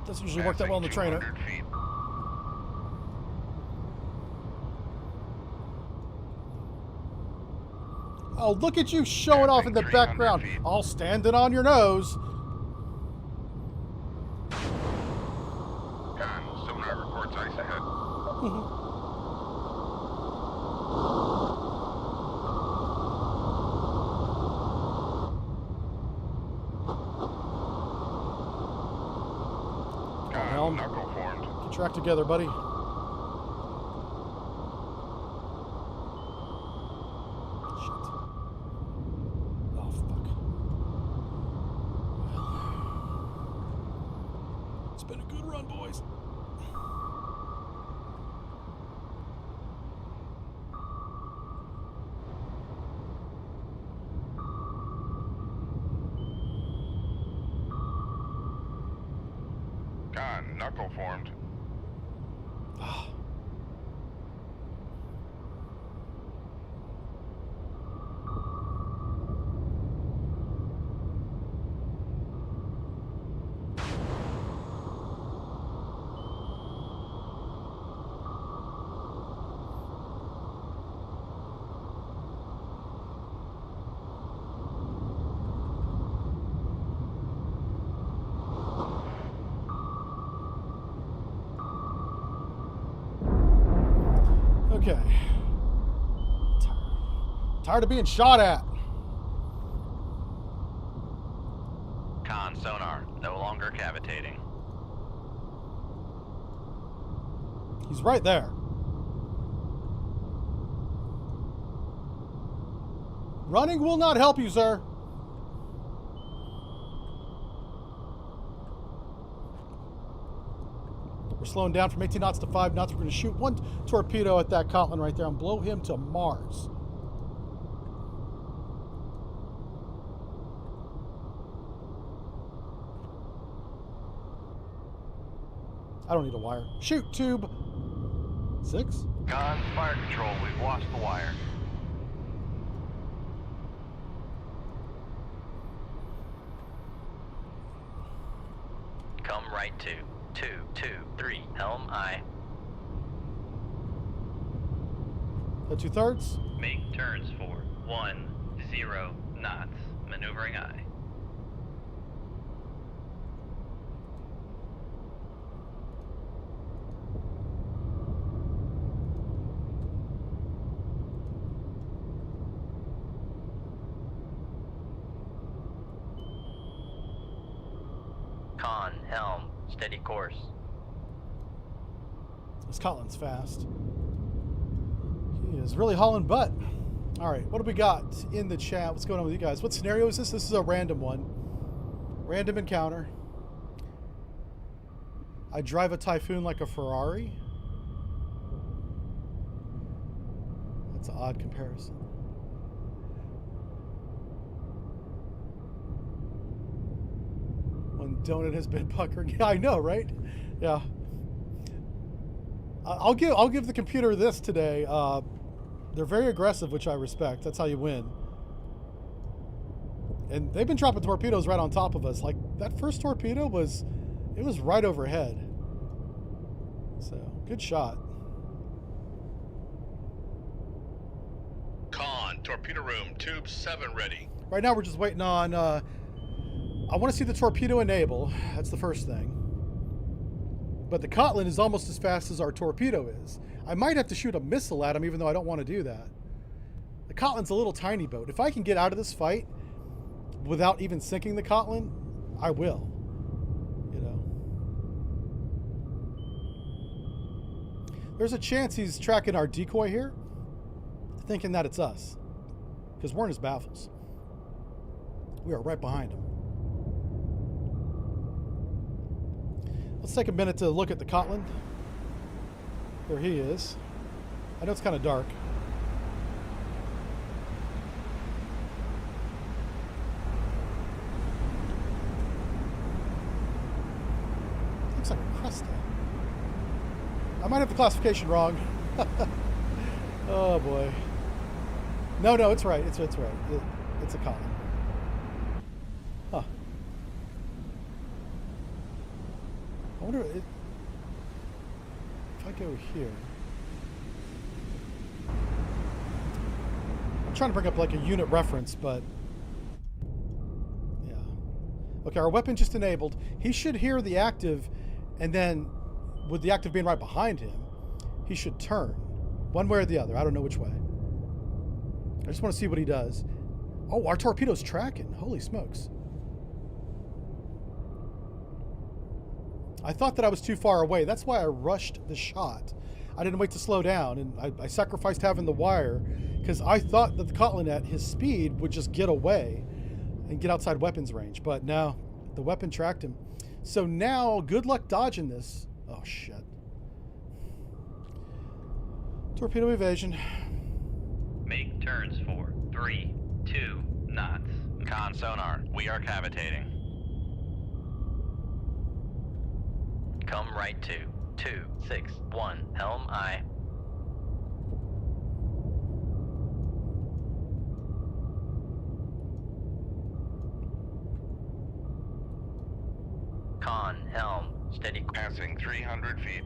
Doesn't usually work that well in the Passing trainer. 200 feet. Oh, look at you showing off in the Passing 300 background. feet. All standing on your nose. Con, sonar reports ice ahead. Con, Helm. knuckle formed. Get your act together, buddy. Shit. Oh, fuck. Well, it's been a good run, boys. Con, knuckle formed. Ah. Okay. Tired of being shot at. Con, sonar, no longer cavitating. He's right there. Running will not help you, sir. We're slowing down from 18 knots to 5 knots. We're going to shoot one torpedo at that Cotland right there and blow him to Mars. I don't need a wire. Shoot, tube. 6? Con, fire control, we've lost the wire. Come right to 2, 2, 3, helm aye. That 2/3? Make turns for 1, 0 knots, maneuvering aye. Con, helm, steady course. This Cotland's fast. He is really hauling butt. All right, what do we got in the chat? What's going on with you guys? What scenario is this? This is a random one. Random encounter. I drive a Typhoon like a Ferrari. That's an odd comparison. When Donut has been puckering. Yeah, I know, right? Yeah. I'll give the computer this today. They're very aggressive, which I respect. That's how you win. And they've been dropping torpedoes right on top of us. Like, that first torpedo was right overhead. So, good shot. Con, torpedo room, tube 7 ready. Right now we're just waiting on, I want to see the torpedo enable. That's the first thing. But the Kotlin is almost as fast as our torpedo is. I might have to shoot a missile at him, even though I don't want to do that. The Kotlin's a little tiny boat. If I can get out of this fight without even sinking the Kotlin, I will. You know. There's a chance he's tracking our decoy here, thinking that it's us. Because we're in his baffles. We are right behind him. Let's take a minute to look at the Kotlin. There he is. I know it's kind of dark. Looks like a Cresta. I might have the classification wrong. Oh boy. No, it's right. It's right. It's a Kotlin. Huh. I wonder if I go here. I'm trying to bring up like a unit reference, but yeah. Okay, our weapon just enabled. He should hear the active, and then with the active being right behind him, he should turn one way or the other. I don't know which way. I just want to see what he does. Oh, our torpedo's tracking. Holy smokes. I thought that I was too far away. That's why I rushed the shot. I didn't wait to slow down, and I sacrificed having the wire because I thought that the Kotlin at his speed would just get away and get outside weapons range. But no, the weapon tracked him. So now, good luck dodging this. Oh, shit. Torpedo evasion. Make turns for 3, 2 knots. Con sonar, we are cavitating. Come right to 261 helm I. Con helm steady. Passing 300 feet.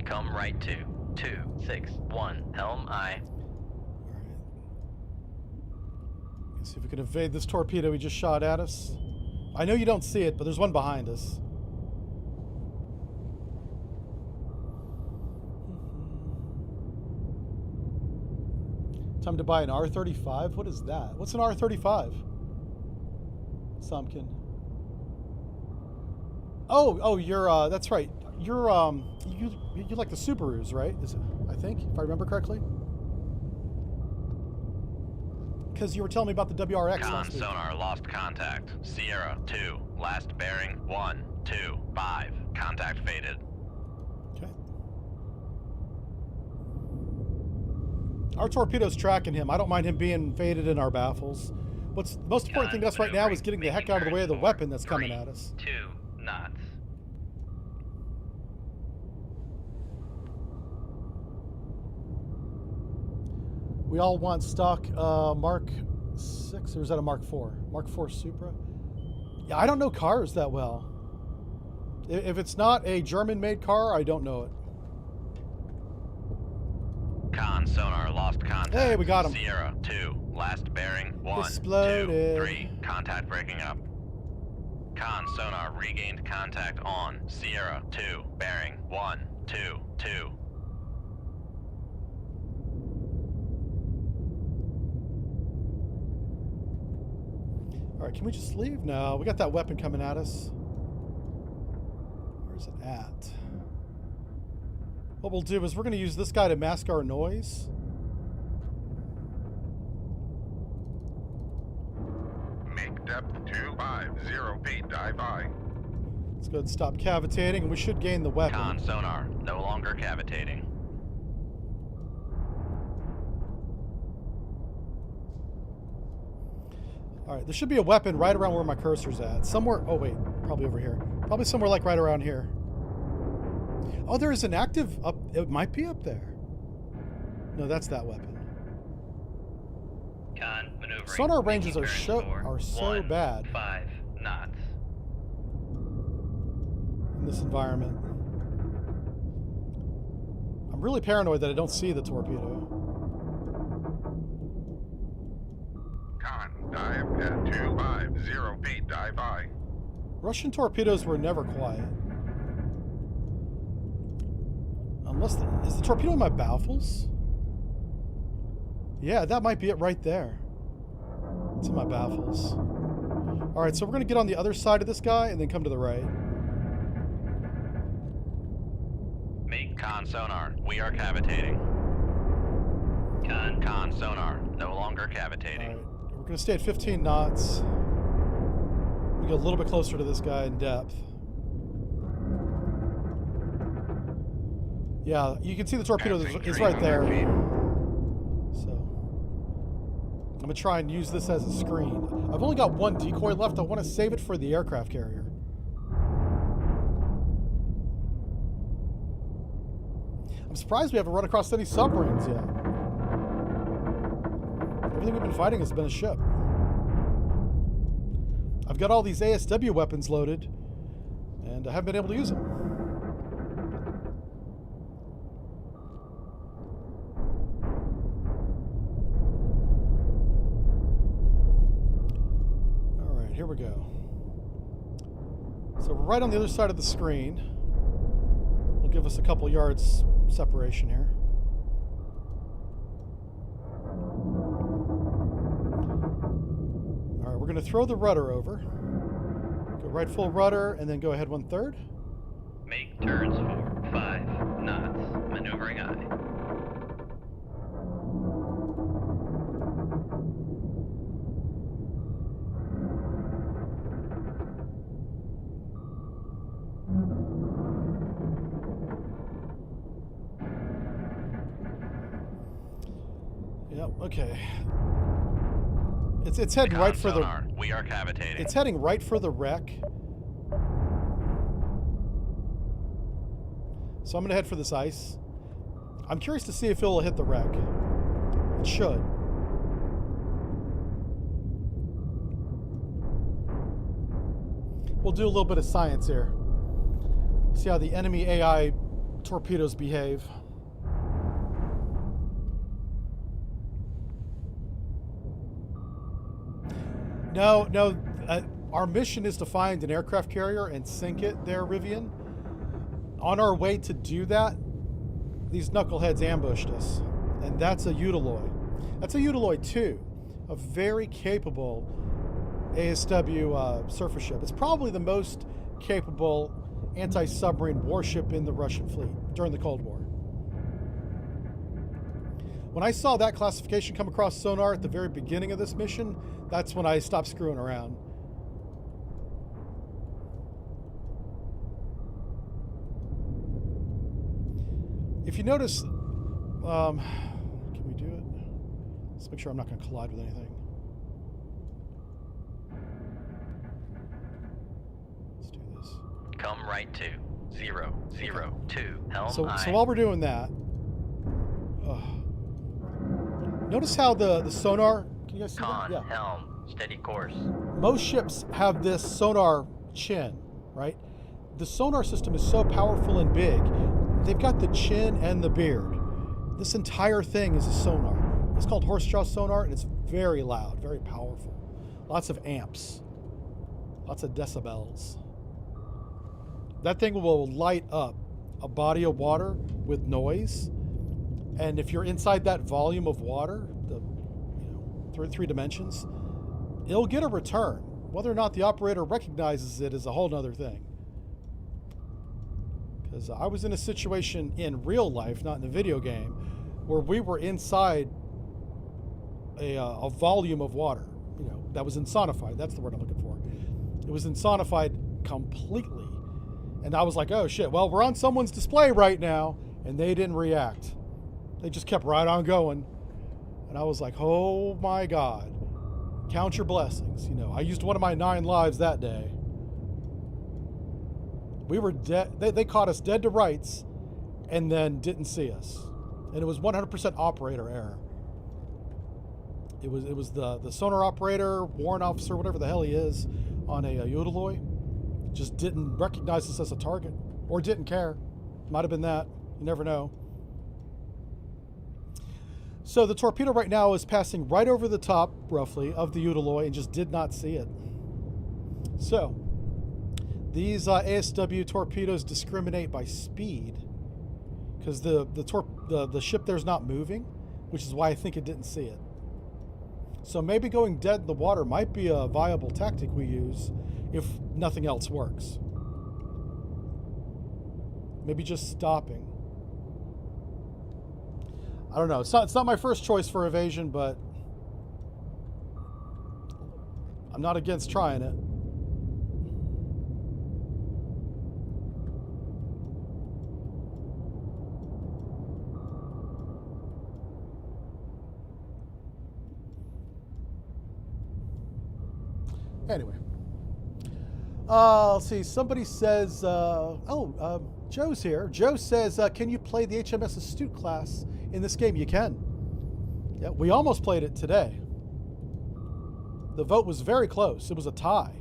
Come right to 261 helm I. All right. Let's see if we can evade this torpedo he just shot at us. I know you don't see it, but there's one behind us. Time to buy an R35? What is that? What's an R35? Sumpkin. Oh, you're, that's right. You're, you like the Subarus, right? Is it, I think, if I remember correctly. Because you were telling me about the WRX Con last week. sonar lost contact. Sierra 2, last bearing 1, 2, 5. Contact faded. Okay. Our torpedo's tracking him. I don't mind him being faded in our baffles. What's the most important thing to us right now is getting the heck out of the way of the weapon that's coming at us. 2 knots. We all want stock Mark 6, or is that a Mark 4? Mark 4 Supra? Yeah, I don't know cars that well. If it's not a German-made car, I don't know it. Con sonar lost contact. Hey, we got him. Sierra 2, last bearing 1, Exploded. 2, 3. Contact breaking up. Con sonar regained contact on Sierra 2, bearing 1, 2, 2. All right, can we just leave? No, we got that weapon coming at us. Where's it at? What we'll do is we're going to use this guy to mask our noise. Make depth 250 feet. Dive I. Let's go ahead and stop cavitating, and we should gain the weapon. Con sonar, no longer cavitating. All right, there should be a weapon right around where my cursor's at. Somewhere, oh wait, probably over here. Probably somewhere like right around here. Oh, there is an active up, it might be up there. No, that's that weapon. Con maneuvering. Sonar ranges making are turns so for bad 5 knots. in this environment. I'm really paranoid that I don't see the torpedo. Con, dive at 250 feet. Dive I. Russian torpedoes were never quiet. Unless is the torpedo in my baffles? Yeah, that might be it right there. It's in my baffles. All right, so we're gonna get on the other side of this guy and then come to the right. Make con sonar, we are cavitating. Con sonar, no longer All cavitating. right, we're gonna stay at 15 knots. We get a little bit closer to this guy in depth. Yeah, you can see the torpedo is right there. So I'm gonna try and use this as a screen. I've only got one decoy left. I want to save it for the aircraft carrier. I'm surprised we haven't run across any submarines yet. Everything we've been fighting has been a ship. I've got all these ASW weapons loaded, and I haven't been able to use them. All right, here we go. So we're right on the other side of the screen. Will give us a couple yards separation here. All right, we're going to throw the rudder over. Go right full rudder, and then go ahead 1/3. Make turns for 5 knots. Maneuvering I. Yep, okay. It's heading right for the... Sonar, we are cavitating. It's heading right for the wreck. So I'm going to head for this ice. I'm curious to see if it'll hit the wreck. It should. We'll do a little bit of science here. See how the enemy AI torpedoes behave. No, our mission is to find an aircraft carrier and sink it there, Rivian. On our way to do that, these knuckleheads ambushed us. And that's a Utiloid. That's a Utiloid II, a very capable ASW surface ship. It's probably the most capable anti-submarine warship in the Russian fleet during the Cold War. When I saw that classification come across sonar at the very beginning of this mission, that's when I stopped screwing around. If you notice, can we do it? Let's make sure I'm not going to collide with anything. Let's do this. Come right to 002 helm So I. while we're doing that, notice how the sonar, can you guys see Con, that? Yeah. helm, steady course. Most ships have this sonar chin, right? The sonar system is so powerful and big, they've got the chin and the beard. This entire thing is a sonar. It's called horse jaw sonar, and it's very loud, very powerful. Lots of amps, lots of decibels. That thing will light up a body of water with noise. And if you're inside that volume of water, the three dimensions, it'll get a return. Whether or not the operator recognizes it is a whole nother thing. Because I was in a situation in real life, not in a video game, where we were inside a volume of water. that was insonified. That's the word I'm looking for. It was insonified completely. And I was like, oh shit, well, we're on someone's display right now. And they didn't react. They just kept right on going. And I was like, oh my God. Count your blessings. I used one of my 9 lives that day. We were dead. They caught us dead to rights and then didn't see us. And it was 100% operator error. It was the sonar operator, warrant officer, whatever the hell he is, on a Udaloy. Just didn't recognize us as a target. Or didn't care. Might have been that. You never know. So the torpedo right now is passing right over the top, roughly, of the Udaloy and just did not see it. So these ASW torpedoes discriminate by speed because the ship there's not moving, which is why I think it didn't see it. So maybe going dead in the water might be a viable tactic we use if nothing else works. Maybe just stopping. I don't know. It's not my first choice for evasion, but I'm not against trying it. Anyway. Let's see. Somebody says, Joe's here. Joe says, can you play the HMS Astute class in this game? You can. Yeah, we almost played it today. The vote was very close. It was a tie.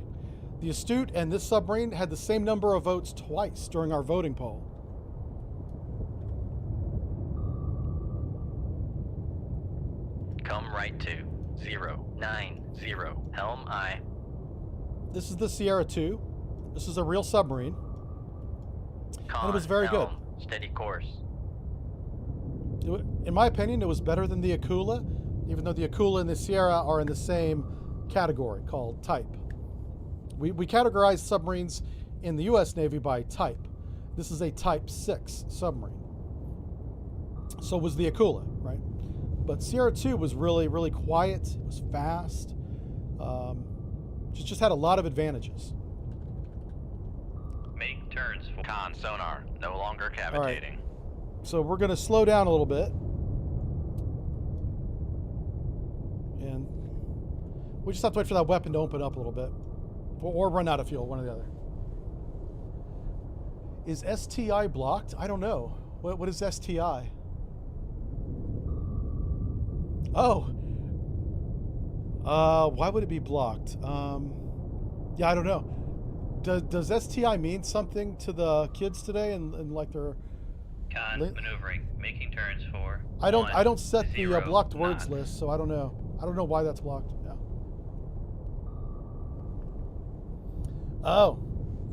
The Astute and this submarine had the same number of votes twice during our voting poll. Come right to 090 Helm I. This is the Sierra II. This is a real submarine. And it was very good. Steady course. In my opinion, it was better than the Akula, even though the Akula and the Sierra are in the same category called type. We categorize submarines in the U.S. Navy by type. This is a Type 6 submarine. So was the Akula, right? But Sierra 2 was really, really quiet. It was fast. Just had a lot of advantages. Make turns for Con sonar, no longer cavitating. Right. So we're going to slow down a little bit. And we just have to wait for that weapon to open up a little bit. Or run out of fuel, one or the other. Is STI blocked? I don't know. What is STI? Oh. Why would it be blocked? Yeah, I don't know. Does STI mean something to the kids today and like their... Con maneuvering, making turns for... I don't set the blocked words knots. list, so I don't know. I don't know why that's blocked. Yeah. Oh,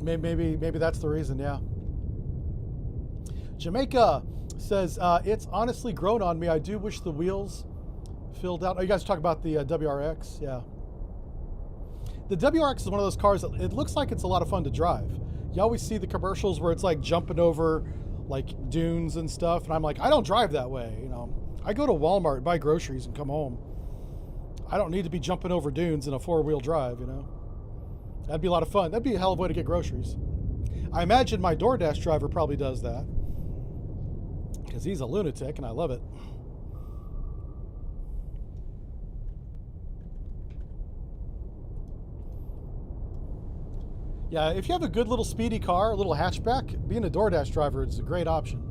maybe that's the reason. Yeah. Jamaica says it's honestly grown on me. I do wish the wheels filled out. Oh, you guys talk about the WRX? Yeah. The WRX is one of those cars that it looks like it's a lot of fun to drive. You always see the commercials where it's like jumping over like dunes and stuff, and I'm like, I don't drive that way. I go to Walmart, buy groceries, and come home. I don't need to be jumping over dunes in a 4-wheel drive. That'd be a lot of fun. That'd be a hell of a way to get groceries. I imagine my DoorDash driver probably does that because he's a lunatic, and I love it. Yeah, if you have a good little speedy car, a little hatchback, being a DoorDash driver is a great option.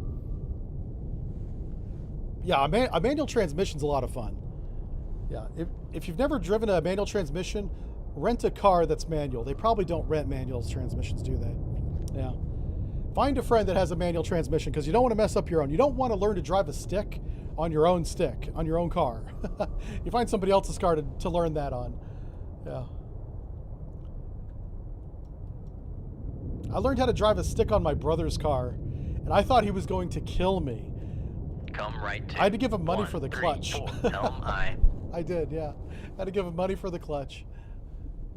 Yeah, a manual transmission's a lot of fun. Yeah, if you've never driven a manual transmission, rent a car that's manual. They probably don't rent manual transmissions, do they? Yeah. Find a friend that has a manual transmission because you don't want to mess up your own. You don't want to learn to drive a stick on your own stick, on your own car. You find somebody else's car to learn that on. Yeah. I learned how to drive a stick on my brother's car, and I thought he was going to kill me. Come right to I had to give him money for the clutch. 134 Helm I. I did, yeah. I had to give him money for the clutch.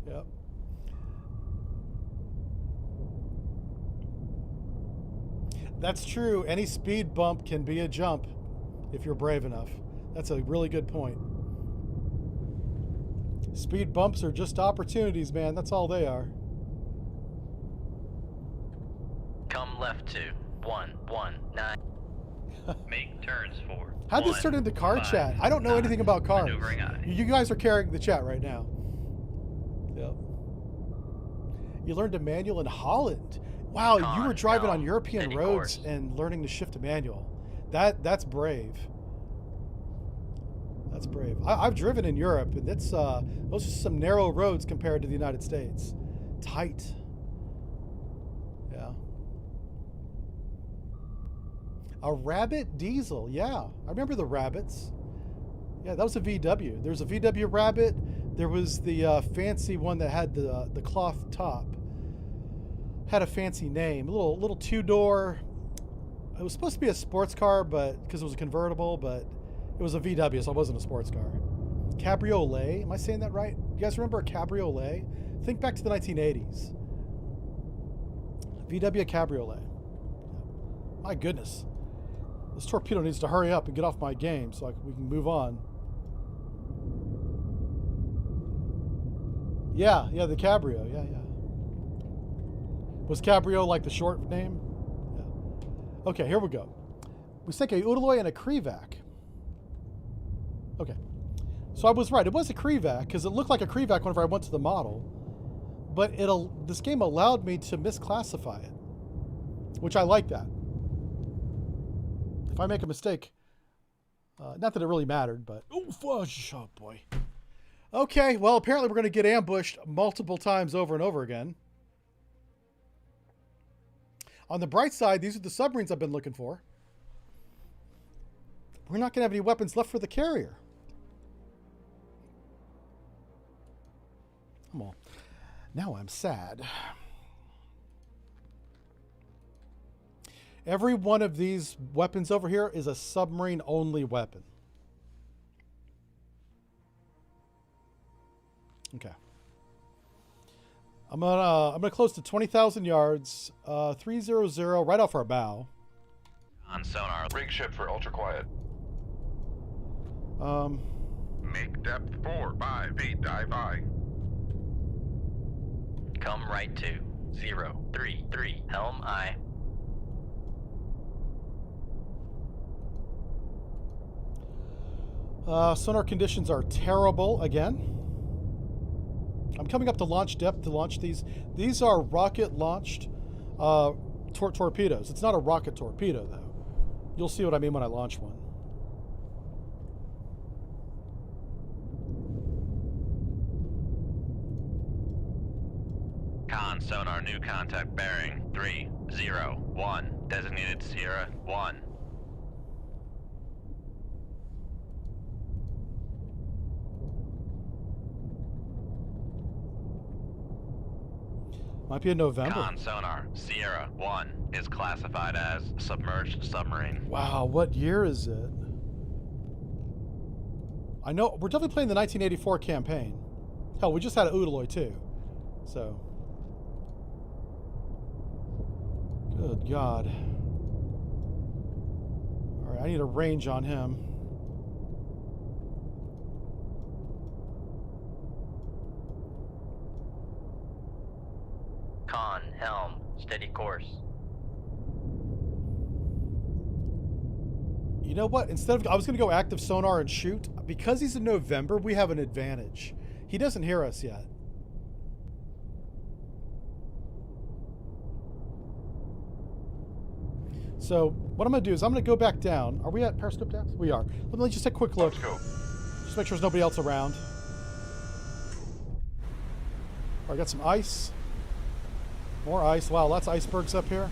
Yep. That's true. Any speed bump can be a jump if you're brave enough. That's a really good point. Speed bumps are just opportunities, man. That's all they are. Come left to 119. Make turns for. How'd this turn into car chat? I don't know anything about cars. Maneuvering aye. You guys are carrying the chat right now. Yep. You learned a manual in Holland. Wow, you were driving on European roads and learning to shift to manual. That's brave. That's brave. I've driven in Europe, and it's those are some narrow roads compared to the United States. Tight. Yeah. A Rabbit diesel. Yeah, I remember the Rabbits. Yeah, that was a VW. There was a VW Rabbit. There was the fancy one that had the cloth top. Had a fancy name. A little two-door. It was supposed to be a sports car, but because it was a convertible, but it was a VW, so it wasn't a sports car. Cabriolet. Am I saying that right? You guys remember a cabriolet? Think back to the 1980s. VW Cabriolet. My goodness. This torpedo needs to hurry up and get off my game so we can move on. Yeah, the Cabrio. Yeah. Was Cabrio like the short name? Yeah. Okay, here we go. We sank a Udaloy and a Krivak. Okay. So I was right. It was a Krivak because it looked like a Krivak whenever I went to the model. But this game allowed me to misclassify it, which I like that. If I make a mistake, not that it really mattered, but oh boy. Okay, well, apparently we're going to get ambushed multiple times over and over again. On the bright side, these are the submarines I've been looking for. We're not going to have any weapons left for the carrier. Come on. Now I'm sad. Every one of these weapons over here is a submarine-only weapon. Okay. I'm gonna close to 20,000 yards. 300 right off our bow. On sonar. Rig ship for ultra quiet. Make depth 4 by feet. Dive high. Come right to 033. Helm aye. Sonar conditions are terrible again. I'm coming up to launch depth to launch these. These are rocket launched torpedoes. It's not a rocket torpedo though. You'll see what I mean when I launch one. Con sonar, new contact bearing 301. Designated Sierra 1. Might be in November. Con sonar, Sierra 1 is classified as submerged submarine. Wow, what year is it? I know we're definitely playing the 1984 campaign. Hell, we just had an Udaloy too. So. Good God. All right, I need a range on him. Con, helm, steady course. You know what? Instead of, I was going to go active sonar and shoot. Because he's in November, we have an advantage. He doesn't hear us yet. So what I'm going to do is I'm going to go back down. Are we at periscope depth? We are. Let me just take a quick look. Just make sure there's nobody else around. I got some ice. More ice. Wow, lots of icebergs up here.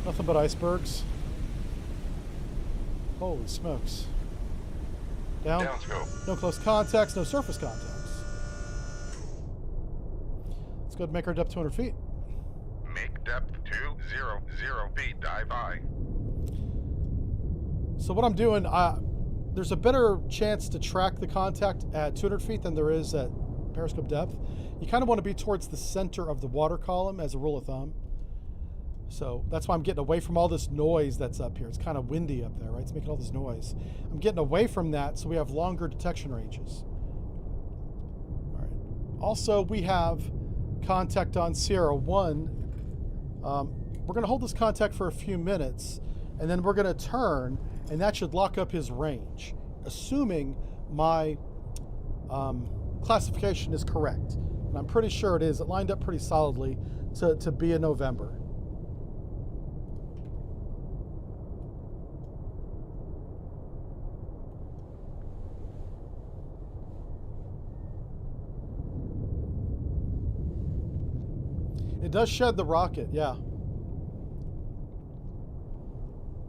Nothing but icebergs. Holy smokes. Down. Down scope. No close contacts, no surface contacts. Let's go ahead and make our depth 200 feet. Make depth 200 feet. Dive high. So what I'm doing, there's a better chance to track the contact at 200 feet than there is at periscope depth. You kind of want to be towards the center of the water column as a rule of thumb. So that's why I'm getting away from all this noise that's up here. It's kind of windy up there, right? It's making all this noise. I'm getting away from that so we have longer detection ranges. All Also, we have contact on Sierra 1. We're going to hold this contact for a few minutes, and then we're going to turn, and that should lock up his range, assuming my classification is correct. And I'm pretty sure it is. It lined up pretty solidly to be in November. It does shed the rocket, yeah.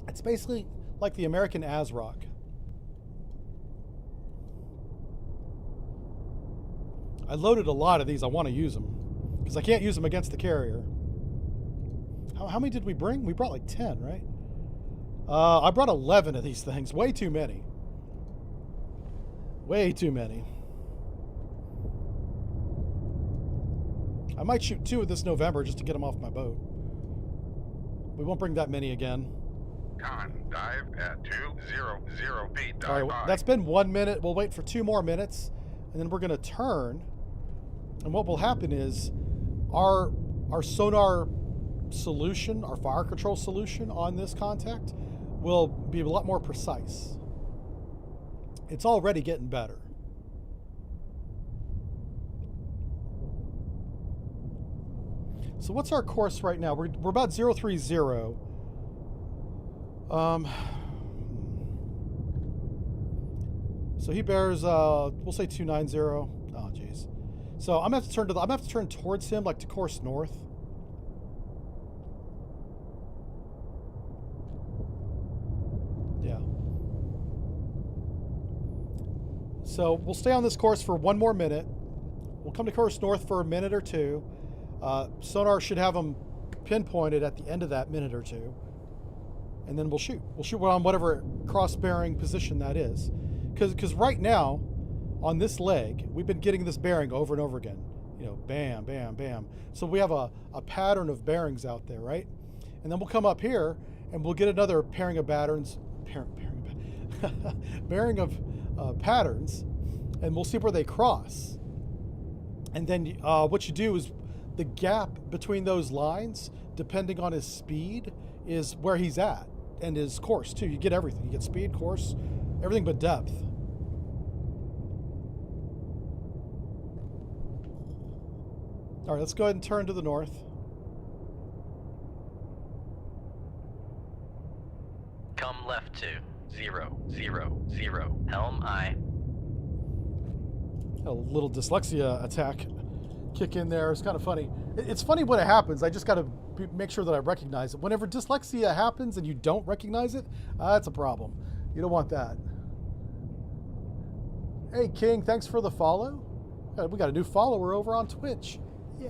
It's basically like the American ASRock. I loaded a lot of these. I want to use them because I can't use them against the carrier. How many did we bring? We brought like 10, right? I brought 11 of these things. Way too many. Way too many. I might shoot 2 this November just to get them off my boat. We won't bring that many again. Con, dive at 200 feet. Dive All right, by. that's been 1 minute. We'll wait for 2 more minutes, and then we're going to turn. And what will happen is our sonar solution, our fire control solution on this contact will be a lot more precise. It's already getting better. So what's our course right now? We're about 030. So he bears we'll say 290. Oh jeez. So I'm gonna have to turn towards him, like to course north. Yeah. So we'll stay on this course for 1 more minute. We'll come to course north for a minute or 2. Sonar should have them pinpointed at the end of that minute or 2. And then we'll shoot. We'll shoot on whatever cross-bearing position that is. Because right now, on this leg, we've been getting this bearing over and over again. You know, bam, bam, bam. So we have a pattern of bearings out there, right? And then we'll come up here, and we'll get another pairing of patterns. Bearing of patterns, and we'll see where they cross. And then what you do is the gap between those lines, depending on his speed, is where he's at, and his course too. You get everything. You get speed, course, everything but depth. All right, let's go ahead and turn to the north. Come left to 000. Helm I. A little dyslexia attack kick in there. It's kind of funny. It's funny when it happens. I just got to make sure that I recognize it. Whenever dyslexia happens and you don't recognize it, that's a problem. You don't want that. Hey, King, thanks for the follow. We got a new follower over on Twitch. Yay.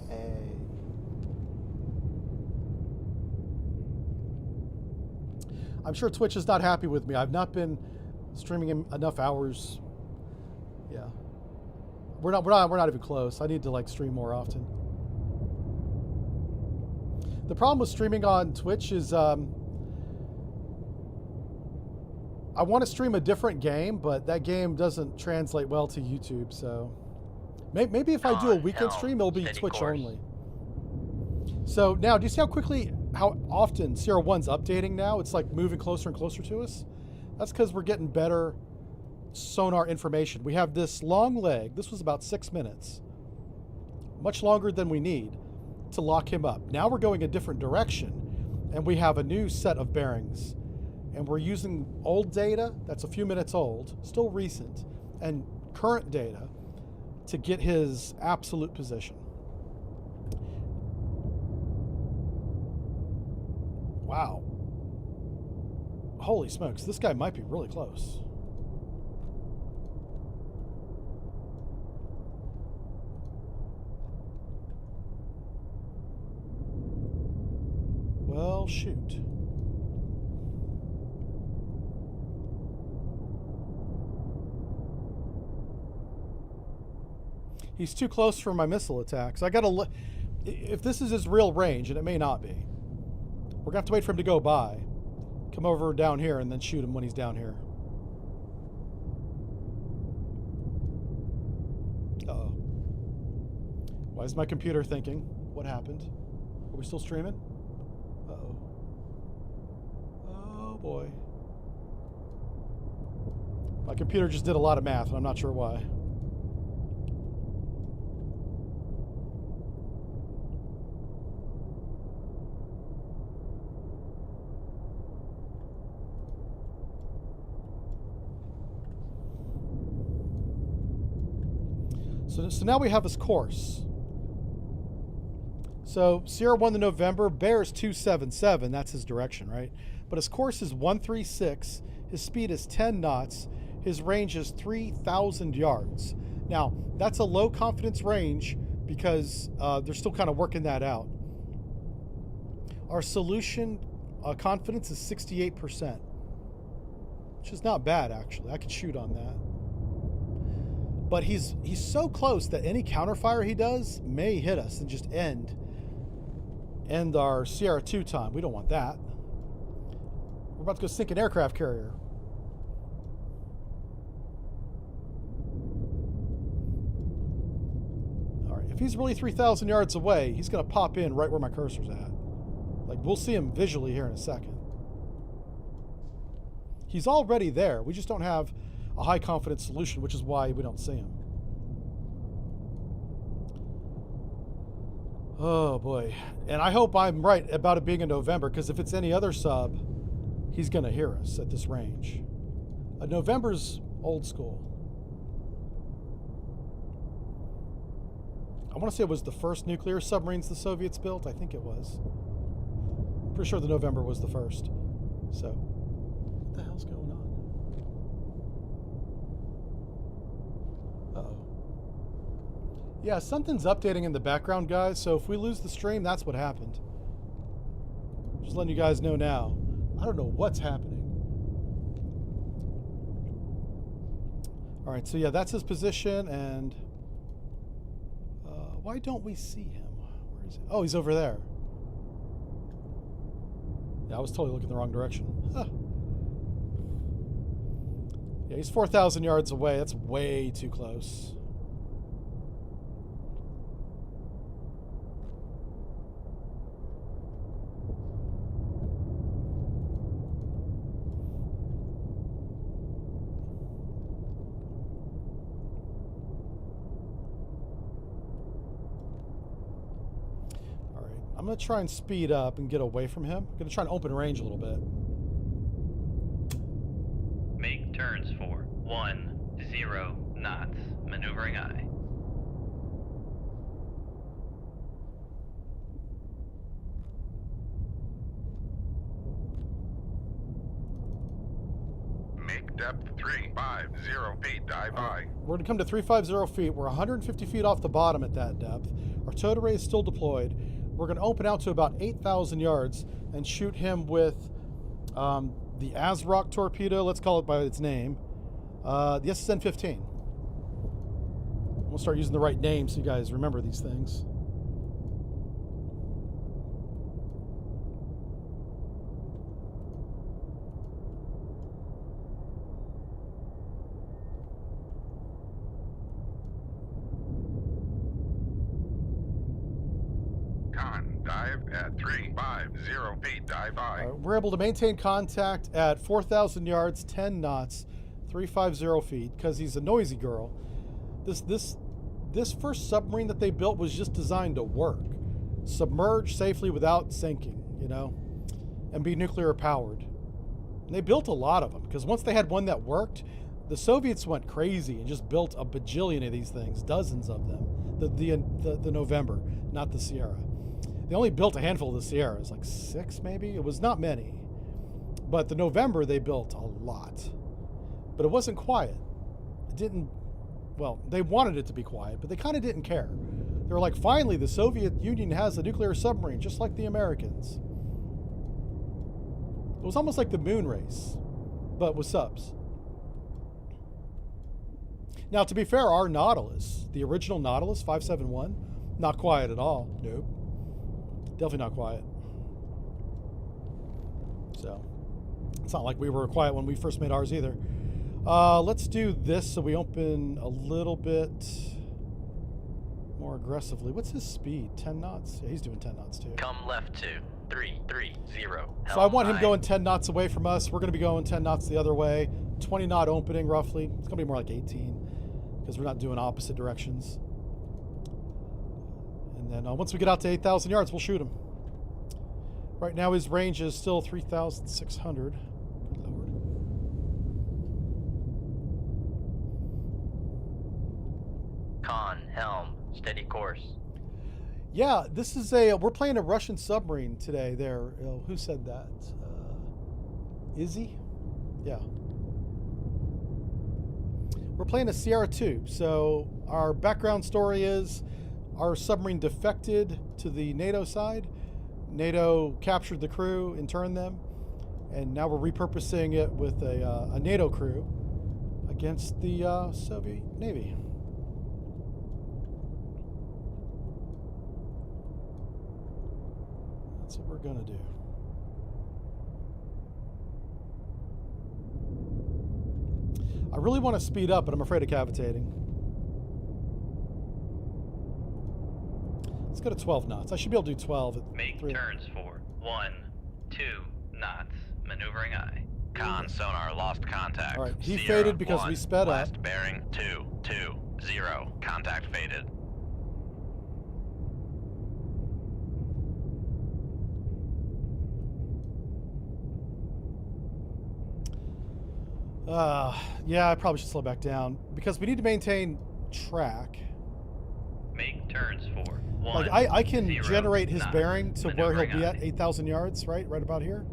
I'm sure Twitch is not happy with me. I've not been streaming enough hours. Yeah. We're not even close. I need to like stream more often. The problem with streaming on Twitch is I want to stream a different game, but that game doesn't translate well to YouTube, so maybe if I do a weekend stream, it'll be Twitch only. So now, do you see how often Sierra 1's updating now? It's like moving closer and closer to us. That's because we're getting better sonar information. We have this long leg. This was about 6 minutes. Much longer than we need to lock him up. Now we're going a different direction, and we have a new set of bearings. And we're using old data that's a few minutes old, still recent, and current data to get his absolute position. Wow. Holy smokes, this guy might be really close. Well, shoot. He's too close for my missile attacks. I gotta if this is his real range, and it may not be, we're gonna have to wait for him to go by. Come over down here and then shoot him when he's down here. Uh-oh. Why is my computer thinking? What happened? Are we still streaming? Uh-oh. Oh, boy. My computer just did a lot of math, and I'm not sure why. So now we have his course. So Sierra 1 to November, Bear is 277, that's his direction, right? But his course is 136, his speed is 10 knots, his range is 3,000 yards. Now, that's a low confidence range because they're still kind of working that out. Our solution confidence is 68%, which is not bad, actually. I could shoot on that. But he's so close that any counterfire he does may hit us and just end our Sierra 2 time. We don't want that. We're about to go sink an aircraft carrier. All right, if he's really 3,000 yards away, he's going to pop in right where my cursor's at. Like, we'll see him visually here in a second. He's already there. We just don't have a high confidence solution, which is why we don't see him. Oh boy. And I hope I'm right about it being in November, because if it's any other sub, he's going to hear us at this range. November's old school. I want to say it was the first nuclear submarines the Soviets built. I think it was. I'm pretty sure the November was the first. So, what the hell's going on? Yeah, something's updating in the background, guys, so if we lose the stream, that's what happened. Just letting you guys know now. I don't know what's happening. Alright, so yeah, that's his position, and... why don't we see him? Where is he? Oh, he's over there. Yeah, I was totally looking the wrong direction. Huh. Yeah, he's 4,000 yards away. That's way too close. I'm going to try and speed up and get away from him. I'm going to try and open range a little bit. Make turns for 10 knots. Maneuvering eye. Make depth 350 feet. Dive by. We're going to come to 350 feet. We're 150 feet off the bottom at that depth. Our towed array is still deployed. We're going to open out to about 8,000 yards and shoot him with the ASROC torpedo. Let's call it by its name. The SSN-15. We'll start using the right name so you guys remember these things. Dive at 350 feet. Dive by. We're able to maintain contact at 4,000 yards, 10 knots, 350 feet, because he's a noisy girl. This first submarine that they built was just designed to work, submerge safely without sinking, you know, and be nuclear powered. And they built a lot of them, because once they had one that worked, the Soviets went crazy and just built a bajillion of these things, dozens of them. The November, not the Sierra. They only built a handful of the Sierras, like 6 maybe. It was not many. But the November, they built a lot. But it wasn't quiet. It didn't, well, they wanted it to be quiet, but they kind of didn't care. They were like, finally, the Soviet Union has a nuclear submarine, just like the Americans. It was almost like the moon race, but with subs. Now, to be fair, our Nautilus, the original Nautilus 571, not quiet at all. Nope. Definitely not quiet. So, it's not like we were quiet when we first made ours either. Let's do this so we open a little bit more aggressively. What's his speed? 10 knots? Yeah, he's doing 10 knots too. Come left to 330. So I want him going 10 knots away from us. We're going to be going 10 knots the other way. 20 knot opening roughly. It's going to be more like 18 because we're not doing opposite directions. And then once we get out to 8,000 yards, we'll shoot him. Right now his range is still 3,600. Good Lord. Con, helm, steady course. Yeah, this is we're playing a Russian submarine today there. Who said that? Izzy? Yeah. We're playing a Sierra II. So our background story is our submarine defected to the NATO side. NATO captured the crew, interned them, and now we're repurposing it with a NATO crew against the Soviet Navy. That's what we're going to do. I really want to speed up, but I'm afraid of cavitating. Let's go to 12 knots. I should be able to do 12 at Make 3. turns for 1, 2 knots. Maneuvering aye. Con, sonar, lost contact. All right, he Sierra faded because 1, we sped up. last bearing 220. Contact faded. Yeah, I probably should slow back down because we need to maintain track. Make turns for 1. Like I can 0 generate his knots. bearing to where he'll be Maneuvering at aye. 8,000 yards, right about here.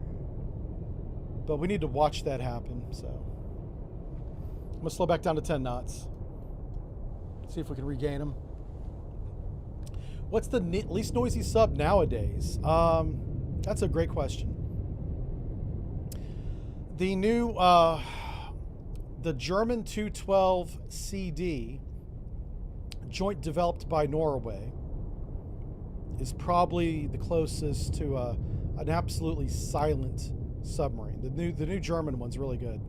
But we need to watch that happen. So I'm gonna slow back down to 10 knots. See if we can regain him. What's the least noisy sub nowadays? That's a great question. The new, the German 212 CD, joint developed by Norway, is probably the closest to an absolutely silent submarine. The new German one's really good.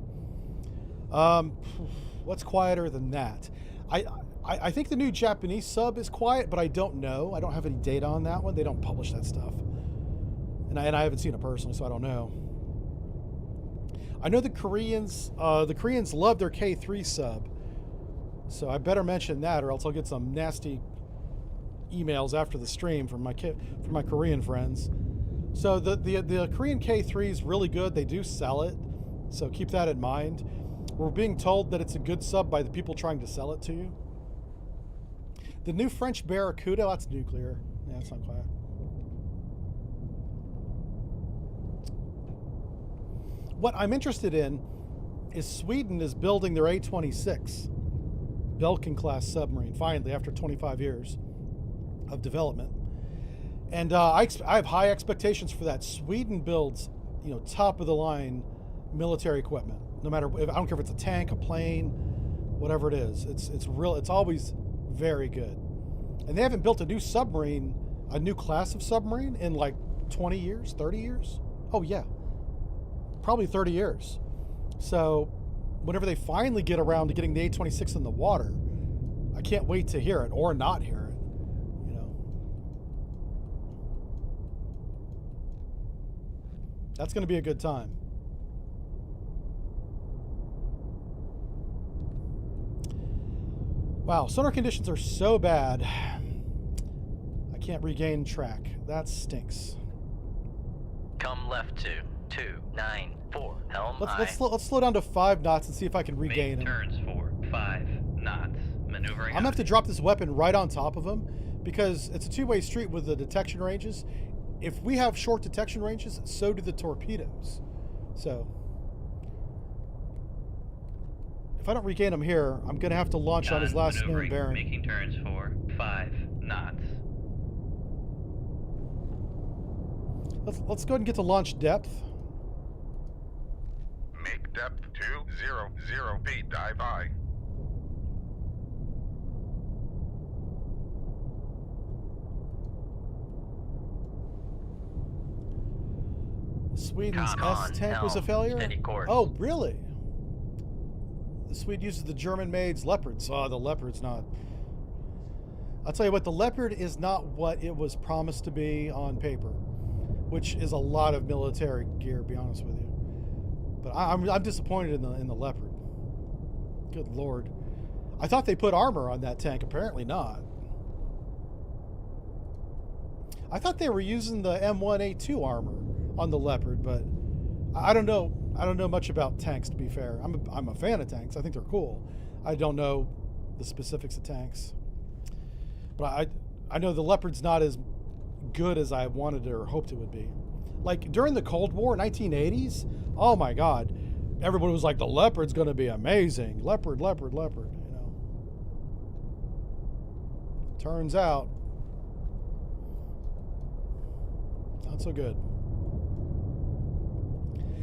What's quieter than that? I think the new Japanese sub is quiet, but I don't know. I don't have any data on that one. They don't publish that stuff, and I haven't seen it personally, so I don't know. I know the Koreans love their K3 sub, so I better mention that, or else I'll get some nasty emails after the stream from my Korean friends. So the Korean K3 is really good. They do sell it, so keep that in mind. We're being told that it's a good sub by the people trying to sell it to you. The new French Barracuda, that's nuclear. Yeah, it's not quiet. What I'm interested in is Sweden is building their A-26 Belkin class submarine finally after 25 years of development, and I have high expectations for that. Sweden builds, top of the line military equipment. No matter, I don't care if it's a tank, a plane, whatever it is. It's real. It's always very good, and they haven't built a new submarine, a new class of submarine in like 20 years, 30 years. Oh yeah. Probably 30 years. So whenever they finally get around to getting the A-26 in the water, I can't wait to hear it or not hear it. That's going to be a good time. Wow, sonar conditions are so bad. I can't regain track. That stinks. Come left to 294. Helm Let's slow down to 5 knots and see if I can regain Make him. turns for 5 knots. Maneuvering I'm gonna have to drop this weapon right on top of him because it's a two-way street with the detection ranges. If we have short detection ranges, so do the torpedoes. So if I don't regain him here, I'm gonna have to launch on his last known maneuvering, bearing. Making turns for 5 knots. Let's go ahead and get to launch depth. Make depth 200 feet. Dive high. Sweden's Con on, S-tank was a helm, failure? steady course. Oh, really? The Swede uses the German-made Leopards. Oh, the Leopard's not. I'll tell you what, the Leopard is not what it was promised to be on paper, which is a lot of military gear, to be honest with you. But I'm disappointed in the Leopard. Good Lord. I thought they put armor on that tank. Apparently not. I thought they were using the M1A2 armor on the Leopard, but I don't know. I don't know much about tanks, to be fair. I'm a fan of tanks. I think they're cool. I don't know the specifics of tanks. But I know the Leopard's not as good as I wanted it or hoped it would be. Like during the Cold War, 1980s, oh my God, everybody was like, the Leopard's going to be amazing. Leopard, Leopard, Leopard, you know. Turns out, not so good.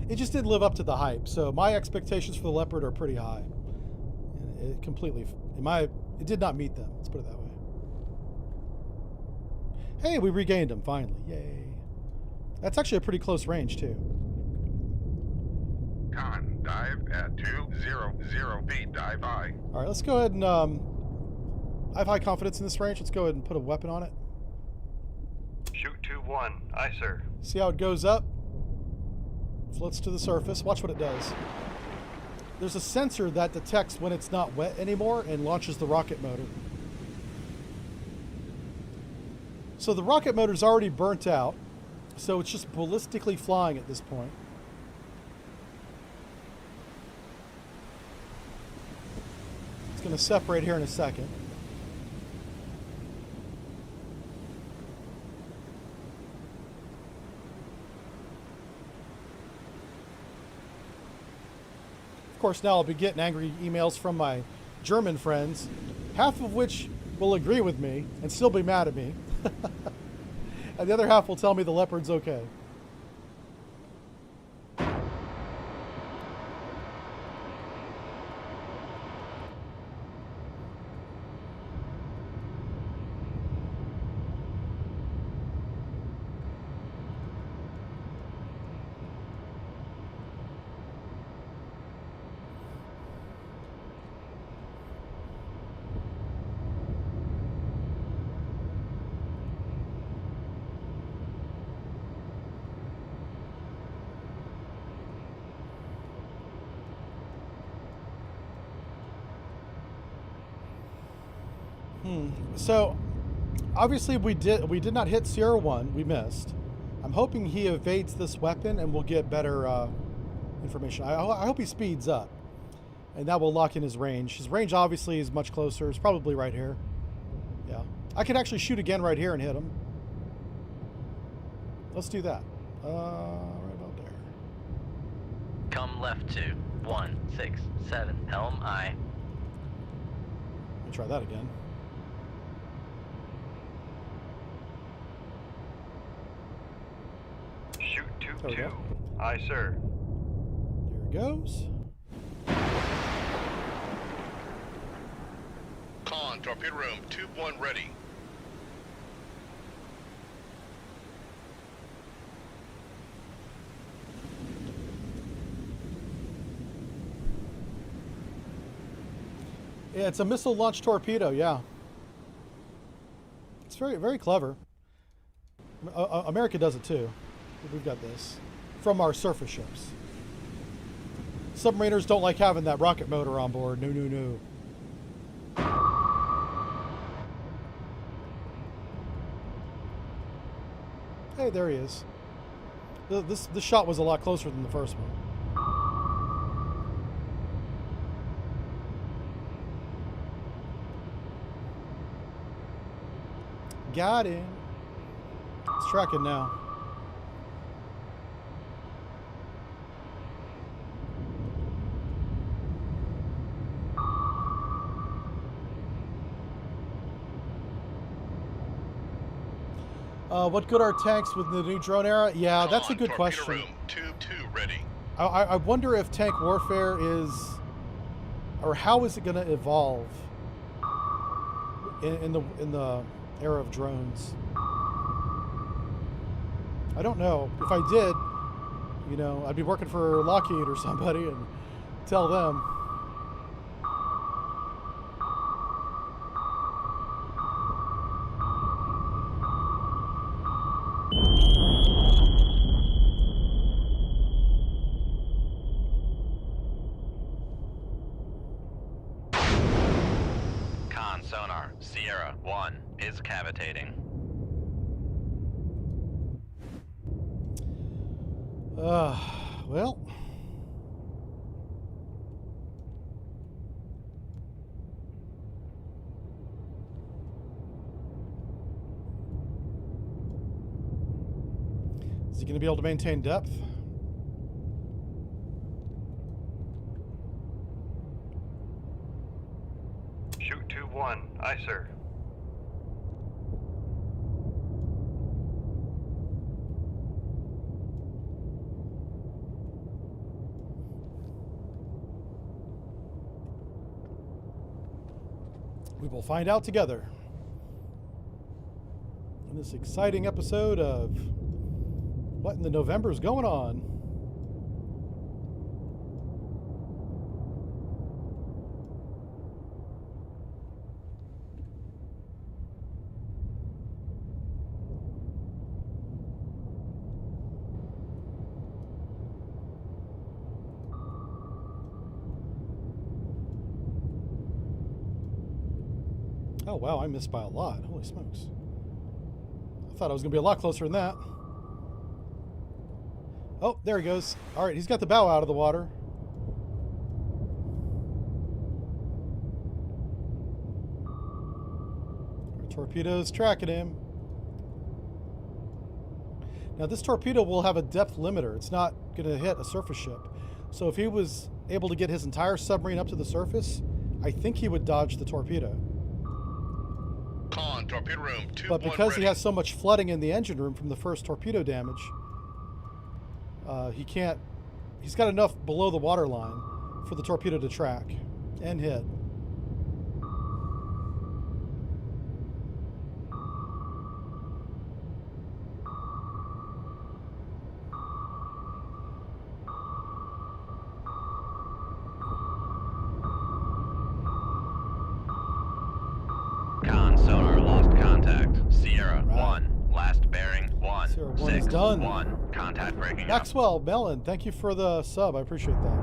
It just didn't live up to the hype. So my expectations for the Leopard are pretty high. It completely, it did not meet them. Let's put it that way. Hey, we regained him finally. Yay. That's actually a pretty close range too. Con, dive at 200 feet, dive high. All right, let's go ahead and, I have high confidence in this range. Let's go ahead and put a weapon on it. Shoot 2-1. Aye, sir. See how it goes up. Floats to the surface. Watch what it does. There's a sensor that detects when it's not wet anymore and launches the rocket motor. So the rocket motor's already burnt out, so it's just ballistically flying at this point. It's going to separate here in a second. Of course, now I'll be getting angry emails from my German friends, half of which will agree with me and still be mad at me. And the other half will tell me the Leopard's okay. So, obviously we did not hit Sierra 1. We missed. I'm hoping he evades this weapon and we'll get better information. I hope he speeds up, and that will lock in his range. His range obviously is much closer. It's probably right here. Yeah, I could actually shoot again right here and hit him. Let's do that. Right about there. Come left to 167 Helm I. Let me try that again. Shoot There we 2-2. go. Aye, sir. There it goes. Con, torpedo room, tube 1 ready. Yeah, it's a missile launch torpedo, yeah. It's very, very clever. America does it too. We've got this from our surface ships. Submariners don't like having that rocket motor on board. No, no, no. Hey, there he is. This shot was a lot closer than the first one. Got him. It's tracking now. What good are tanks with the new drone era? Yeah, that's a good question. Room, tube 2 ready. I wonder if tank warfare is, or how is it going to evolve in the era of drones? I don't know. If I did, you know, I'd be working for Lockheed or somebody and tell them. Con sonar, Sierra 1 is cavitating. Well. Is he going to be able to maintain depth? Shoot 2-1. Aye, sir. We will find out together in this exciting episode of What in the November is going on? Oh, wow, I missed by a lot. Holy smokes. I thought I was going to be a lot closer than that. Oh, there he goes. All right, he's got the bow out of the water. Our torpedo's tracking him. Now, this torpedo will have a depth limiter. It's not going to hit a surface ship. So if he was able to get his entire submarine up to the surface, I think he would dodge the torpedo. Con, torpedo room 2-1 But because ready. he has so much flooding in the engine room from the first torpedo damage, he can't. He's got enough below the water line for the torpedo to track and hit. Con sonar lost contact. Sierra Right. 1, last bearing 1, Sierra 1 is 6, done. 1, contact breaking up. Maxwell, Mellon, thank you for the sub. I appreciate that.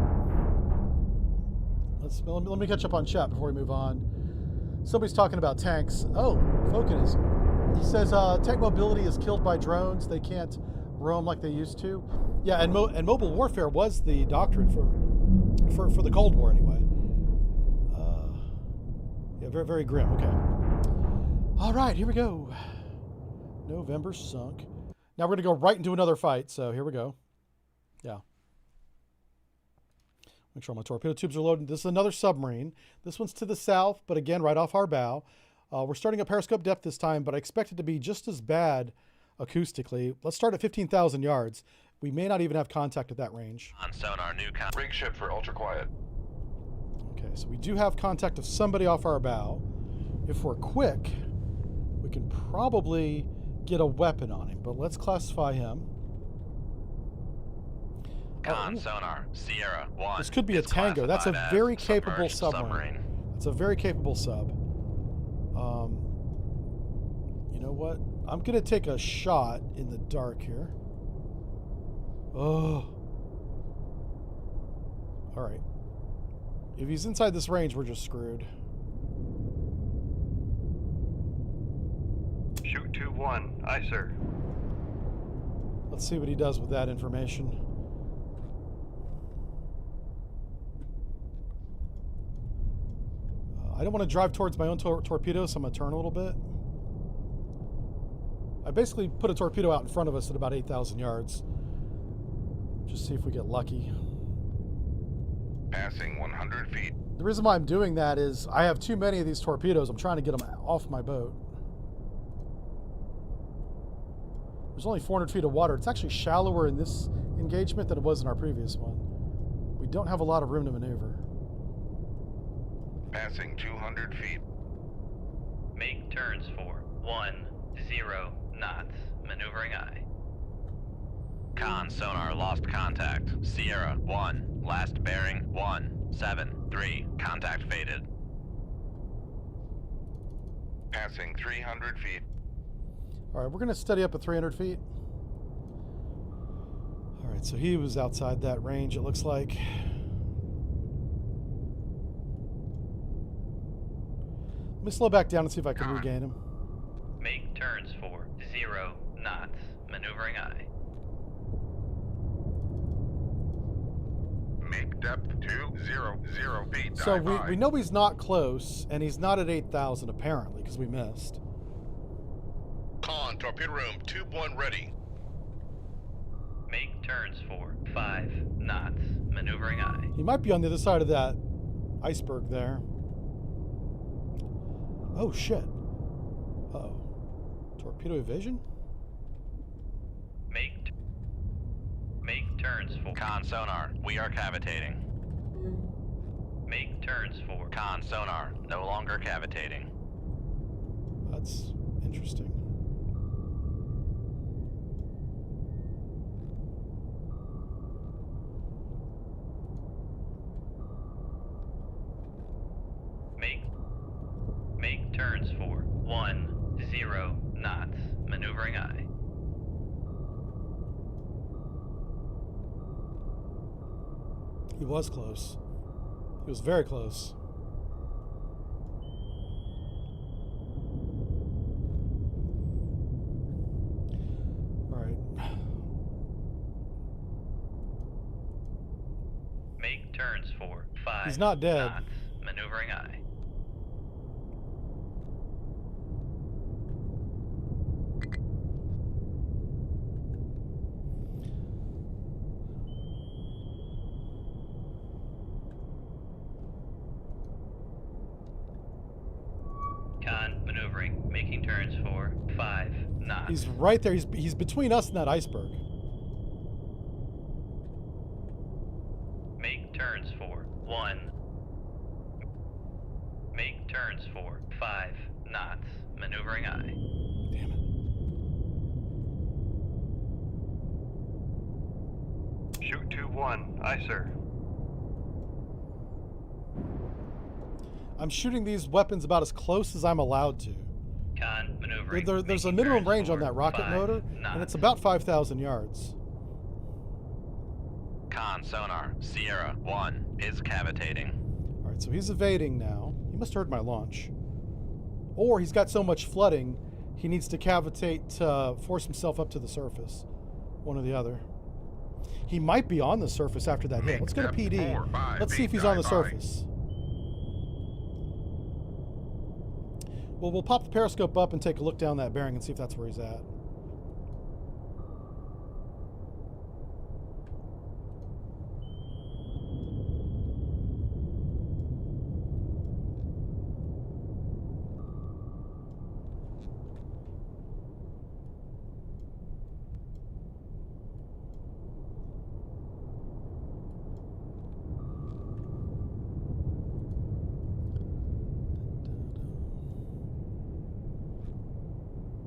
Let me catch up on chat before we move on. Somebody's talking about tanks. Oh, Fokin is. He says tank mobility is killed by drones. They can't roam like they used to. Yeah, and mobile warfare was the doctrine for the Cold War anyway. Yeah, very, very grim. Okay. All right, here we go. November sunk. Now we're going to go right into another fight, so here we go. Yeah. Make sure my torpedo tubes are loaded. This is another submarine. This one's to the south, but again, right off our bow. We're starting at periscope depth this time, but I expect it to be just as bad acoustically. Let's start at 15,000 yards. We may not even have contact at that range. On sonar, new con. Rig ship for ultra quiet. Okay, so we do have contact of somebody off our bow. If we're quick, we can probably get a weapon on him, but let's classify him. Con sonar, Sierra 1. This could be a is Tango. That's a classified very as capable submerged submarine. It's a very capable sub. You know what? I'm going to take a shot in the dark here. Oh. All right. If he's inside this range, we're just screwed. Shoot 2-1. Aye, sir. Let's see what he does with that information. I don't want to drive towards my own torpedo, so I'm going to turn a little bit. I basically put a torpedo out in front of us at about 8,000 yards. Just see if we get lucky. Passing 100 feet. The reason why I'm doing that is I have too many of these torpedoes. I'm trying to get them off my boat. There's only 400 feet of water. It's actually shallower in this engagement than it was in our previous one. We don't have a lot of room to maneuver. Passing 200 feet. Make turns for 10 knots. Maneuvering aye. Con sonar lost contact. Sierra 1, last bearing 173. Contact faded. Passing 300 feet. All right, we're going to steady up at 300 feet. All right, so he was outside that range, it looks like. Let me slow back down and see if I can regain him. Make turns for 0 knots. Maneuvering eye. Make depth 200 feet. So Dive we know he's not close, and he's not at 8,000 apparently, because we missed. Con, torpedo room, tube 1 ready. Make turns for 5 knots. Maneuvering eye. He might be on the other side of that iceberg there. Oh, shit. Uh-oh. Torpedo evasion? Make turns for... Con sonar, we are cavitating. Make turns for... Con sonar, no longer cavitating. That's interesting. Make turns for 10 knots. Maneuvering eye. He was close. He was very close. All right. Make turns for 5 He's not dead. knots. Maneuvering eye. Con maneuvering, making turns for 5 knots. He's right there. He's between us and that iceberg. Make turns for 1. Make turns for 5 knots. Maneuvering eye. Damn it. Shoot tube 1. Aye, sir. I'm shooting these weapons about as close as I'm allowed to. Con maneuvering. There's a making minimum turns range on for that rocket 5 motor, knots. and it's about 5,000 yards. Con sonar, Sierra 1 is cavitating. All right, so he's evading now. He must have heard my launch. Or he's got so much flooding, he needs to cavitate to force himself up to the surface. One or the other. He might be on the surface after that hit. Let's go to PD. 4, 5 Let's see feet. if he's on the Dive high. surface. Well, we'll pop the periscope up and take a look down that bearing and see if that's where he's at.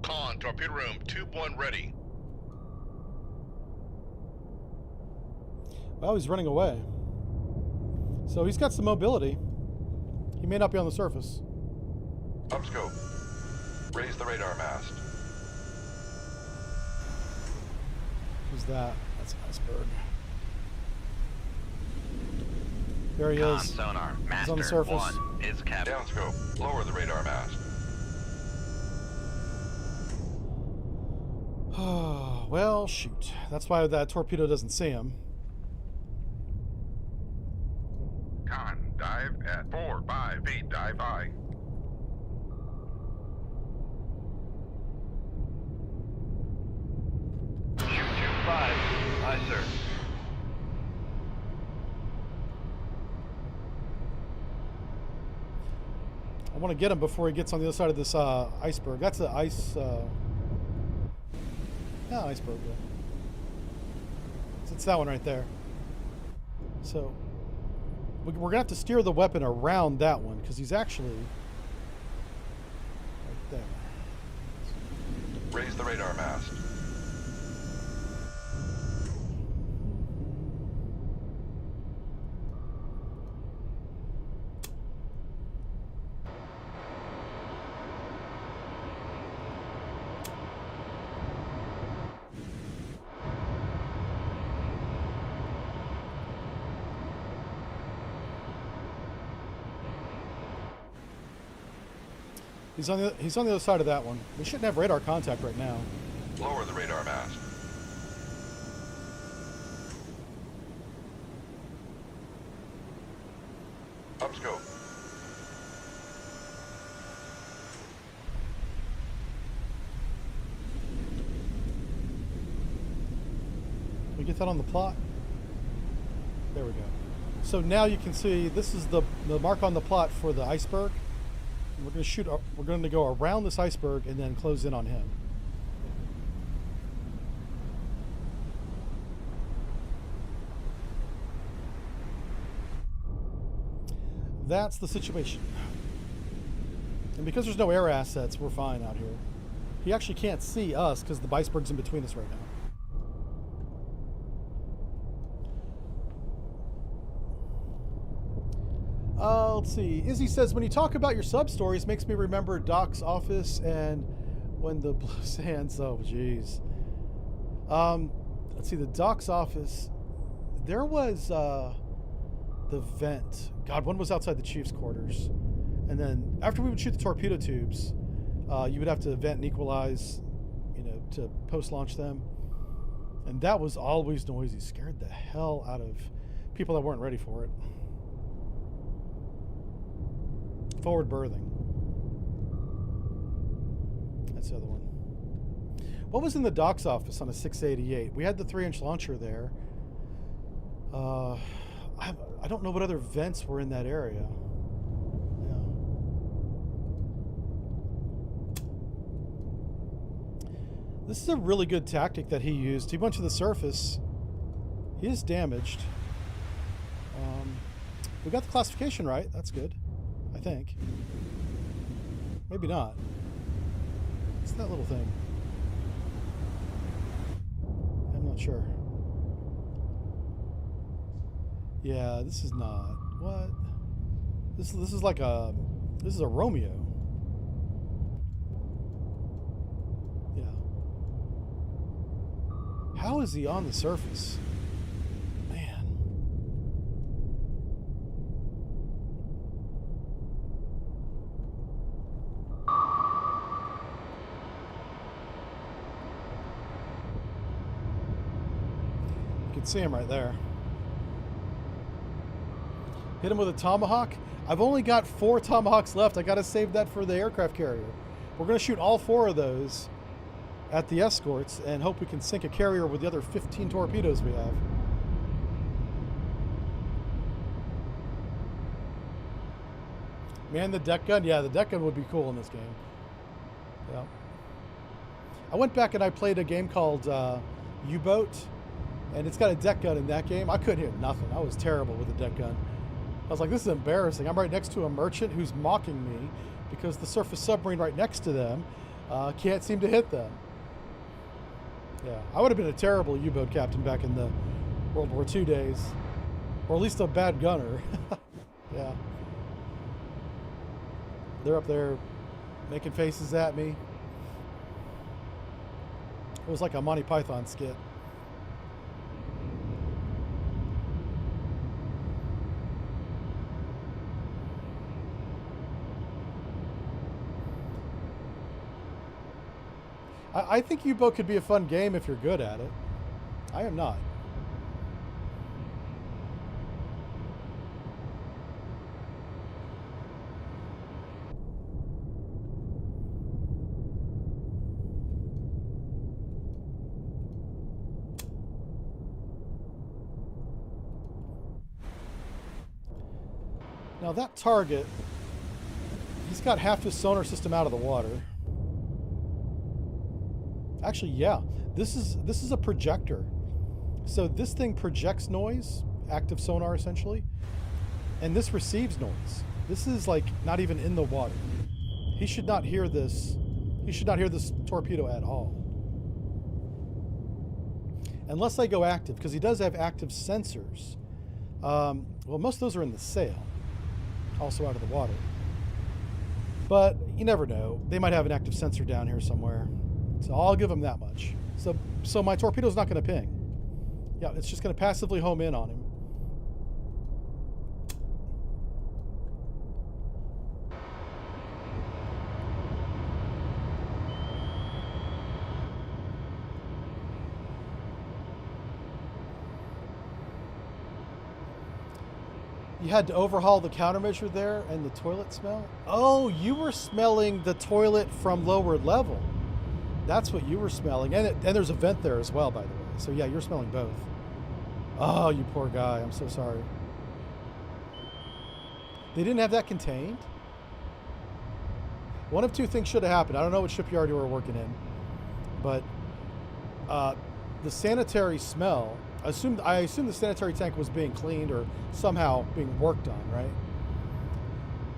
Con, torpedo room, tube 1 ready. Well, he's running away. So he's got some mobility. He may not be on the surface. Upscope. Raise the radar mast. Who's that? That's an iceberg. There he Con is. sonar, Master on the surface. 1 is cavitating. Downscope. Lower the radar mast. Well, shoot. That's why that torpedo doesn't see him. Con, dive at 4, 5 feet. Dive high. Shoot tube 5. Aye, sir. I want to get him before he gets on the other side of this iceberg. That's an ice... yeah, iceberg. Yeah. It's that one right there. So we're going to have to steer the weapon around that one because he's actually right there. Raise the radar mast. He's on the other side of that one. We shouldn't have radar contact right now. Lower the radar mast. Upscope. We get that on the plot? There we go. So now you can see this is the mark on the plot for the iceberg. And we're going to shoot. We're going to go around this iceberg and then close in on him. That's the situation. And because there's no air assets, we're fine out here. He actually can't see us because the iceberg's in between us right now. Let's see. Izzy says, when you talk about your sub stories, makes me remember Doc's office and when the blue sands. Oh, jeez. Let's see. The Doc's office. There was the vent. God, one was outside the chief's quarters, and then after we would shoot the torpedo tubes, you would have to vent and equalize, you know, to post-launch them, and that was always noisy. Scared the hell out of people that weren't ready for it. Forward berthing. That's the other one. What was in the doc's office on a 688? We had the 3-inch launcher there. I don't know what other vents were in that area. Yeah. This is a really good tactic that he used. He went to the surface. He is damaged. We got the classification right. That's good. I think. Maybe not. What's that little thing? I'm not sure. Yeah, this is not. What? This is like a... This is a Romeo. Yeah. How is he on the surface? Man. You can see him right there. Hit him with a tomahawk. I've only got 4 tomahawks left. I got to save that for the aircraft carrier. We're going to shoot all 4 of those at the escorts and hope we can sink a carrier with the other 15 torpedoes we have. Man, the deck gun. Yeah, the deck gun would be cool in this game. Yeah. I went back and I played a game called U-Boat, and it's got a deck gun in that game. I couldn't hit nothing. I was terrible with the deck gun. I was like, this is embarrassing. I'm right next to a merchant who's mocking me because the surface submarine right next to them can't seem to hit them. Yeah, I would have been a terrible U-boat captain back in the World War II days. Or at least a bad gunner. Yeah. They're up there making faces at me. It was like a Monty Python skit. I think U-Boat could be a fun game if you're good at it. I am not. Now that target, he's got half his sonar system out of the water. Actually, yeah, this is a projector. So this thing projects noise, active sonar essentially, and this receives noise. This is like not even in the water. He should not hear this. He should not hear this torpedo at all. Unless they go active, because he does have active sensors. Well, most of those are in the sail, also out of the water. But you never know. They might have an active sensor down here somewhere. So I'll give him that much. So my torpedo's not going to ping. Yeah, it's just going to passively home in on him. You had to overhaul the countermeasure there and the toilet smell? Oh, you were smelling the toilet from lower level. That's what you were smelling. And there's a vent there as well, by the way. So yeah, you're smelling both. Oh, you poor guy. I'm so sorry. They didn't have that contained? One of two things should have happened. I don't know what shipyard you were working in, but the sanitary smell, I assume the sanitary tank was being cleaned or somehow being worked on, right?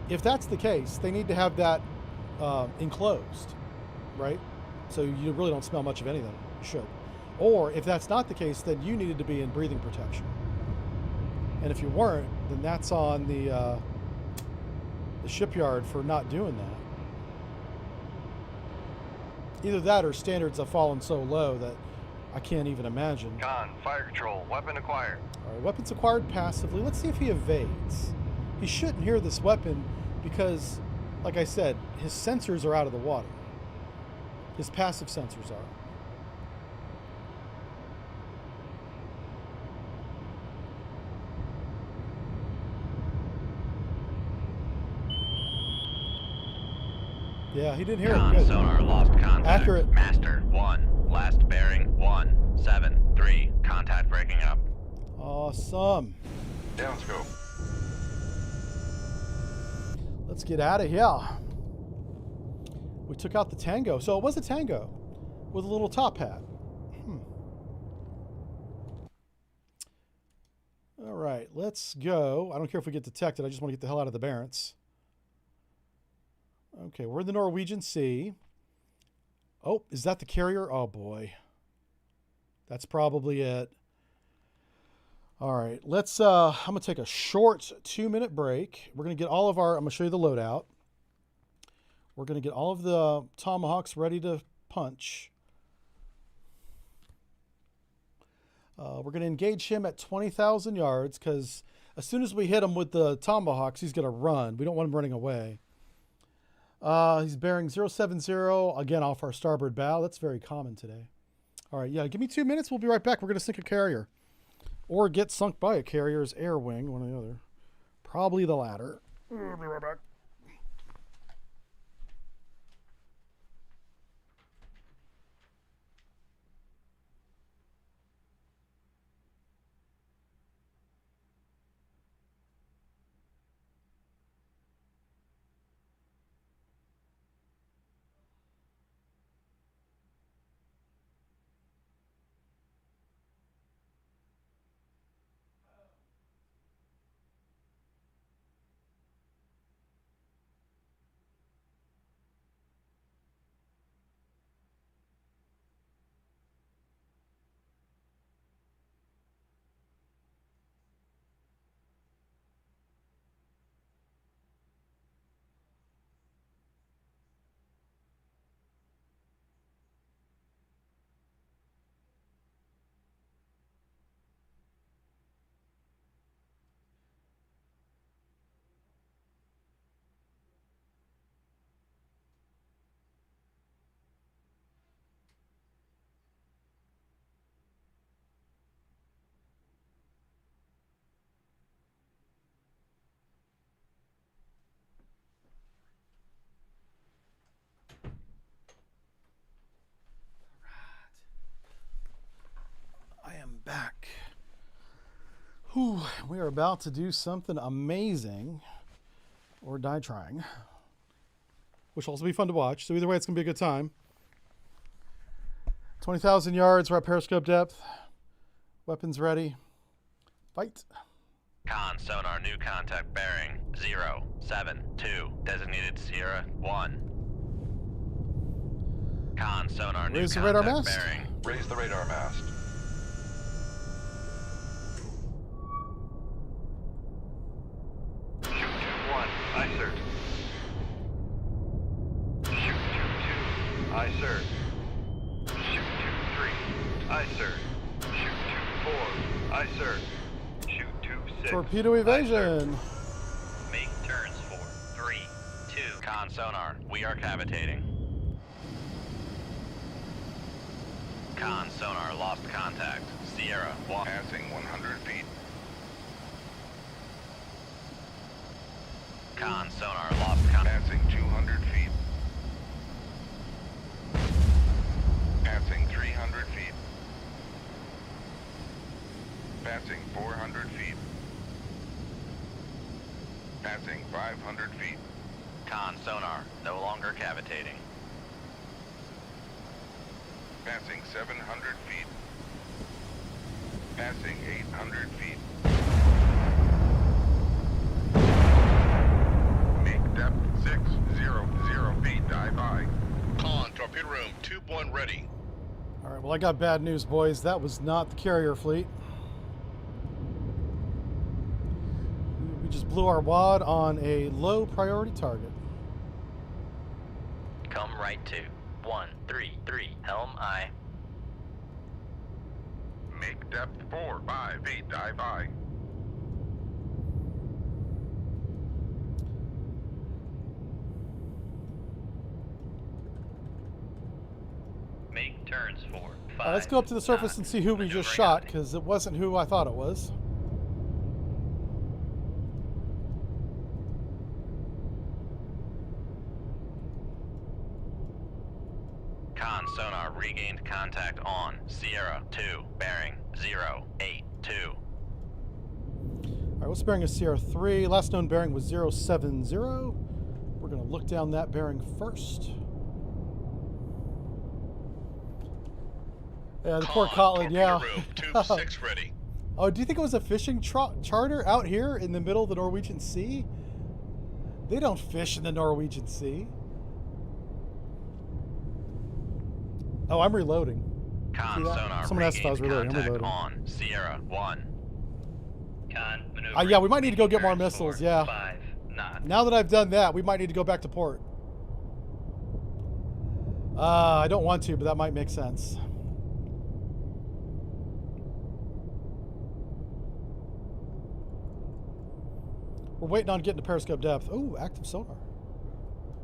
If that's the case, they need to have that enclosed, right? So you really don't smell much of anything. You should. Or if that's not the case, then you needed to be in breathing protection. And if you weren't, then that's on the shipyard for not doing that. Either that or standards have fallen so low that I can't even imagine. Con, fire control, weapon acquired. All right, weapons acquired passively. Let's see if he evades. He shouldn't hear this weapon because, like I said, his sensors are out of the water. His passive sensors are. Yeah, he didn't hear it. Good. Sonar lost contact. Accurate. Master 1. Last bearing 173. Contact breaking up. Awesome. Down scope. Let's get out of here. We took out the Tango. So it was a Tango with a little top hat. All right, let's go. I don't care if we get detected. I just want to get the hell out of the Barents. Okay, we're in the Norwegian Sea. Oh, is that the carrier? Oh, boy. That's probably it. All right, let's, I'm going to take a short 2-minute break. We're going to get all of our, I'm going to show you the loadout. We're going to get all of the Tomahawks ready to punch. We're going to engage him at 20,000 yards because as soon as we hit him with the Tomahawks, he's going to run. We don't want him running away. He's bearing 070, again, off our starboard bow. That's very common today. All right, yeah, give me 2 minutes. We'll be right back. We're going to sink a carrier. Or get sunk by a carrier's air wing, one or the other. Probably the latter. We'll be right back. Back. Whew, we are about to do something amazing or die trying, which will also be fun to watch. So either way, it's going to be a good time. 20,000 yards, we're at periscope depth. Weapons ready. Fight. Con sonar new contact bearing 072. Designated Sierra 1. Con sonar new Raise the contact radar mast. bearing. Raise the radar mast. Aye, sir. Shoot 2-2. Aye, sir. Shoot 2-3. Aye, sir. Shoot 2-4. Aye, sir. Shoot 2-6. Torpedo evasion. Make turns for 3, 2. Con sonar, we are cavitating. Con sonar lost contact. Sierra 1. Passing 100 feet. Con, sonar, lost contact. Passing 200 feet. Passing 300 feet. Passing 400 feet. Passing 500 feet. Con, sonar, no longer cavitating. Passing 700 feet. Passing 800 feet. Make depth 600 feet. Dive high. Con, torpedo room, tube 1 ready. All right, well, I got bad news, boys. That was not the carrier fleet. We just blew our wad on a low priority target. Come right to 133, helm aye. Make depth 4-5 feet. Dive high. Make turns for 5. Let's go up to the surface knots, and see who we just maneuvering shot, aye. because it wasn't who I thought it was. Con, sonar, regained contact on Sierra 2, bearing 082. All right, what's bearing is Sierra 3. Last known bearing was 070. We're going to look down that bearing first. Yeah, the poor Con, Cotland, torpedo yeah. room, tube 6 ready. Oh, do you think it was a fishing charter out here in the middle of the Norwegian Sea? They don't fish in the Norwegian Sea. Oh, I'm reloading. Con, See that? sonar, Someone asked if I was regained reloading. I'm contact reloading. on Sierra 1. Con, maneuvering, Yeah, we might need to go making get more turns missiles, for yeah. 5 knots. Now that I've done that, we might need to go back to port. I don't want to, but that might make sense. We're waiting on getting to periscope depth. Oh, active sonar.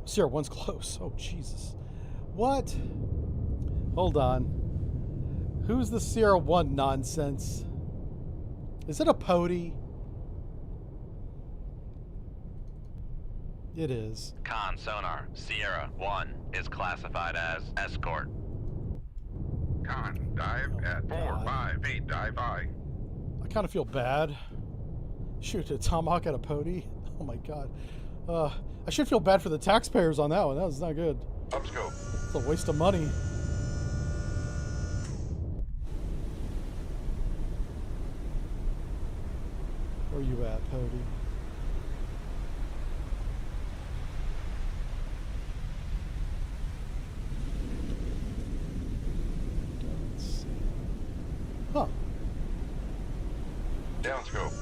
Sierra 1's close. Oh, Jesus. What? Hold on. Who's the Sierra 1 nonsense? Is it a Pody? It is. Con, sonar, Sierra 1 is classified as escort. Con, dive at God. 4-5 feet. Dive high. I kind of feel bad. Shoot a tomahawk at a Pody. Oh my God. I should feel bad for the taxpayers on that one. That was not good. Upscope. It's a waste of money. Where you at, Pody? Let's see. Huh. Downscope.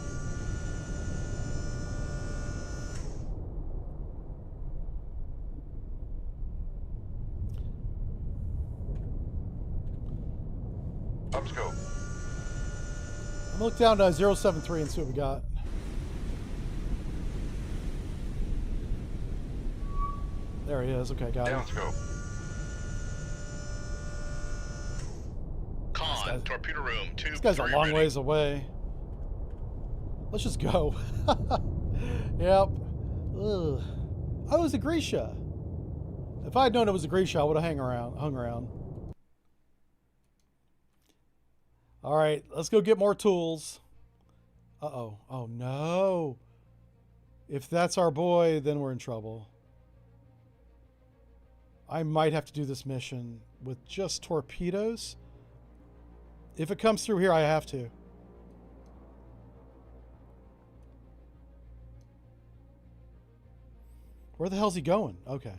Upscope. I'm gonna look down to 073 and see what we got. There he is. Okay, got him. Downscope. Con, torpedo room, tube This guy's a 3 long ready. ways away. Let's just go. Yep. Ugh. Oh, it was a Grisha. If I had known it was a Grisha, I would have hung around. All right, let's go get more tools. Uh-oh. Oh, no. If that's our boy, then we're in trouble. I might have to do this mission with just torpedoes. If it comes through here, I have to. Where the hell's he going? Okay.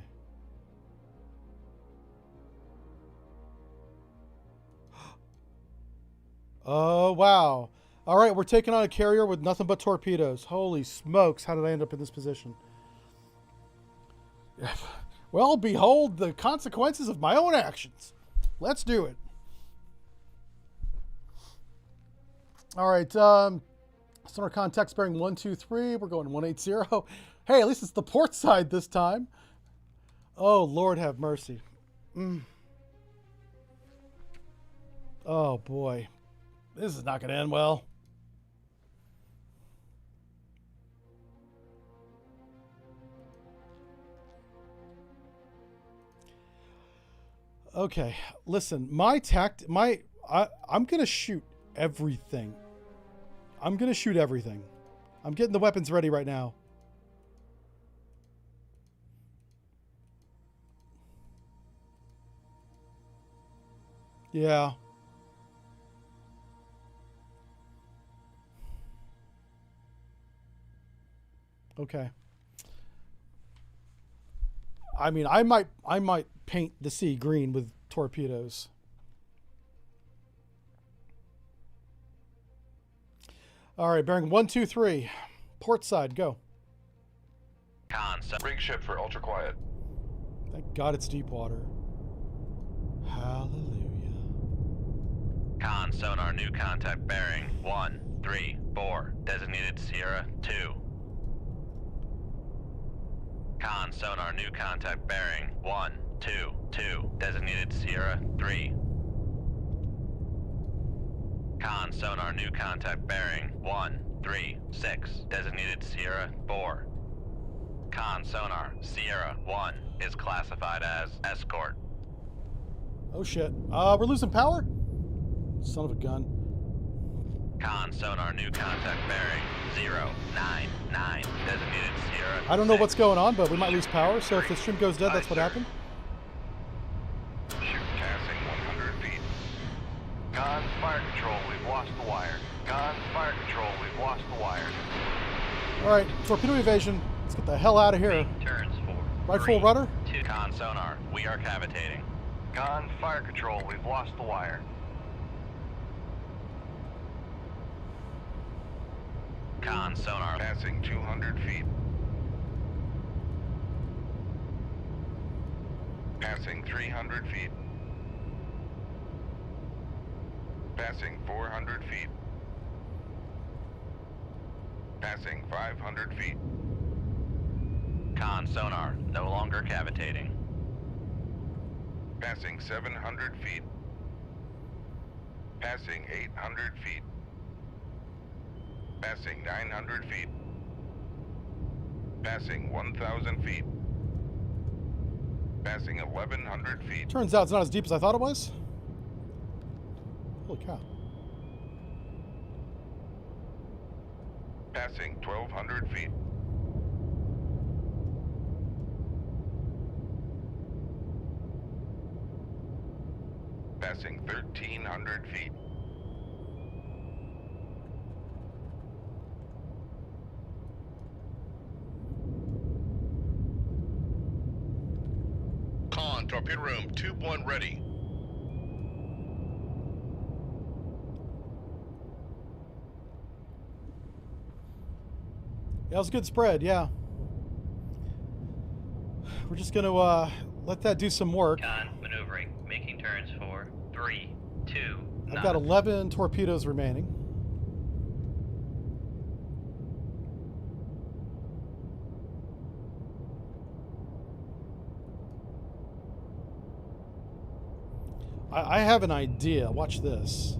Oh, wow. All right, we're taking on a carrier with nothing but torpedoes. Holy smokes, how did I end up in this position? Well, behold the consequences of my own actions. Let's do it. All right, sonar contact bearing 123. We're going 180. Hey, at least it's the port side this time. Oh, Lord have mercy. Oh, boy. This is not going to end well. Okay, listen, I'm gonna shoot everything. I'm gonna shoot everything. I'm getting the weapons ready right now. Yeah. Okay. I mean, I might paint the sea green with torpedoes. All right, bearing 123. Port side, go. Con, Rig ship for ultra quiet. Thank God it's deep water. Hallelujah. Con sonar new contact bearing 134, designated Sierra 2. Con sonar new contact bearing 122, designated Sierra 3. Con sonar new contact bearing 136, designated Sierra 4. Con sonar Sierra 1 is classified as escort. Oh shit. We're losing power? Son of a gun. Con sonar new contact bearing 099, designated Sierra I don't know 6. what's going on, but we might lose power, so if the stream goes dead, that's what happened. Shoot passing 100 feet. Con, fire control, we've lost the wire. Con, fire control, we've lost the wire. Alright, torpedo evasion. Let's get the hell out of here. Make turns for Right 3, full rudder? 2. Con sonar, we are cavitating. Con, fire control, we've lost the wire. Con sonar, Passing 200 feet. Passing 300 feet. Passing 400 feet. Passing 500 feet. con sonar, no longer cavitating. Passing 700 feet. Passing 800 feet. Passing 900 feet. Passing 1,000 feet. Passing 1,100 feet. Turns out it's not as deep as I thought it was. Holy cow. Passing 1,200 feet. Passing 1,300 feet. Con, torpedo room, tube 1 ready. That was a good spread, yeah. We're just going to let that do some work. Con, maneuvering, making turns for 3, 2, I've got 11 torpedoes remaining. I have an idea. Watch this.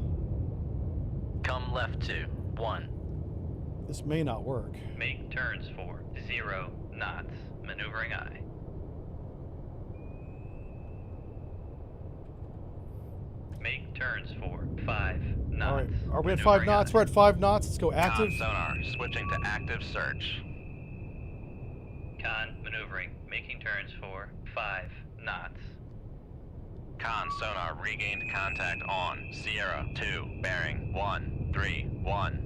Come left 2, 1. This may not work. Make turns for 0 knots, maneuvering aye. Make turns for 5 knots. All right. Are we at 5 maneuvering knots? aye. We're at 5 knots. Let's go active. Con sonar, switching to active search. Con, maneuvering, making turns for 5 knots. Con sonar regained contact on Sierra 2, bearing 131.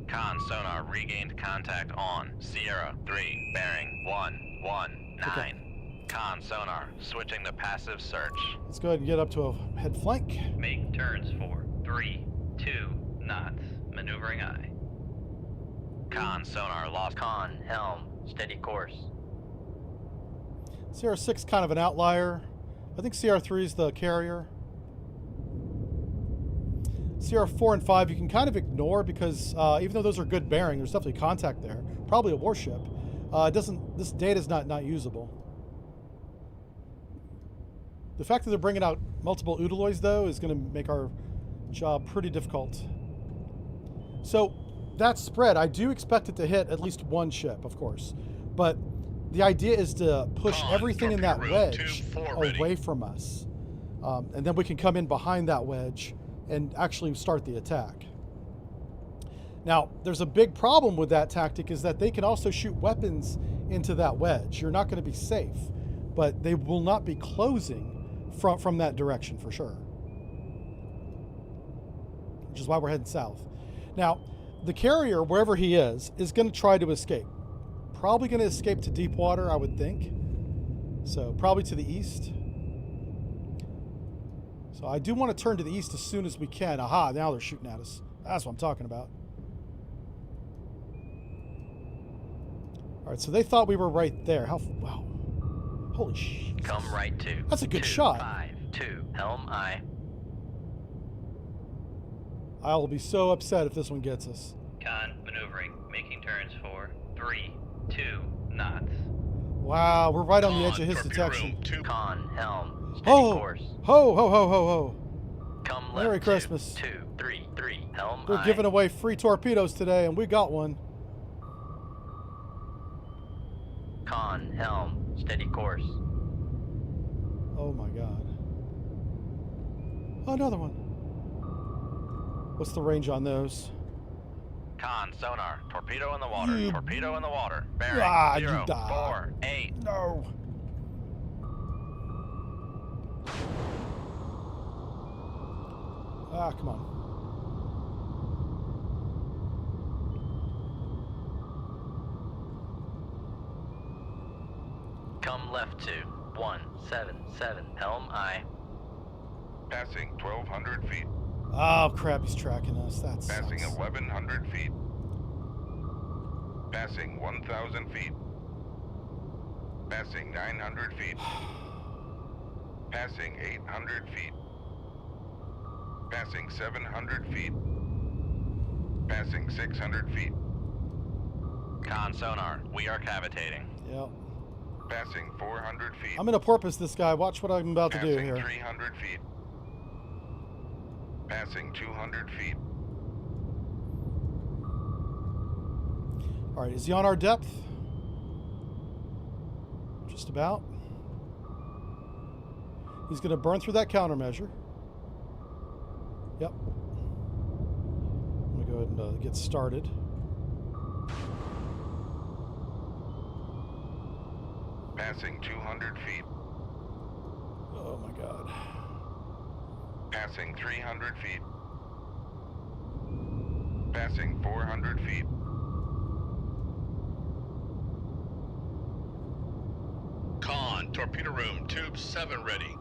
Con sonar regained contact on Sierra 3, bearing 119. Okay. Con sonar switching to passive search. Let's go ahead and get up to a head flank. Make turns for 3, 2 knots, maneuvering aye. Con sonar lost. Con, helm, steady course. CR6 kind of an outlier. I think CR3 is the carrier. CR4 and 5 you can kind of ignore because even though those are good bearing, there's definitely contact there. Probably a warship. This data is not usable. The fact that they're bringing out multiple Udaloys though is going to make our job pretty difficult. So that spread, I do expect it to hit at least one ship, of course, but the idea is to push Con, everything in that torpedo room, wedge 2-4 ready. away from us. And then we can come in behind that wedge and actually start the attack. Now, there's a big problem with that tactic is that they can also shoot weapons into that wedge. You're not going to be safe, but they will not be closing from that direction for sure. Which is why we're heading south. Now, the carrier, wherever he is going to try to escape. Probably going to escape to deep water, I would think. So probably to the east. So I do want to turn to the east as soon as we can. Aha, now they're shooting at us. That's what I'm talking about. All right, so they thought we were right there. Wow. Holy shit. Come right to. That's a good shot. 252. Helm I. I will be so upset if this one gets us. Con maneuvering, making turns for 3, 2 knots. Wow, we're right on the edge of his torpedo detection. room, 2. Con, helm, steady Oh, course. ho, ho, ho, ho, ho. Come left. Merry Christmas. 2, 3, 3. Helm They're I. giving away free torpedoes today, and we got one. Con, helm, steady course. Oh my god. Another one. What's the range on those? Con, sonar, torpedo in the water, You- torpedo in the water. Bearing, Ah, you 0, died. 4, 8. No. Ah, come on. Come left to 177. Helm I. Passing 1,200 feet. Oh crap, he's tracking us. That's Passing 1,100 feet. Passing 1,000 feet. Passing 900 feet. Passing 800 feet. Passing 700 feet. Passing 600 feet. Con, sonar, we are cavitating. Yep. Passing 400 feet. I'm gonna porpoise this guy. Watch what I'm about to do Passing here. 300 feet. Passing 200 feet. All right, is he on our depth? Just about. He's gonna burn through that countermeasure. Yep. I'm gonna go ahead and get started. Passing 200 feet. Oh my god. Passing 300 feet. Passing 400 feet. Con, torpedo room, tube 7 ready.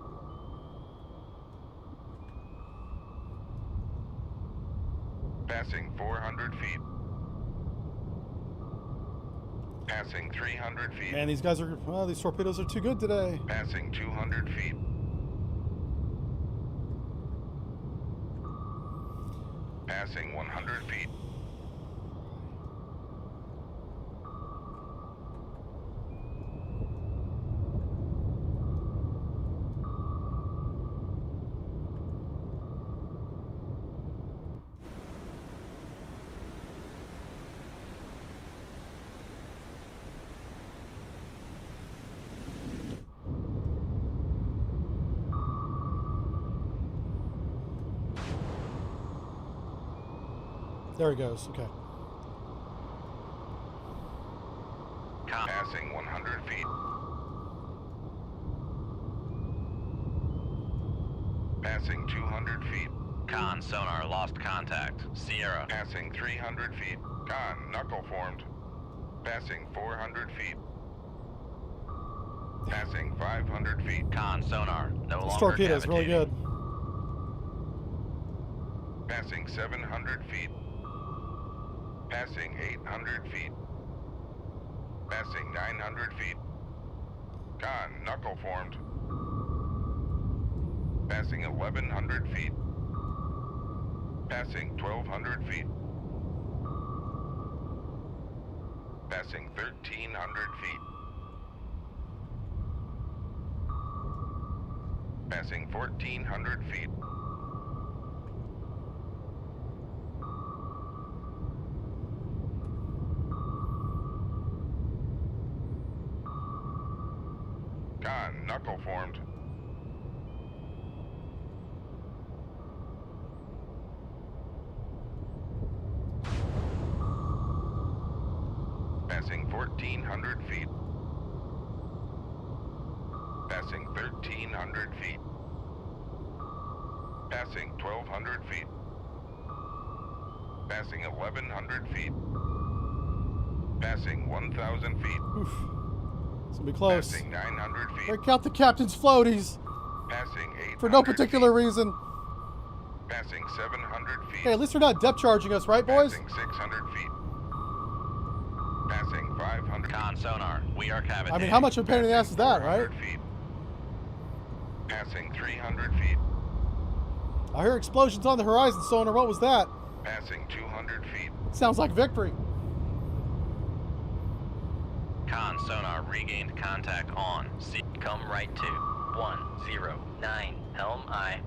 Passing 400 feet. Passing 300 feet. Man, these guys are, well, these torpedoes are too good today. Passing 200 feet. Passing 100 feet. There he goes. Okay. Con, Passing 100 feet. Passing 200 feet. con, sonar, lost contact. Sierra. Passing 300 feet. Con, knuckle formed. Passing 400 feet. Passing 500 feet. Con, sonar, no This longer torpedo's really cavitating. good. Passing 700 feet. Passing 800 feet. Passing 900 feet. Con, knuckle formed. Passing 1,100 feet. Passing 1,200 feet. Passing 1,300 feet. Passing 1,400 feet. formed. Passing 1,400 feet. Passing 1,300 feet. Passing 1,200 feet. Passing 1,100 feet. Passing 1,000 feet. Oof. It's gonna be close. Passing 900 feet. Break out the captain's floaties Passing 800 for no particular feet. reason. Passing 700 feet. Hey, at least they're not depth charging us, right, boys? Passing 600 feet. Passing 500 Con sonar, we are cavitating. I mean, how much of a pain in the ass is that, right? 400 feet. Passing 300 feet. I hear explosions on the horizon, sonar. What was that? Passing 200 feet. Sounds like victory. Con sonar regained contact on. Come right to 109. Helm I.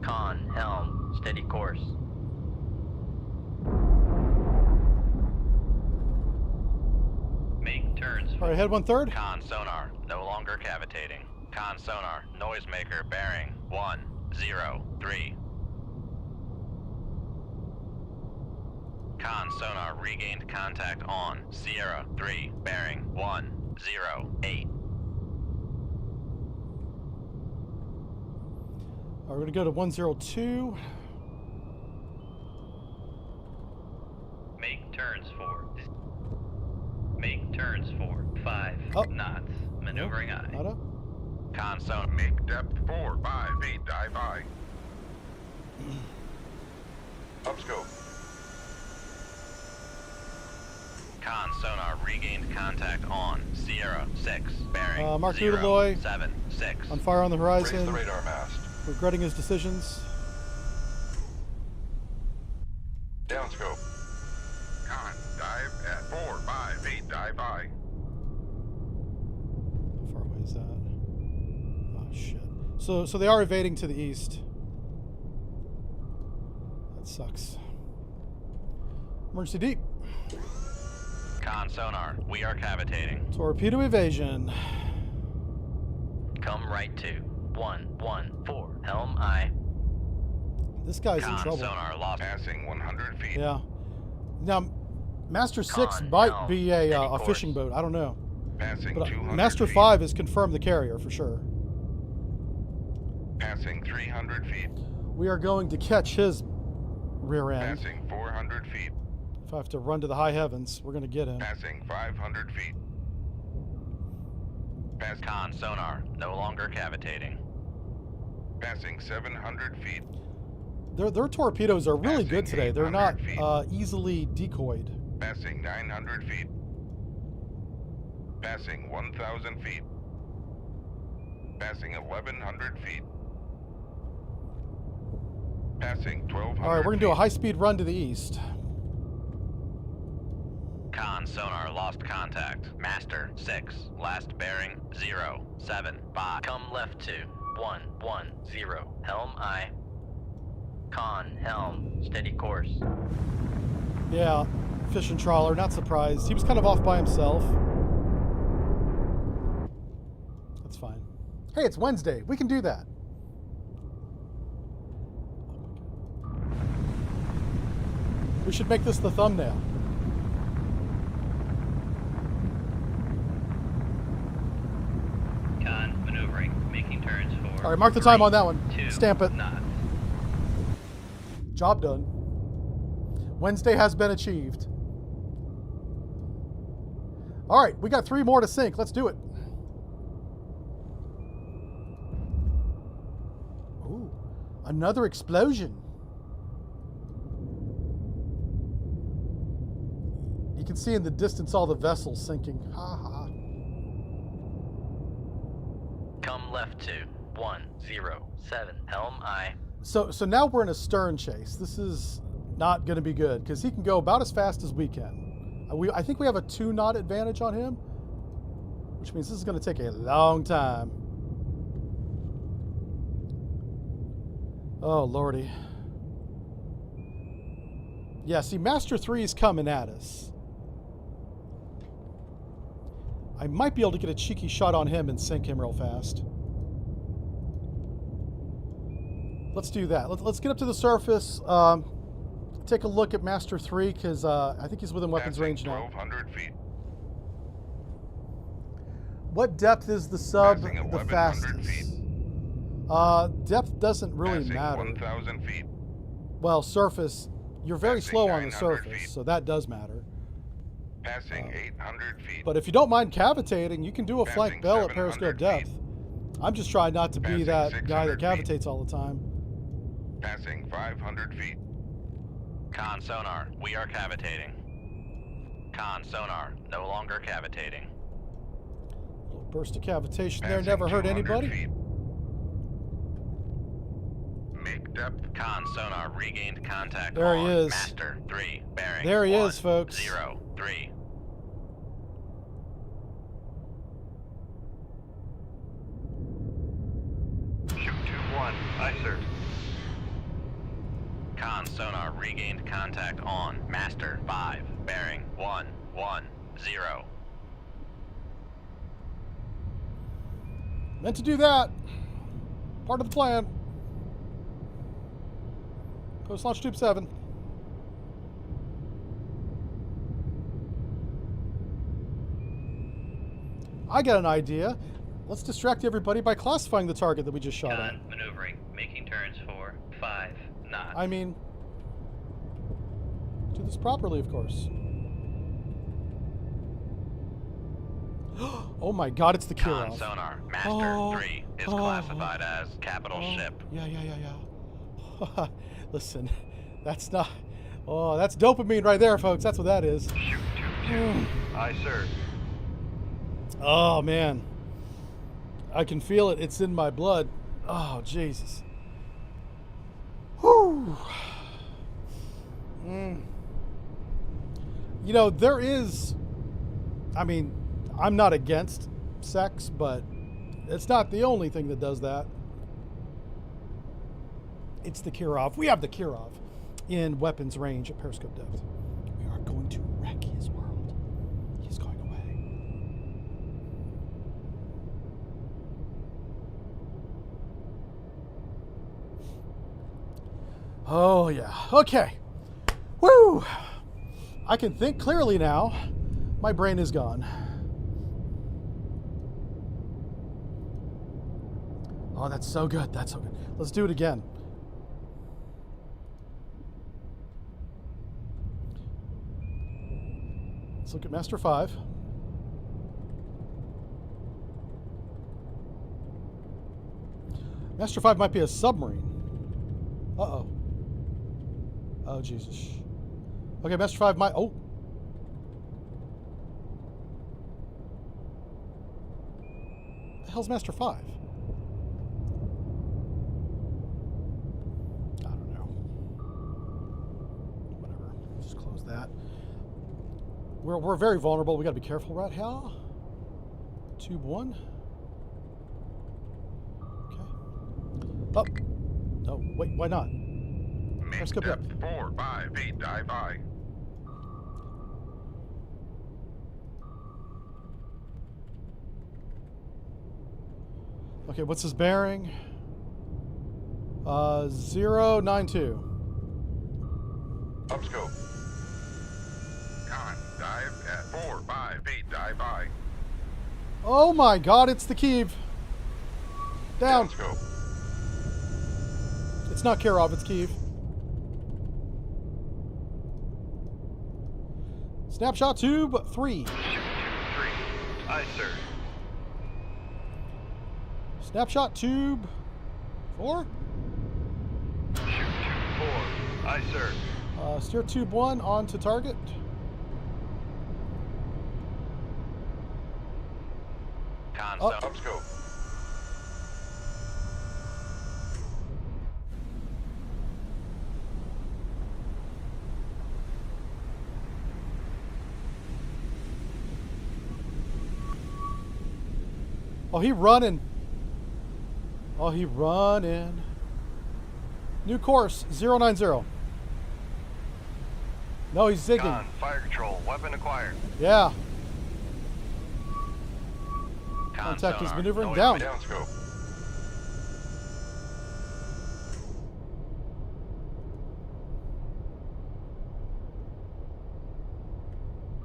Con, helm, steady course. Make turns All right, head 1/3. Con sonar, no longer cavitating. Con sonar, noisemaker bearing 103. Con sonar regained contact on Sierra 3, bearing 108. All right, we're gonna go to 102. Make turns for 5 Oh. knots. Maneuvering eye. Not up. Con sonar, Make depth 4 by feet. Dive by. Upscope. Con sonar regained contact on Sierra 6, bearing Mark Udaloy 076. On fire on the Raise horizon. the radar mast. Regretting his decisions. Downscope. Con, dive at 4 by feet. Dive by. How far away is that? Oh shit. So they are evading to the east. That sucks. Emergency deep. Con sonar, we are cavitating. Torpedo evasion. Come right to 114. Helm I. This guy's in Con trouble. sonar lost. Passing 100 feet. Yeah. Now, Master 6 Con, might helm, be steady a course. fishing boat. I don't know. Passing But 200 Master feet. 5 has confirmed the carrier for sure. Passing 300 feet. We are going to catch his rear end. Passing 400 feet. If I have to run to the high heavens, we're going to get him. Passing 500 feet. Con sonar, no longer cavitating. Passing 700 feet. Their torpedoes are really good Passing today. They're not 800 easily decoyed. Passing 900 feet. Passing 1,000 feet. Passing 1,100 feet. Passing 1,200 All right, we're going to do a feet. high-speed run to the east. Con sonar lost contact. Master 6, last bearing 075. Come left to 110. Helm I. Con, helm, steady course. Yeah, fishing trawler, not surprised. He was kind of off by himself. That's fine. Hey, it's Wednesday. We can do that. We should make this the thumbnail. Con, maneuvering. Making turns for All right, mark the time 3, on that one. 2 Stamp it. knots. Job done. Wednesday has been achieved. All right, we got 3 more to sink. Let's do it. Ooh, another explosion. You can see in the distance all the vessels sinking. Ha ha. Come left to 107. Helm I. So now we're in a stern chase. This is not going to be good because he can go about as fast as we can. I think we have a 2-knot advantage on him, which means this is going to take a long time. Oh, Lordy. Yeah, see, Master 3 is coming at us. I might be able to get a cheeky shot on him and sink him real fast. Let's do that. Let's get up to the surface. Take a look at Master 3 because I think he's within weapons Passing range now. 1,200 feet. What depth is the sub Passing the 1,100 fastest? feet. Depth doesn't really Passing matter. 1,000 feet. Well, surface, you're very Passing slow on the 900 surface, feet. so that does matter. Passing 800 feet. But if you don't mind cavitating, you can do a flank Passing bell at 700 periscope feet. depth. I'm just trying not to be Passing that guy that 600 feet. cavitates all the time. Passing 500 feet. Con sonar, we are cavitating. Con sonar, no longer cavitating. Little burst of cavitation there, Passing never hurt 200 anybody. feet. Make depth. Con sonar regained contact There he on is. Master 3 bearing. There he 1, is, folks. 0, 3. Shoot 2-1. Aye, sir. Con sonar regained contact on Master 5 bearing 1, 1, 0. Meant to do that. Part of the plan. Post launch tube 7. I got an idea. Let's distract everybody by classifying the target that we just shot at. Con maneuvering, making turns for 5 knots. I mean, do this properly, of course. Oh my God, it's the Con Kirov. sonar Master Oh, 3 is oh, classified as capital ship. Yeah. Listen, that's not. Oh, that's dopamine right there, folks. That's what that is. Shoot 2-2. Aye, sir. Oh man, I can feel it. It's in my blood. Oh Jesus. Whew. You know, there is. I mean, I'm not against sex, but it's not the only thing that does that. It's the Kirov. We have the Kirov in weapons range at periscope depth. We are going to wreck his world. He's going away. Oh, yeah. Okay. Woo! I can think clearly now. My brain is gone. Oh, that's so good. That's so good. Let's do it again. Let's look at Master 5. Master 5 might be a submarine. Uh-oh. Oh, Jesus. Okay, Master 5 might... Oh. The hell's Master 5? I don't know. Whatever. Just close that. We're very vulnerable. We got to be careful right here. Tube 1. Okay. Oh. No, wait, why not? Make Let's go depth depth. 4, 5 feet. Dive by. Okay, what's his bearing? 092. Upscope. Con. Dive at 4, 5 feet. Dive by. Oh my God, it's the Kiev. Down. Downscope. It's not Kirov, it's Kiev. Snapshot tube 3. Shoot 2-3. Aye, sir. Snapshot tube 4. Shoot 2-4. Aye, sir. Steer tube 1 onto target. Con Oh. sonar. Upscope. Oh, he running. Oh, he running. New course 090. No, he's zigging. Con. Fire control. Weapon acquired. Yeah. Contact is sonar, maneuvering noise down. Down scope.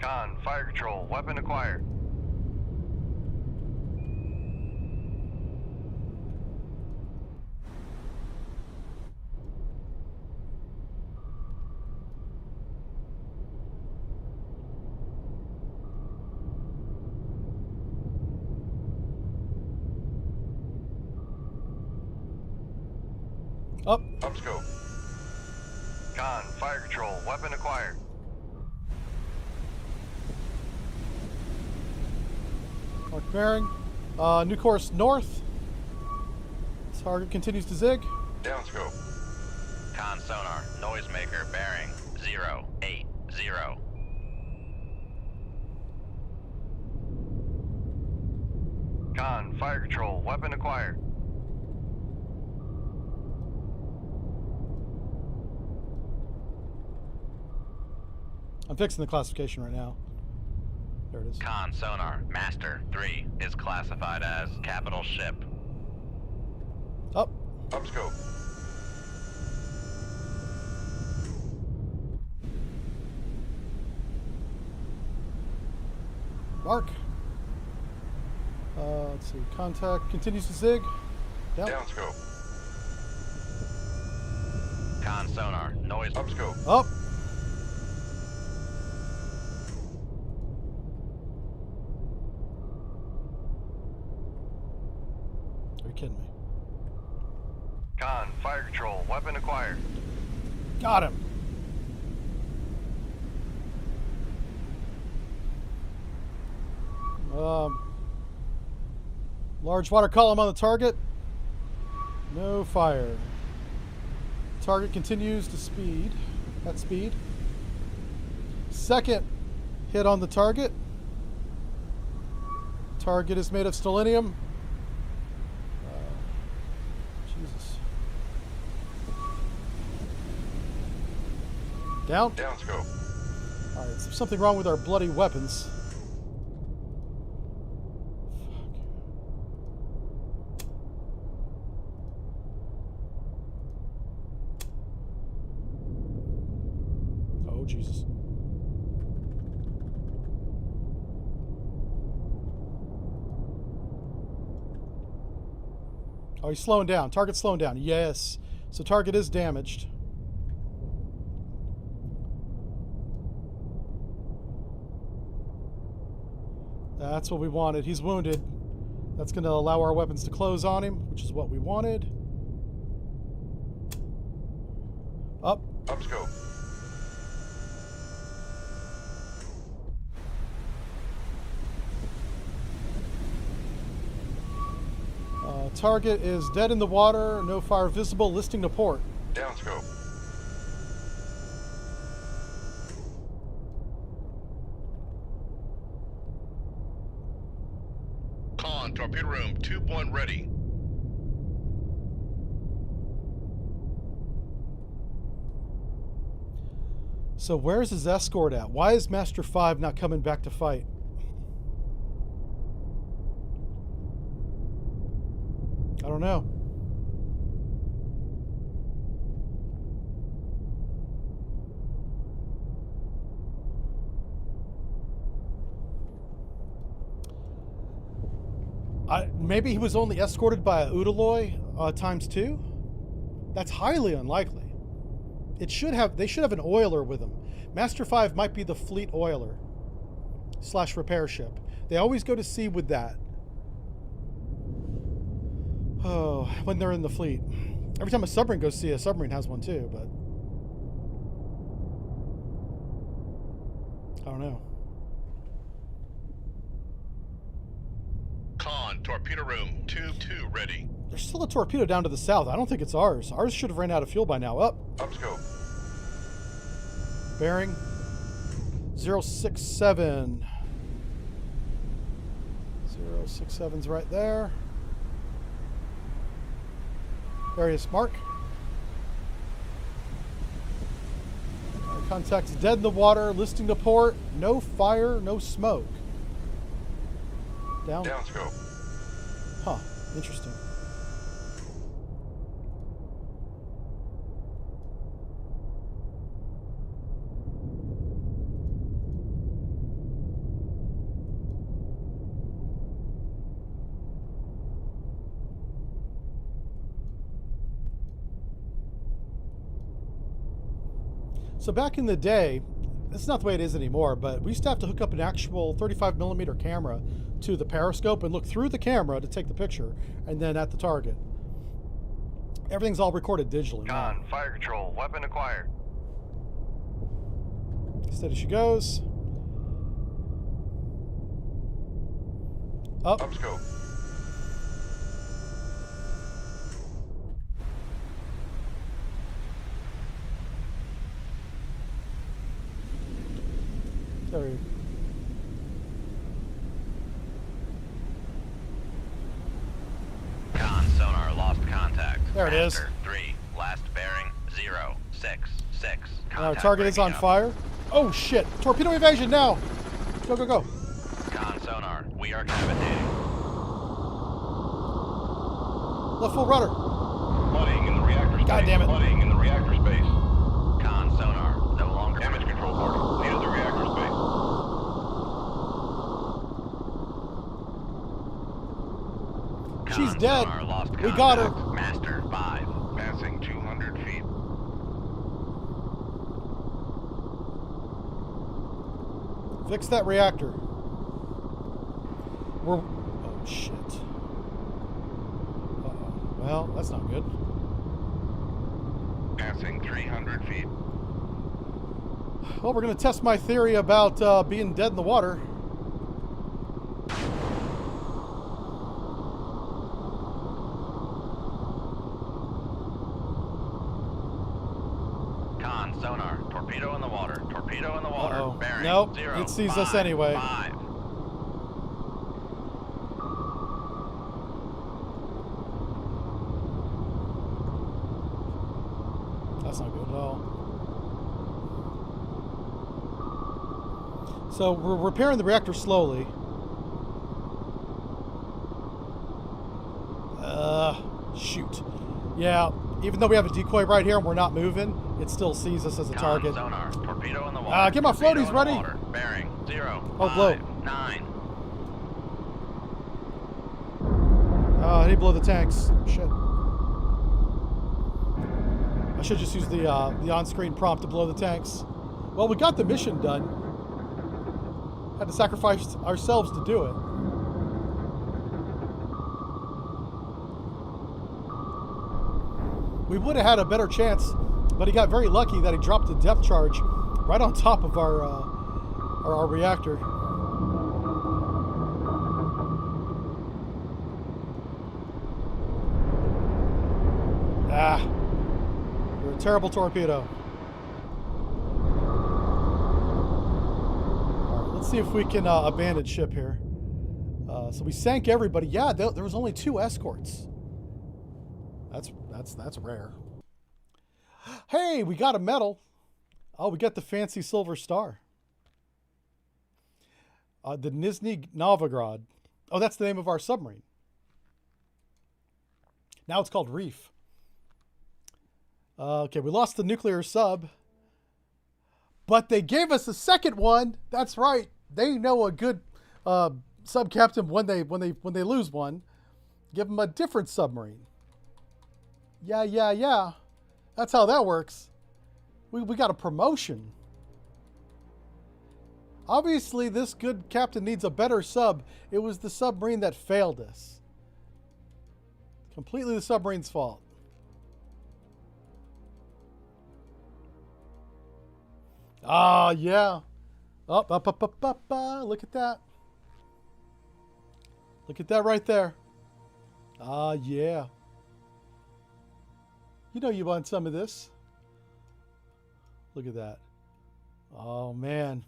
Con, fire control, weapon acquired. Up. Up scope. Con, fire control, weapon acquired. Mark bearing. New course north. Target continues to zig. Down scope. Con sonar, noisemaker bearing 080. Con, fire control, weapon acquired. I'm fixing the classification right now. There it is. Con sonar, Master 3 is classified as capital ship. Up. Up scope. Mark. Let's see. Contact continues to zig. Down. Down scope. Con sonar, noise. Up scope. Up. Are you kidding me? Con, fire control, weapon acquired. Got him. Large water column on the target. No fire. Target continues to speed. At speed. Second hit on the target. Target is made of stellinium. Jesus. Down. Down scope. All right, so something wrong with our bloody weapons. Oh, Jesus. Oh, he's slowing down. Target's slowing down. Yes. So target is damaged. That's what we wanted. He's wounded. That's going to allow our weapons to close on him, which is what we wanted. Up. Up scope. Target is dead in the water. No fire visible. Listing to port. Down scope. Con, torpedo room, tube 1 ready. So where's his escort at? Why is Master 5 not coming back to fight? I don't know. Maybe he was only escorted by a Udaloy ×2? That's highly unlikely. They should have an oiler with them. Master 5 might be the fleet oiler / repair ship. They always go to sea with that. Oh, when they're in the fleet. Every time a submarine goes to sea, a submarine has one too, but I don't know. Con, torpedo room, tube 2 ready. There's still a torpedo down to the south. I don't think it's ours. Ours should have ran out of fuel by now. Up. Up scope. Bearing 067. 067's right there. There he is, Mark. Contact's dead in the water, listing to port. No fire, no smoke. Down. Down scope. Huh. Interesting. So back in the day, it's not the way it is anymore, but we used to have to hook up an actual 35mm camera to the periscope and look through the camera to take the picture, and then at the target. Everything's all recorded digitally now. Con, fire control, weapon acquired. Steady she goes. Up. Up scope. Sorry. Con sonar lost contact. There it is. Master 3, last bearing 066. Our target is on fire. Oh shit! Torpedo evasion now! Go, go, go. Con sonar, we are cavitating. Left full rudder. Flooding in the reactor space. God damn it. Flooding in the reactor space. Con sonar, no longer Damage control party. Needed the reactor space. She's Con dead. sonar lost We got her. contact. Master 5. Passing 200 feet. Fix that reactor. We're... Oh, shit. Uh-oh. Well, that's not good. Passing 300 feet. Well, we're going to test my theory about being dead in the water. Con sonar, torpedo in the water. Torpedo in the water. Uh-oh. Bearing Nope, 0, it sees us 5, anyway. 5. That's not good at all. So we're repairing the reactor slowly. Shoot. Yeah, even though we have a decoy right here and we're not moving, it still sees us as a target. Sonar, torpedo in the water. Get my Torpedo floaties in the ready. water. Bearing 0, Oh, 5, blow. 9. I need to blow the tanks. Shit. I should just use the on-screen prompt to blow the tanks. Well, we got the mission done. Had to sacrifice ourselves to do it. We would have had a better chance, but he got very lucky that he dropped the depth charge right on top of our reactor. Ah, you're a terrible torpedo. All right, let's see if we can abandon ship here. So we sank everybody. Yeah, there was only 2 escorts. That's rare. Hey, we got a medal. Oh, we got the fancy silver star. The Nizhny Novgorod. Oh, that's the name of our submarine. Now it's called Reef. Okay, we lost the nuclear sub, but they gave us a second one. That's right. They know a good sub captain when they lose one. Give them a different submarine. Yeah. That's how that works. We got a promotion. Obviously, this good captain needs a better sub. It was the submarine that failed us. Completely the submarine's fault. Ah, yeah. Up. Look at that. Look at that right there. Ah, yeah. You know you want some of this. Look at that. Oh, man.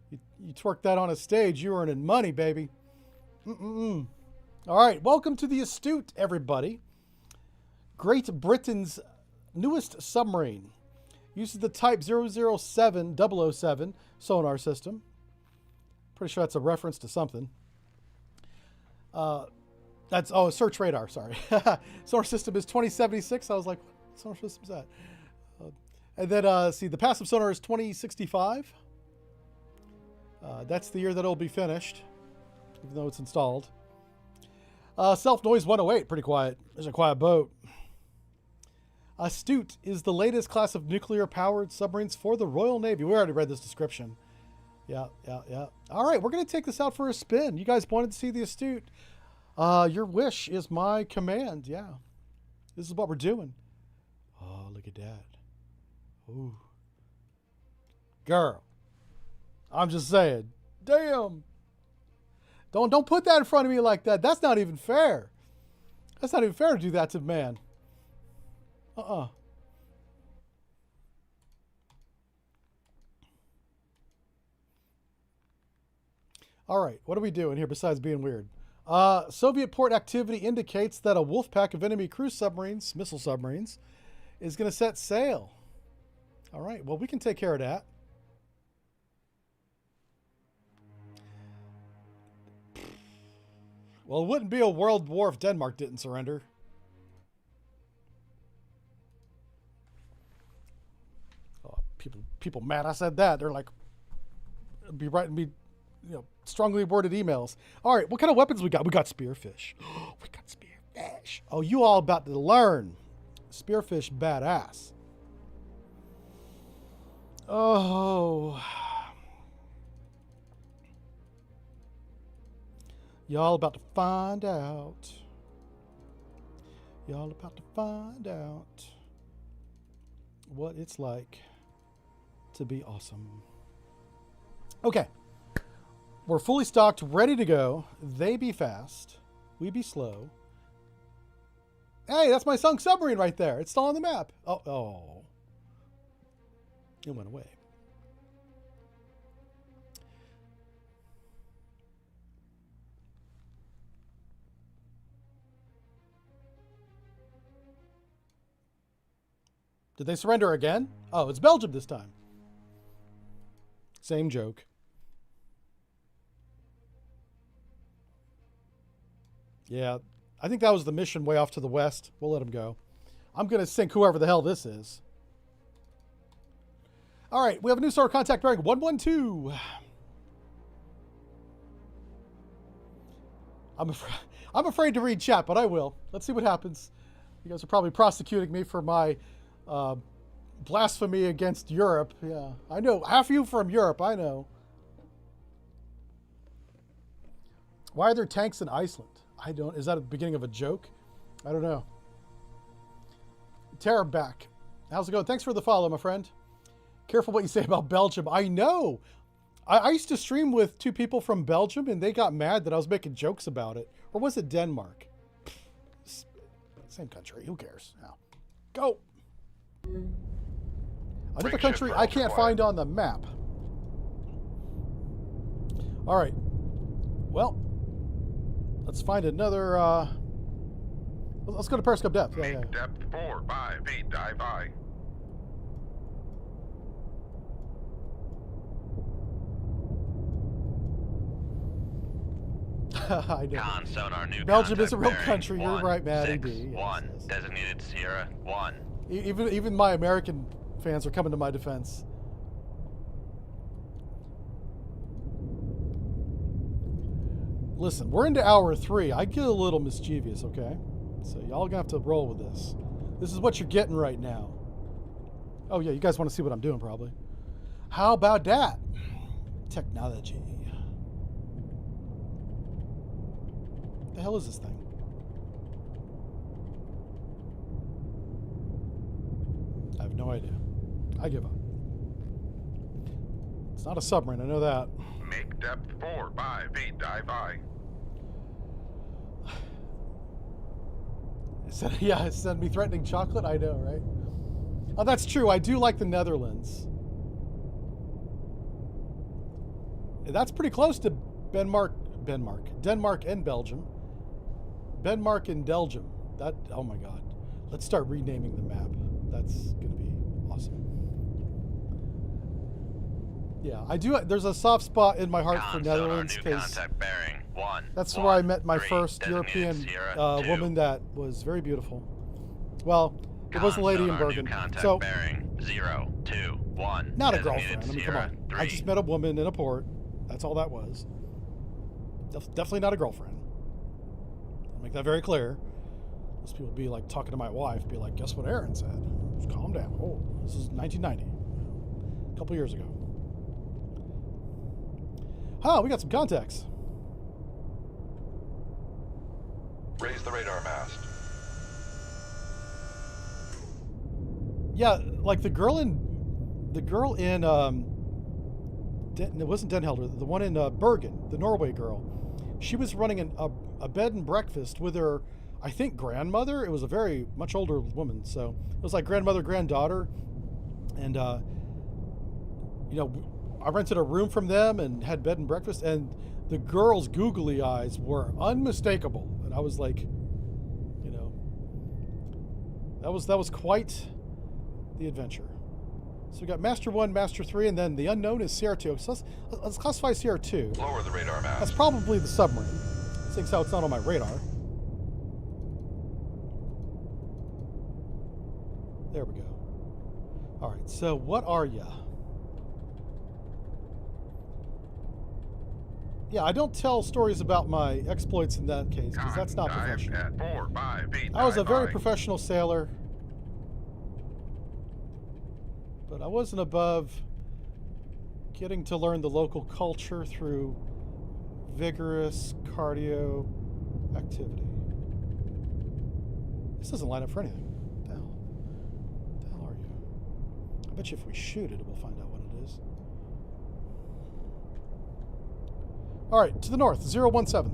You twerk that on a stage, you're earning money, baby. All right, welcome to the Astute, everybody. Great Britain's newest submarine. Uses the Type 007 sonar system. Pretty sure that's a reference to something. That's, search radar, sorry. Sonar system is 2076. I was like, what sonar system is that? And then, see, the passive sonar is 2065. That's the year that it'll be finished, even though it's installed. Self noise 108, pretty quiet. There's a quiet boat. Astute is the latest class of nuclear-powered submarines for the Royal Navy. We already read this description. Yeah. All right, we're going to take this out for a spin. You guys wanted to see the Astute. Your wish is my command. Yeah, this is what we're doing. Oh, look at that. Ooh. Girl, I'm just saying. Damn. Don't put that in front of me like that. That's not even fair. That's not even fair to do that to man. All right, what are we doing here besides being weird? Soviet port activity indicates that a wolf pack of enemy cruise submarines, missile submarines, is going to set sail. All right, well, we can take care of that. Well, it wouldn't be a world war if Denmark didn't surrender. Oh, people mad I said that. They're like, be writing me, strongly worded emails. All right, what kind of weapons we got? We got spearfish. We got spearfish. Oh, you all about to learn. Spearfish badass. Oh. Y'all about to find out. Y'all about to find out what it's like to be awesome. Okay. We're fully stocked, ready to go. They be fast. We be slow. Hey, that's my sunk submarine right there. It's still on the map. Oh. It went away. Did they surrender again? Oh, it's Belgium this time. Same joke. Yeah, I think that was the mission way off to the west. We'll let them go. I'm going to sink whoever the hell this is. All right, we have a new sonar contact bearing 112. I'm afraid to read chat, but I will. Let's see what happens. You guys are probably prosecuting me for my blasphemy against Europe. Yeah, I know. Half of you from Europe, I know. Why are there tanks in Iceland? I don't. Is that the beginning of a joke? I don't know. Tara back. How's it going? Thanks for the follow, my friend. Careful what you say about Belgium. I know. I used to stream with two people from Belgium, and they got mad that I was making jokes about it. Or was it Denmark? Same country. Who cares? Now, go. Another country I can't find on the map. All right. Well, let's find another. Let's go to periscope depth. Make depth 4 by feet. Dive by. I know. Con sonar new Belgium is a real contact country. bearing You're right, Maddie 1, B. 6, Yes, 1. yes. Designated Sierra 1. Even my American fans are coming to my defense. Listen, we're into hour 3. I get a little mischievous, okay? So y'all gonna have to roll with this. This is what you're getting right now. Oh yeah, you guys want to see what I'm doing probably. How about that? Technology. What the hell is this thing? I have no idea. I give up. It's not a submarine, I know that. Make depth 4 by feet. Dive by. Yeah, send me threatening chocolate. I know, right? Oh, that's true. I do like the Netherlands. That's pretty close to Denmark and Belgium. Denmark and Belgium. That, oh my God. Let's start renaming the map. That's going to be awesome. Yeah, I do. There's a soft spot in my heart for Con sonar, Netherlands new because contact bearing. that's 1, where I met my 3, first designated European Sierra 2. woman that was very beautiful. Well, it was a Con lady in sonar, new Bergen. contact So, bearing 0, 2, 1. not a designated girlfriend. I mean, come Sierra on. 3. I just met a woman in a port. That's all that was. Definitely not a girlfriend. I'll make that very clear. Most people be like talking to my wife, be like, guess what Aaron said? Just calm down. Oh, this is 1990. A couple years ago. Oh, we got some contacts. Raise the radar mast. Yeah, like the girl in it wasn't Den Helder, the one in Bergen, the Norway girl. She was running a bed and breakfast with her, I think, grandmother. It was a very much older woman, so it was like grandmother, granddaughter, and you know, I rented a room from them and had bed and breakfast, and the girl's googly eyes were unmistakable, and I was like, you know, that was quite the adventure. So we got Master 1, Master 3, and then the unknown is CR2. So let's classify CR2. Lower the radar mast. That's probably the submarine, seeing how it's not on my radar. There we go. All right, so what are ya? Yeah, I don't tell stories about my exploits in that case, because that's not Dive professional. at 4 by feet. I was a dive very high. professional sailor, but I wasn't above getting to learn the local culture through vigorous cardio activity. This doesn't line up for anything. What the hell? What the hell are you? I bet you if we shoot it, we'll find out what it is. All right, to the north, 017.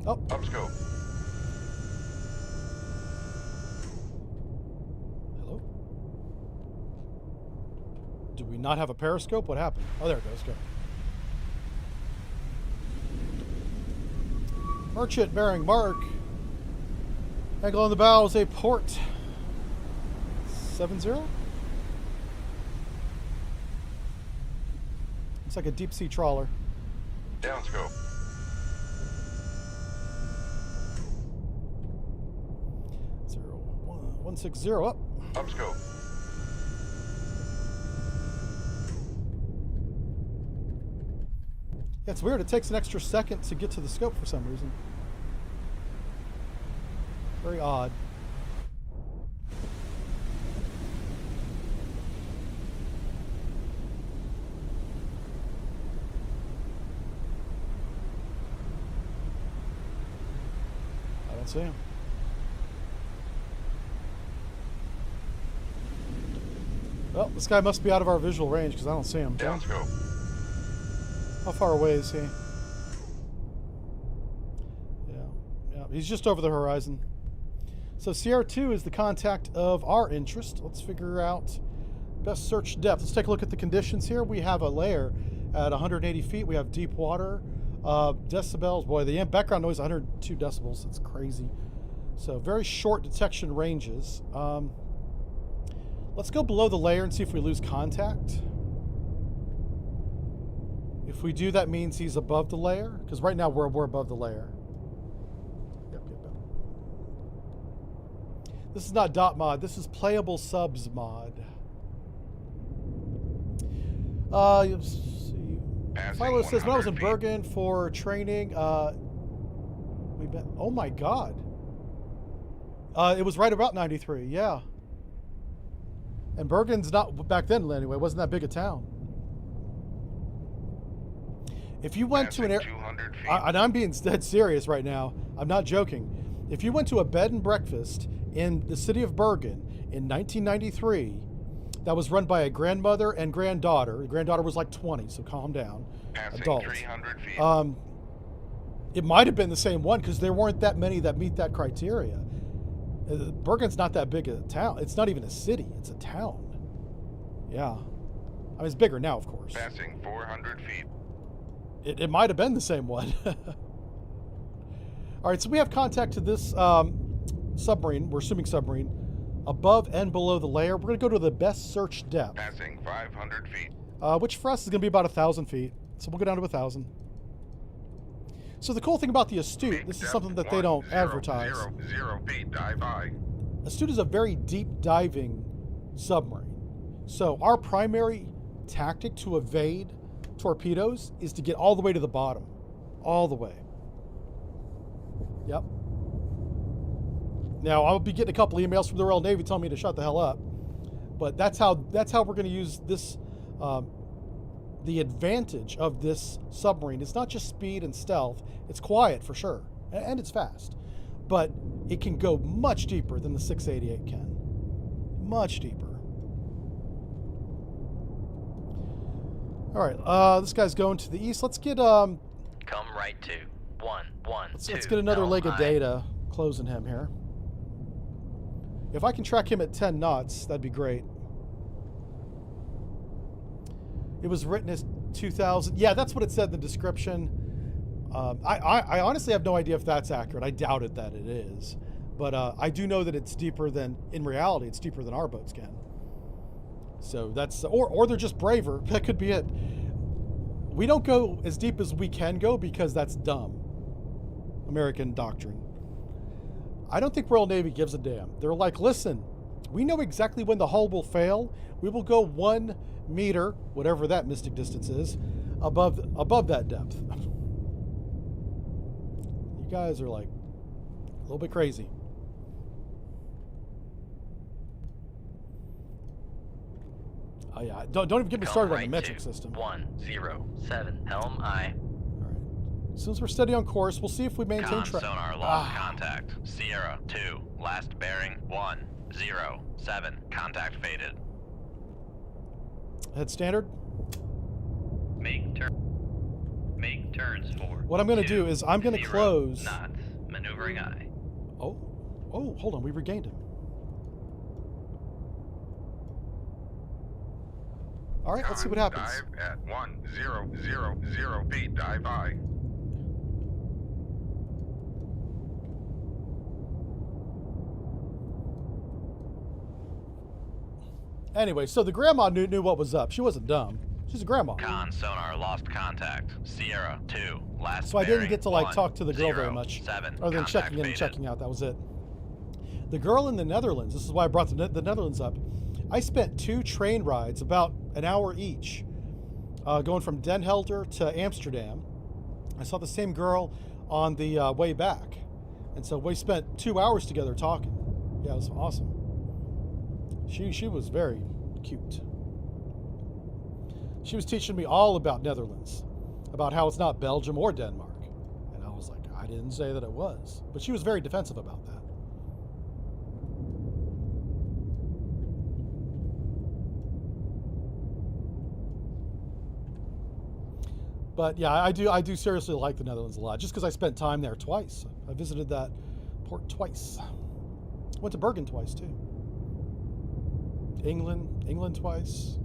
Oh, Up scope. hello? Do we not have a periscope? What happened? Oh, there it goes. Go. Merchant bearing mark. Angle on the bow is a port. 70? Looks like a deep sea trawler. Down scope. Zero, 160 up. Up scope. Yeah, it's weird. It takes an extra second to get to the scope for some reason. Very odd. I don't see him. Well, this guy must be out of our visual range because I don't see him. Down scope. How far away is he? Yeah, he's just over the horizon. So CR2 is the contact of our interest. Let's figure out best search depth. Let's take a look at the conditions here. We have a layer at 180 feet. We have deep water. Decibels, boy, the background noise 102 decibels. It's crazy. So very short detection ranges. Let's go below the layer and see if we lose contact. If we do, that means he's above the layer, because right now we're above the layer. Yep. This is not dot mod. This is playable subs mod. Let's see. Philo says, when I was in Bergen for training, we met. Oh my God. It was right about 93. Yeah. And Bergen's not back then anyway. Wasn't that big a town. If you went to an area, and I'm being dead serious right now, I'm not joking. If you went to a bed and breakfast in the city of Bergen in 1993, that was run by a grandmother and granddaughter. The granddaughter was like 20, so calm down. Passing Adult. 300 feet. It might have been the same one because there weren't that many that meet that criteria. Bergen's not that big a town. It's not even a city. It's a town. Yeah. I mean, it's bigger now, of course. Passing 400 feet. It might have been the same one. All right, so we have contact to this submarine. We're assuming submarine. Above and below the layer. We're going to go to the best search depth. Passing 500 feet. which for us is going to be about 1,000 feet. So we'll go down to 1,000. So the cool thing about the Astute, Make this is depth something that they don't 10, advertise. 0 feet, dive I. Astute is a very deep diving submarine. So our primary tactic to evade torpedoes is to get all the way to the bottom. All the way. Yep. Now, I'll be getting a couple emails from the Royal Navy telling me to shut the hell up. But that's how we're going to use this. The advantage of this submarine is not just speed and stealth. It's quiet for sure, and it's fast. But it can go much deeper than the 688 can. Much deeper. All right, this guy's going to the east. Let's get Come right to 112. let's get another leg of data closing him here. If I can track him at 10 knots, that'd be great. It was written as 2,000. Yeah, that's what it said in the description. I honestly have no idea if that's accurate. I doubt it that it is. But I do know that it's deeper than, in reality, it's deeper than our boats can. So that's, or they're just braver. That could be it. We don't go as deep as we can go because that's dumb. American doctrine. I don't think Royal Navy gives a damn. They're like, listen, we know exactly when the hull will fail. We will go 1 meter, whatever that mystic distance is, above that depth. You guys are like a little bit crazy. Oh yeah, don't even get me started on the metric system. 107 helm I. All right. As soon as we're steady on course, we'll see if we maintain track. Sonar lost contact. Sierra 2, last bearing 107. Contact faded. Head standard. Make turns for. What I'm going to do is I'm going to 0 close. knots. Maneuvering I. Oh, hold on, we regained him. All right, let's see what happens. Dive at 1,000 feet, dive I. Anyway, so the grandma knew what was up. She wasn't dumb. She's a grandma. Con sonar lost contact. Sierra 2, last So I didn't bearing get to like 1, talk to the girl 0, very much. 7. Other than Contact checking in and faded. checking out. That was it. The girl in the Netherlands, this is why I brought the Netherlands up. I spent 2 train rides, about an hour each, going from Den Helder to Amsterdam. I saw the same girl on the way back. And so we spent 2 hours together talking. Yeah, it was awesome. She was very cute. She was teaching me all about Netherlands, about how it's not Belgium or Denmark. And I was like, I didn't say that it was. But she was very defensive about that. But yeah, I do seriously like the Netherlands a lot, just because I spent time there twice. I visited that port twice. Went to Bergen twice too. England twice.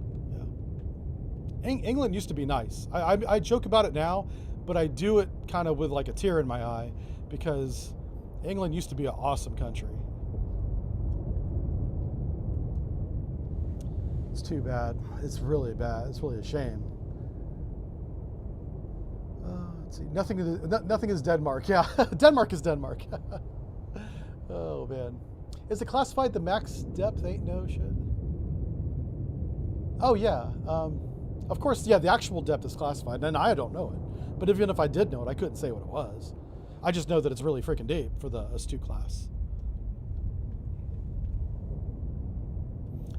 Yeah. England used to be nice. I joke about it now, but I do it kind of with like a tear in my eye, because England used to be an awesome country. It's too bad. It's really bad. It's really a shame. Let's see. Nothing is Denmark. Yeah, Denmark is Denmark. Oh man, is it classified the max depth? Ain't no shit. Oh yeah, of course. Yeah, the actual depth is classified, and I don't know it. But even if I did know it, I couldn't say what it was. I just know that it's really freaking deep for the Astute class.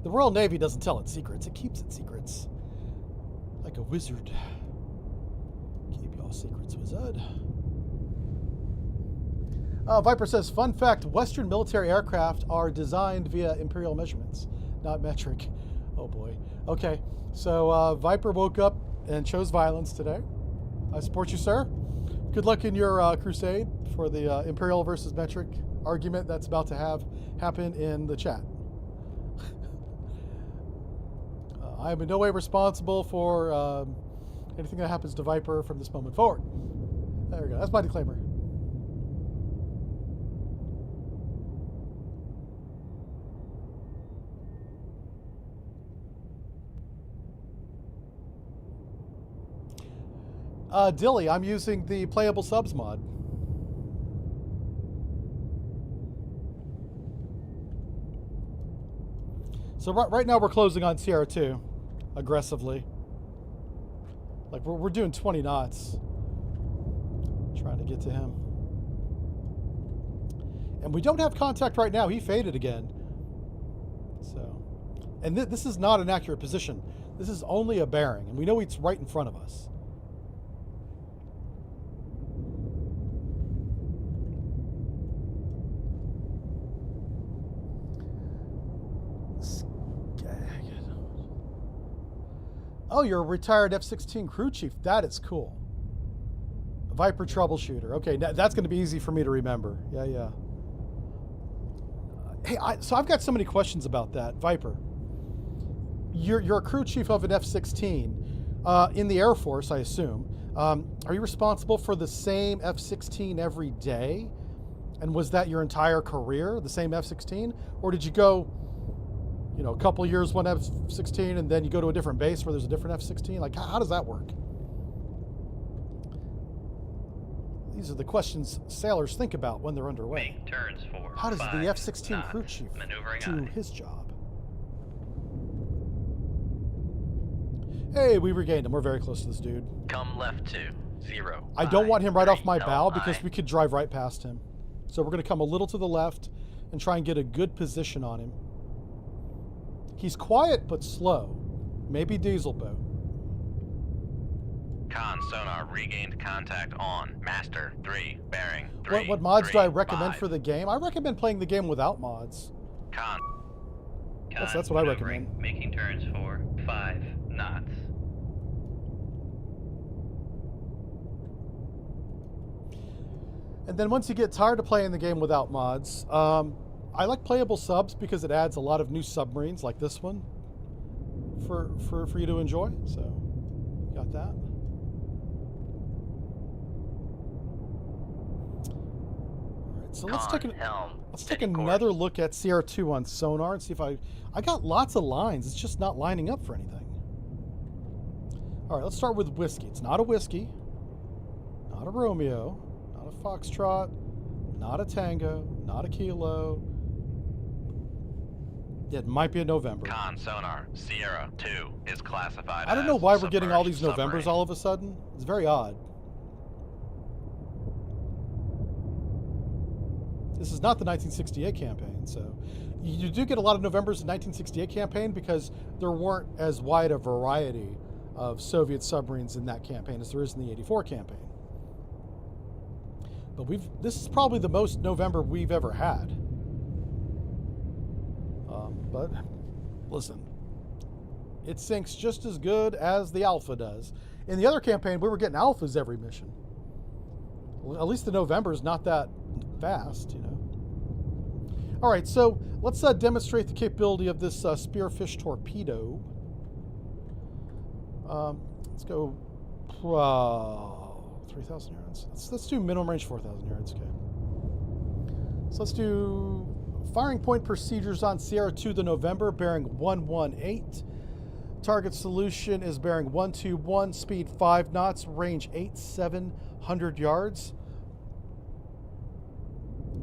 The Royal Navy doesn't tell its secrets; it keeps its secrets, like a wizard. Keep y'all secrets, wizard. Viper says, fun fact, Western military aircraft are designed via imperial measurements, not metric. Oh boy. Okay, so Viper woke up and chose violence today. I support you, sir. Good luck in your crusade for the imperial versus metric argument that's about to happen in the chat. I am in no way responsible for anything that happens to Viper from this moment forward. There we go. That's my disclaimer. Dilly, I'm using the playable subs mod. So right now we're closing on Sierra 2 aggressively. Like we're doing 20 knots. Trying to get to him. And we don't have contact right now. He faded again. So, and this is not an accurate position. This is only a bearing, and we know it's right in front of us. Oh, you're a retired F-16 crew chief. That is cool. Viper troubleshooter. Okay, that's going to be easy for me to remember. Yeah. Hey, so I've got so many questions about that. Viper, you're a crew chief of an F-16 in the Air Force, I assume. Are you responsible for the same F-16 every day? And was that your entire career, the same F-16? Or did you go, you know, a couple years one F-16 and then you go to a different base where there's a different F-16? Like, how does that work? These are the questions sailors think about when they're underway. Make turns for How does 5 the F-16 knots, crew chief maneuvering do aye. his job? Hey, we regained him. We're very close to this dude. Come left to 0. I don't want him right off my 3, bow helm because aye. we could drive right past him. So we're going to come a little to the left and try and get a good position on him. He's quiet but slow. Maybe diesel boat. Con sonar regained contact on Master 3, bearing 3. What mods do I recommend 5. for the game? I recommend playing the game without mods. Con. That's what I maneuvering, recommend. Making turns for 5 knots. And then once you get tired of playing the game without mods, I like playable subs because it adds a lot of new submarines like this one for you to enjoy. So, got that. So let's take another look at Sierra 2 on sonar and see if I got lots of lines. It's just not lining up for anything. All right, let's start with whiskey. It's not a whiskey, not a Romeo, not a Foxtrot, not a Tango, not a Kilo. It might be a November. Con sonar Sierra 2 is classified. I don't know why we're getting all these submerged Novembers submarine. all of a sudden. It's very odd. This is not the 1968 campaign, so you do get a lot of Novembers in the 1968 campaign because there weren't as wide a variety of Soviet submarines in that campaign as there is in the 84 campaign. But this is probably the most November we've ever had. But listen, it sinks just as good as the Alpha does. In the other campaign, we were getting Alphas every mission. Well, at least the November is not that fast, you know. All right, so let's demonstrate the capability of this Spearfish torpedo. Let's go 3,000 yards. Let's do minimum range 4,000 yards. Okay. So let's do firing point procedures on Sierra 2 the November, bearing 118. Target solution is bearing 121, speed 5 knots, range 700 yards.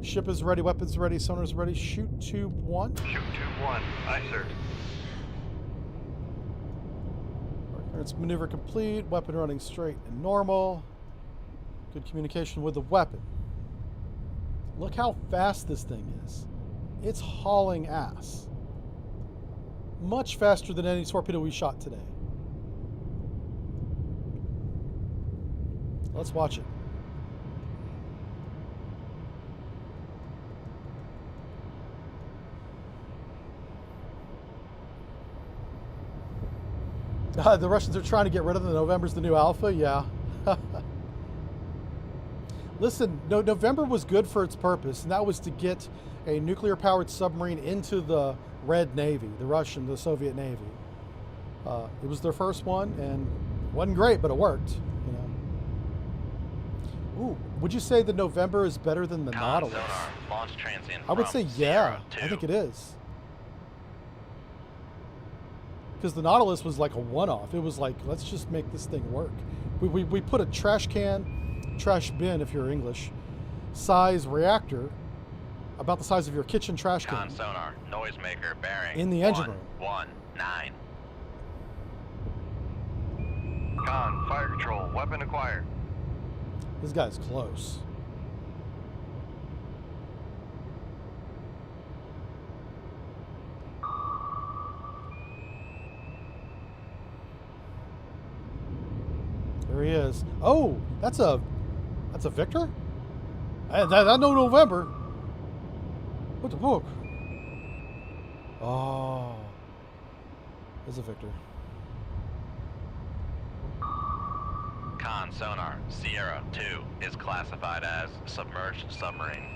Ship is ready, weapons ready, sonar's ready. Shoot tube 1. Shoot tube 1. Aye, sir. It's maneuver complete, weapon running straight and normal. Good communication with the weapon. Look how fast this thing is. It's hauling ass. Much faster than any torpedo we shot today. Let's watch it. The Russians are trying to get rid of the November's the new Alpha, yeah. Listen, November was good for its purpose, and that was to get a nuclear-powered submarine into the Red Navy, the Soviet Navy. It was their first one, and it wasn't great, but it worked. You know. Ooh, would you say the November is better than the Con Nautilus? sonar launch transient I would from say yeah. Sierra 2. I think it is. Because the Nautilus was like a one-off. It was like, let's just make this thing work. We put a trash bin if you're English, size reactor, about the size of your kitchen trash can. Con sonar, noisemaker bearing. In the engine room. 119. Con, fire control, weapon acquired. This guy's close. There he is. Oh, that's a Victor? I know November. What the book? Oh, there's a Victor. Con sonar, Sierra 2 is classified as submerged submarine.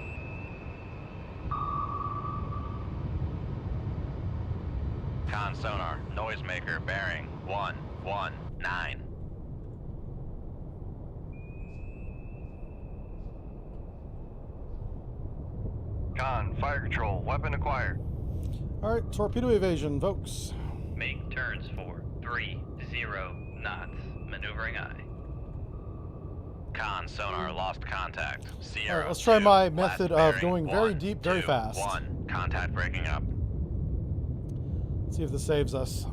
Con sonar, noisemaker bearing 119. Con, fire control, weapon acquired. All right, torpedo evasion, folks. Make turns for 30 knots. Maneuvering eye. Con sonar lost contact. Sierra. All right, let's try 2, my last method of bearing, going very 1, deep, very 2, fast. 1. Contact breaking up. Let's see if this saves us.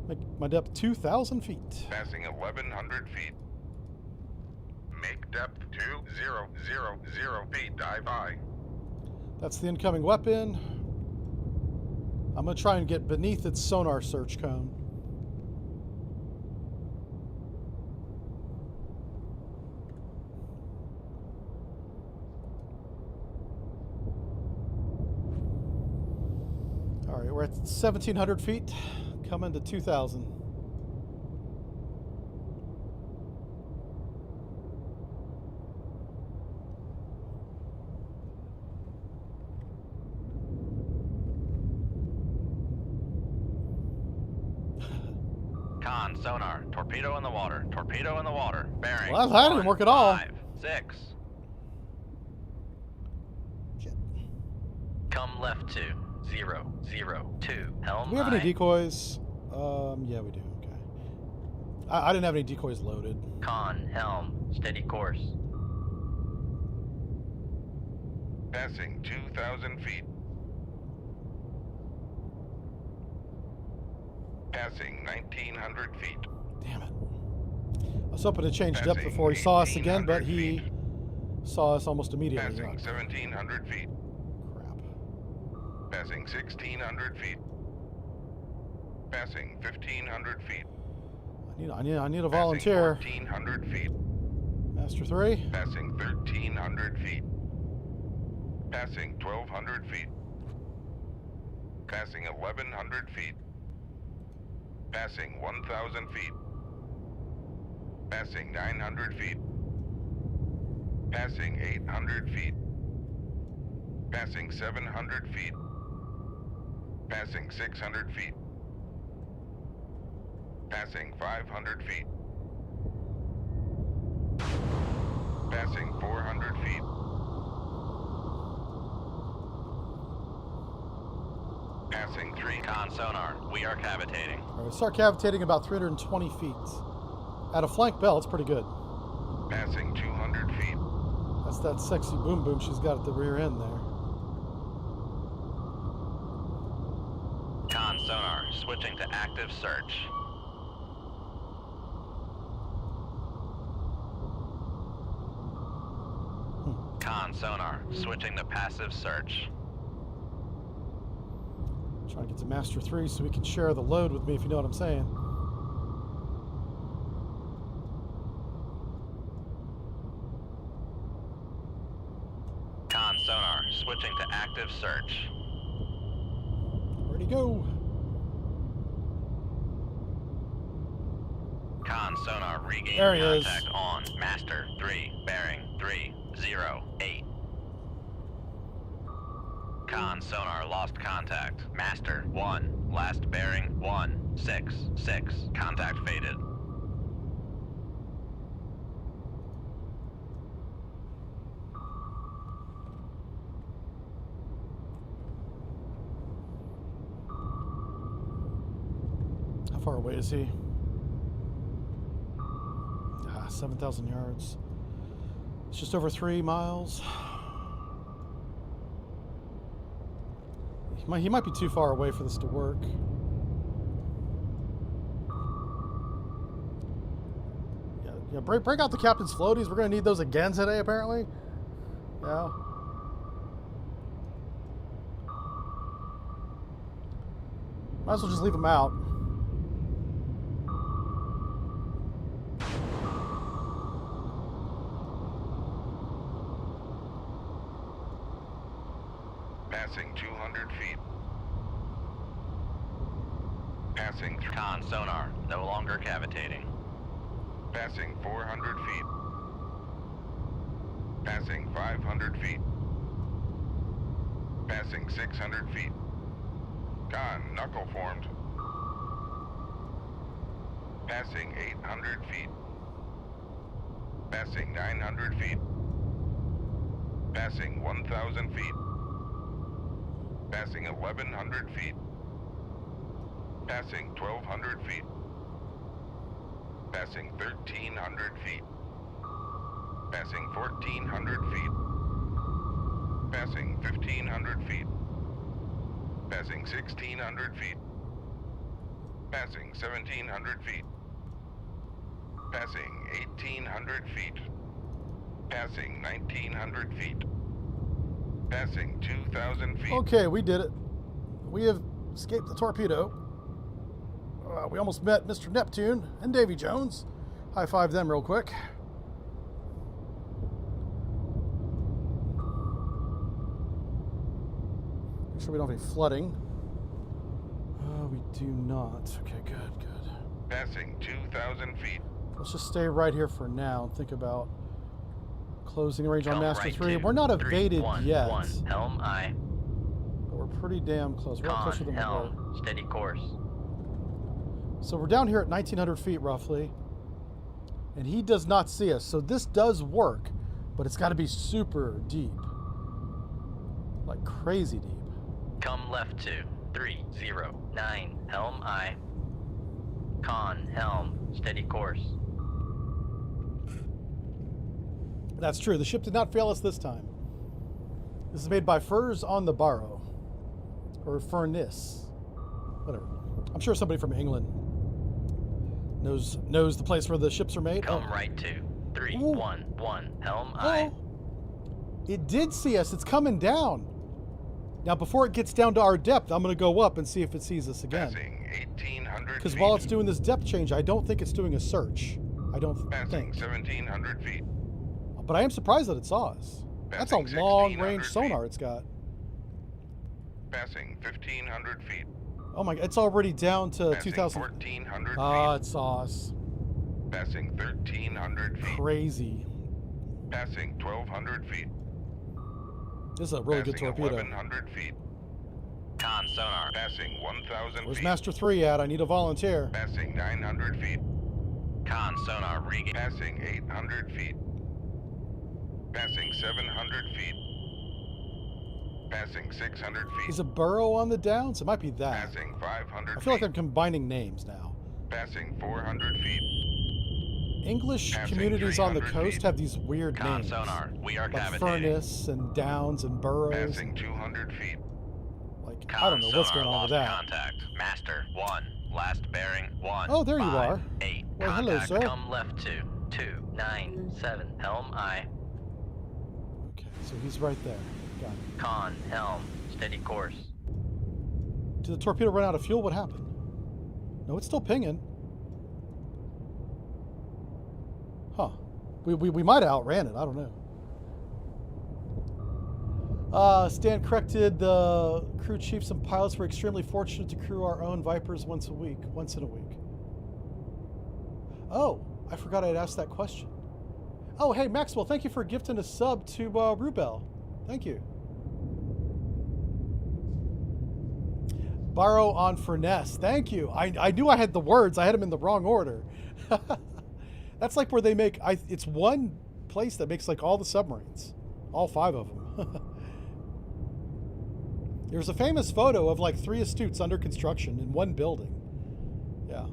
Make my depth 2,000 feet. Passing 1,100 feet. Make depth 2,000 feet. Dive high. That's the incoming weapon. I'm going to try and get beneath its sonar search cone. All right, we're at 1,700 feet, coming to 2,000. Con sonar, torpedo in the water. Torpedo in the water. Bearing. Well, that didn't work at all. 5, 6. Shit. Come left to 002. Helm Do we have any aye. decoys? Yeah, we do. Okay. I didn't have any decoys loaded. Con, helm, steady course. Passing 2,000 feet. Passing 1,900 feet. Damn it. I was hoping to change depth Passing before he saw us again, but 1,800 he feet. saw us almost immediately. Passing Oh, 1,700 feet. crap. Passing 1,600 feet. Passing 1,500 feet. I need a volunteer. Passing 1,400 feet. Master 3. Passing 1,300 feet. Passing 1,200 feet. Passing 1,100 feet. Passing 1,000 feet. Passing 900 feet. Passing 800 feet. Passing 700 feet. Passing 600 feet. Passing 500 feet. Passing 400 feet. Passing 3. Con sonar, we are cavitating. All right, start cavitating about 320 feet. At a flank bell, it's pretty good. Passing 200 feet. That's that sexy boom boom she's got at the rear end there. Con sonar, switching to active search. Con sonar, switching to passive search. Trying to get to Master 3 so he can share the load with me, if you know what I'm saying. Con sonar, switching to active search. Where'd he go? Con sonar, regain There he is. contact on Master 3, bearing 308. Con sonar, lost contact. Master 1, last bearing 166. Contact faded. How far away is he? 7,000 yards. It's just over 3 miles. He might be too far away for this to work. Yeah, break out the captain's floaties. We're going to need those again today, apparently. Yeah. Might as well just leave them out. Passing 200 feet. Passing Con sonar, no longer cavitating. Passing 400 feet. Passing 500 feet. Passing 600 feet. Con, knuckle formed. Passing 800 feet. Passing 900 feet. Passing 1,000 feet. Passing 1,100 feet. Passing 1,200 feet. Passing 1,300 feet. Passing 1,400 feet. Passing 1,500 feet. Passing 1,600 feet. Passing 1,700 feet. Passing 1,800 feet. Passing 1,900 feet. Passing 2,000 feet. Okay, we did it. We have escaped the torpedo. We almost met Mr. Neptune and Davy Jones. High five them real quick. Make sure we don't have any flooding. We do not. Okay, good. Passing 2,000 feet. Let's just stay right here for now and think about closing the range on Helm Master right 3. 2, We're not 3, evaded 1, yet, 1, helm I. but we're pretty damn close. We're closer Con, than we were. helm, steady course. So we're down here at 1,900 feet roughly, and he does not see us. So this does work, but it's got to be super deep, like crazy deep. Come left 2, 3, 0, 9, helm I. Con, helm, steady course. That's true. The ship did not fail us this time. This is made by Furs on the Barrow, or Furnace, whatever. I'm sure somebody from England knows the place where the ships are made. Come right 2, 3, Ooh. 1, 1, helm I. It did see us. It's coming down. Now, before it gets down to our depth, I'm going to go up and see if it sees us again. Passing 1,800 Because feet. while it's doing this depth change, I don't think it's doing a search. I don't Passing think. 1,700 feet. But I am surprised that it saw us. That's a Passing long-range 1,600 sonar feet. it's got. Passing 1,500 feet. Oh my, it's already down to Passing 2,000. 1,400 Ah, feet. it saw us. Passing 1,300 feet. Crazy. Passing 1,200 feet. This is a really good Passing torpedo. 1,100 feet. Con sonar. Passing 1,000 Where's feet. Master 3 at? I need a volunteer. Passing 900 feet. Con sonar regain. Passing 800 feet. Passing 700 feet. Passing 600 feet. Is a burrow on the downs? It might be that. Passing 500 I feel like feet. I'm combining names now. Passing 400 feet. English Passing communities on the 300 coast feet. have these weird Con names. sonar. We are Like cavitating. furnace and downs and burrows. Passing 200 feet. Like, Con I don't know what's sonar going on with lost that. Contact. Master 1. Last bearing 1. Oh, there you 5, are. 8. Well, hello, Contact. sir. Come left 2, 2, 9, 7, helm I. Okay, so he's right there. Got it. Con, helm, steady course. Did the torpedo run out of fuel? What happened? No, it's still pinging. Huh. We might have outran it. I don't know. Stan corrected the crew chiefs and pilots were extremely fortunate to crew our own Vipers once in a week. Oh, I forgot I'd asked that question. Oh, hey, Maxwell, thank you for gifting a sub to Rubel. Thank you. Borrow on Furness. Thank you. I knew I had the words. I had them in the wrong order. That's like where they make... it's one place that makes like all the submarines. All 5 of them. There's a famous photo of like 3 Astutes under construction in one building. Yeah.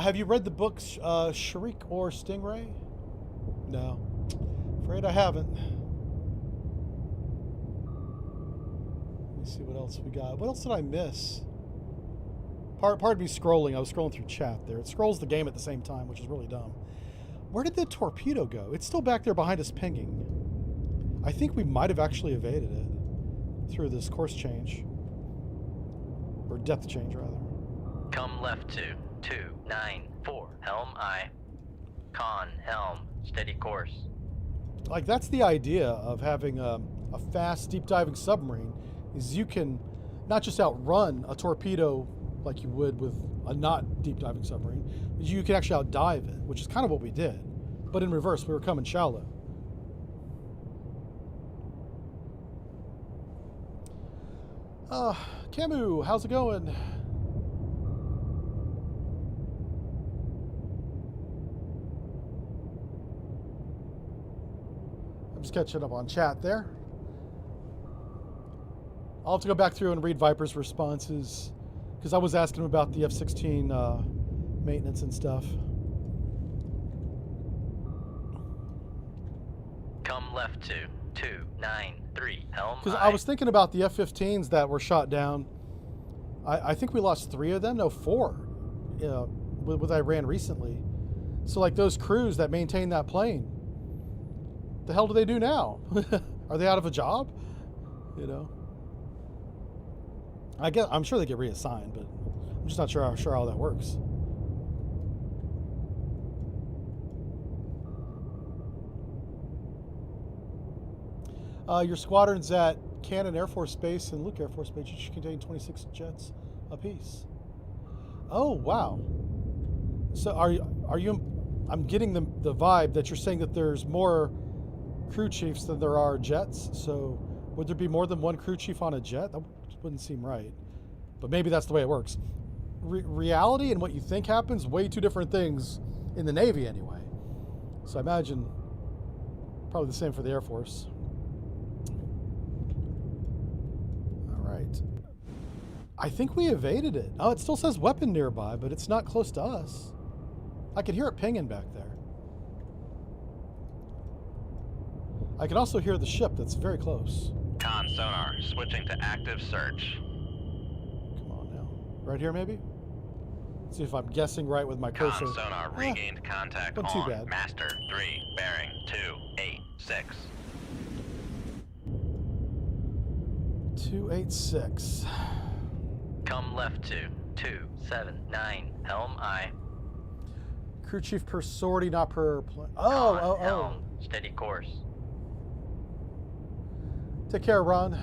Have you read the books Shriek or Stingray? No. Afraid I haven't. Let me see what else we got. What else did I miss? Pardon me scrolling. I was scrolling through chat there. It scrolls the game at the same time, which is really dumb. Where did the torpedo go? It's still back there behind us pinging. I think we might have actually evaded it through this course change. Or depth change, rather. Come left to 294. Helm I. Con, helm, steady course. Like, that's the idea of having a fast, deep diving submarine, is you can not just outrun a torpedo like you would with a not deep diving submarine, but you can actually outdive it, which is kind of what we did. But in reverse, we were coming shallow. Camus, how's it going? I'm just catching up on chat there. I'll have to go back through and read Viper's responses, because I was asking him about the F-16 maintenance and stuff. Come left to 293. Helm Because I was thinking about the F-15s that were shot down. I think we lost 3 of them. No, 4. With Iran recently. So, like, those crews that maintain that plane, the hell do they do now? Are they out of a job? You know? I'm sure they get reassigned, but I'm just not sure how that works. Your squadron's at Cannon Air Force Base and Luke Air Force Base, which contain 26 jets apiece. Oh, wow. So are you? I'm getting the vibe that you're saying that there's more crew chiefs than there are jets. So would there be more than one crew chief on a jet? That wouldn't seem right. But maybe that's the way it works. Reality and what you think happens, way two different things in the Navy anyway. So I imagine probably the same for the Air Force. I think we evaded it. Oh, it still says weapon nearby, but it's not close to us. I could hear it pinging back there. I can also hear the ship that's very close. Con sonar, switching to active search. Come on now. Right here, maybe? Let's see if I'm guessing right with my cursor. Con sonar regained contact not on too bad. Master 3, bearing 286. 286. Come left to 279. Helm I. Crew chief per sortie, not per plane. Con, helm, steady course. Take care, Ron.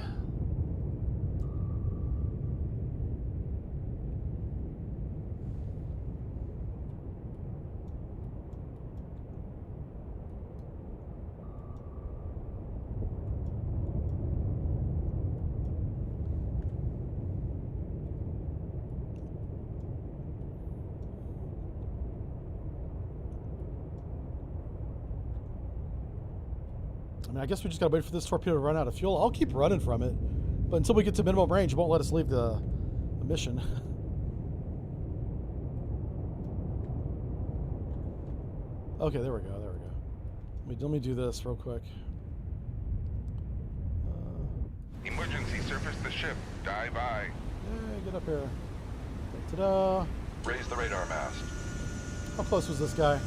I mean, I guess we just gotta wait for this torpedo to run out of fuel. I'll keep running from it, but until we get to minimum range, it won't let us leave the mission. Okay, there we go. There we go. Let me do this real quick. Emergency surface the ship. Dive I. Yeah, get up here. Ta-da! Raise the radar mast. How close was this guy?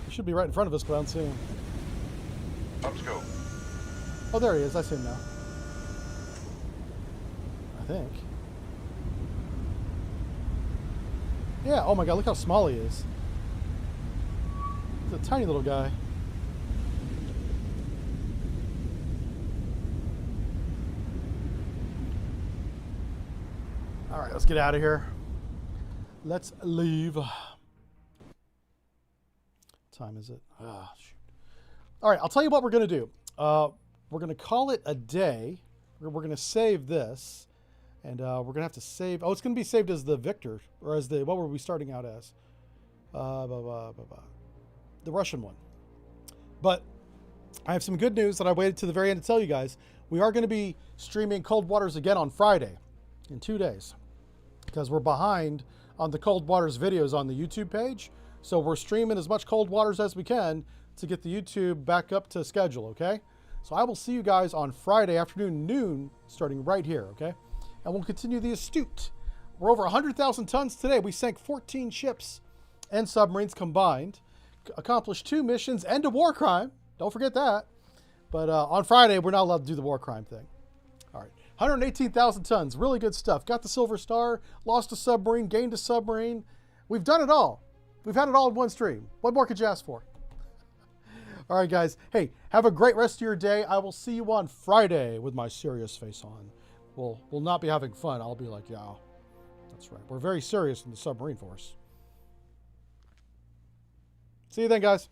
He should be right in front of us, but I don't see him. Up scope. Oh, there he is. I see him now. I think. Yeah, oh my god, look how small he is. He's a tiny little guy. Alright, let's get out of here. Let's leave. What time is it? Ah, shoot. Alright, I'll tell you what we're going to do. We're going to call it a day. We're going to save this. And we're going to have to save... Oh, it's going to be saved as the Victor. Or as the... What were we starting out as? The Russian one. But I have some good news that I waited to the very end to tell you guys. We are going to be streaming Cold Waters again on Friday in 2 days because we're behind on the Cold Waters videos on the YouTube page. So we're streaming as much Cold Waters as we can to get the YouTube back up to schedule, okay? So I will see you guys on Friday afternoon, noon, starting right here, okay? And we'll continue the Astute. We're over 100,000 tons today. We sank 14 ships and submarines combined, accomplished 2 missions and a war crime. Don't forget that. But on Friday, we're not allowed to do the war crime thing. All right, 118,000 tons, really good stuff. Got the Silver Star, lost a submarine, gained a submarine. We've done it all. We've had it all in one stream. What more could you ask for? All right, guys. Hey, have a great rest of your day. I will see you on Friday with my serious face on. We'll not be having fun. I'll be like, yeah, that's right. We're very serious in the submarine force. See you then, guys.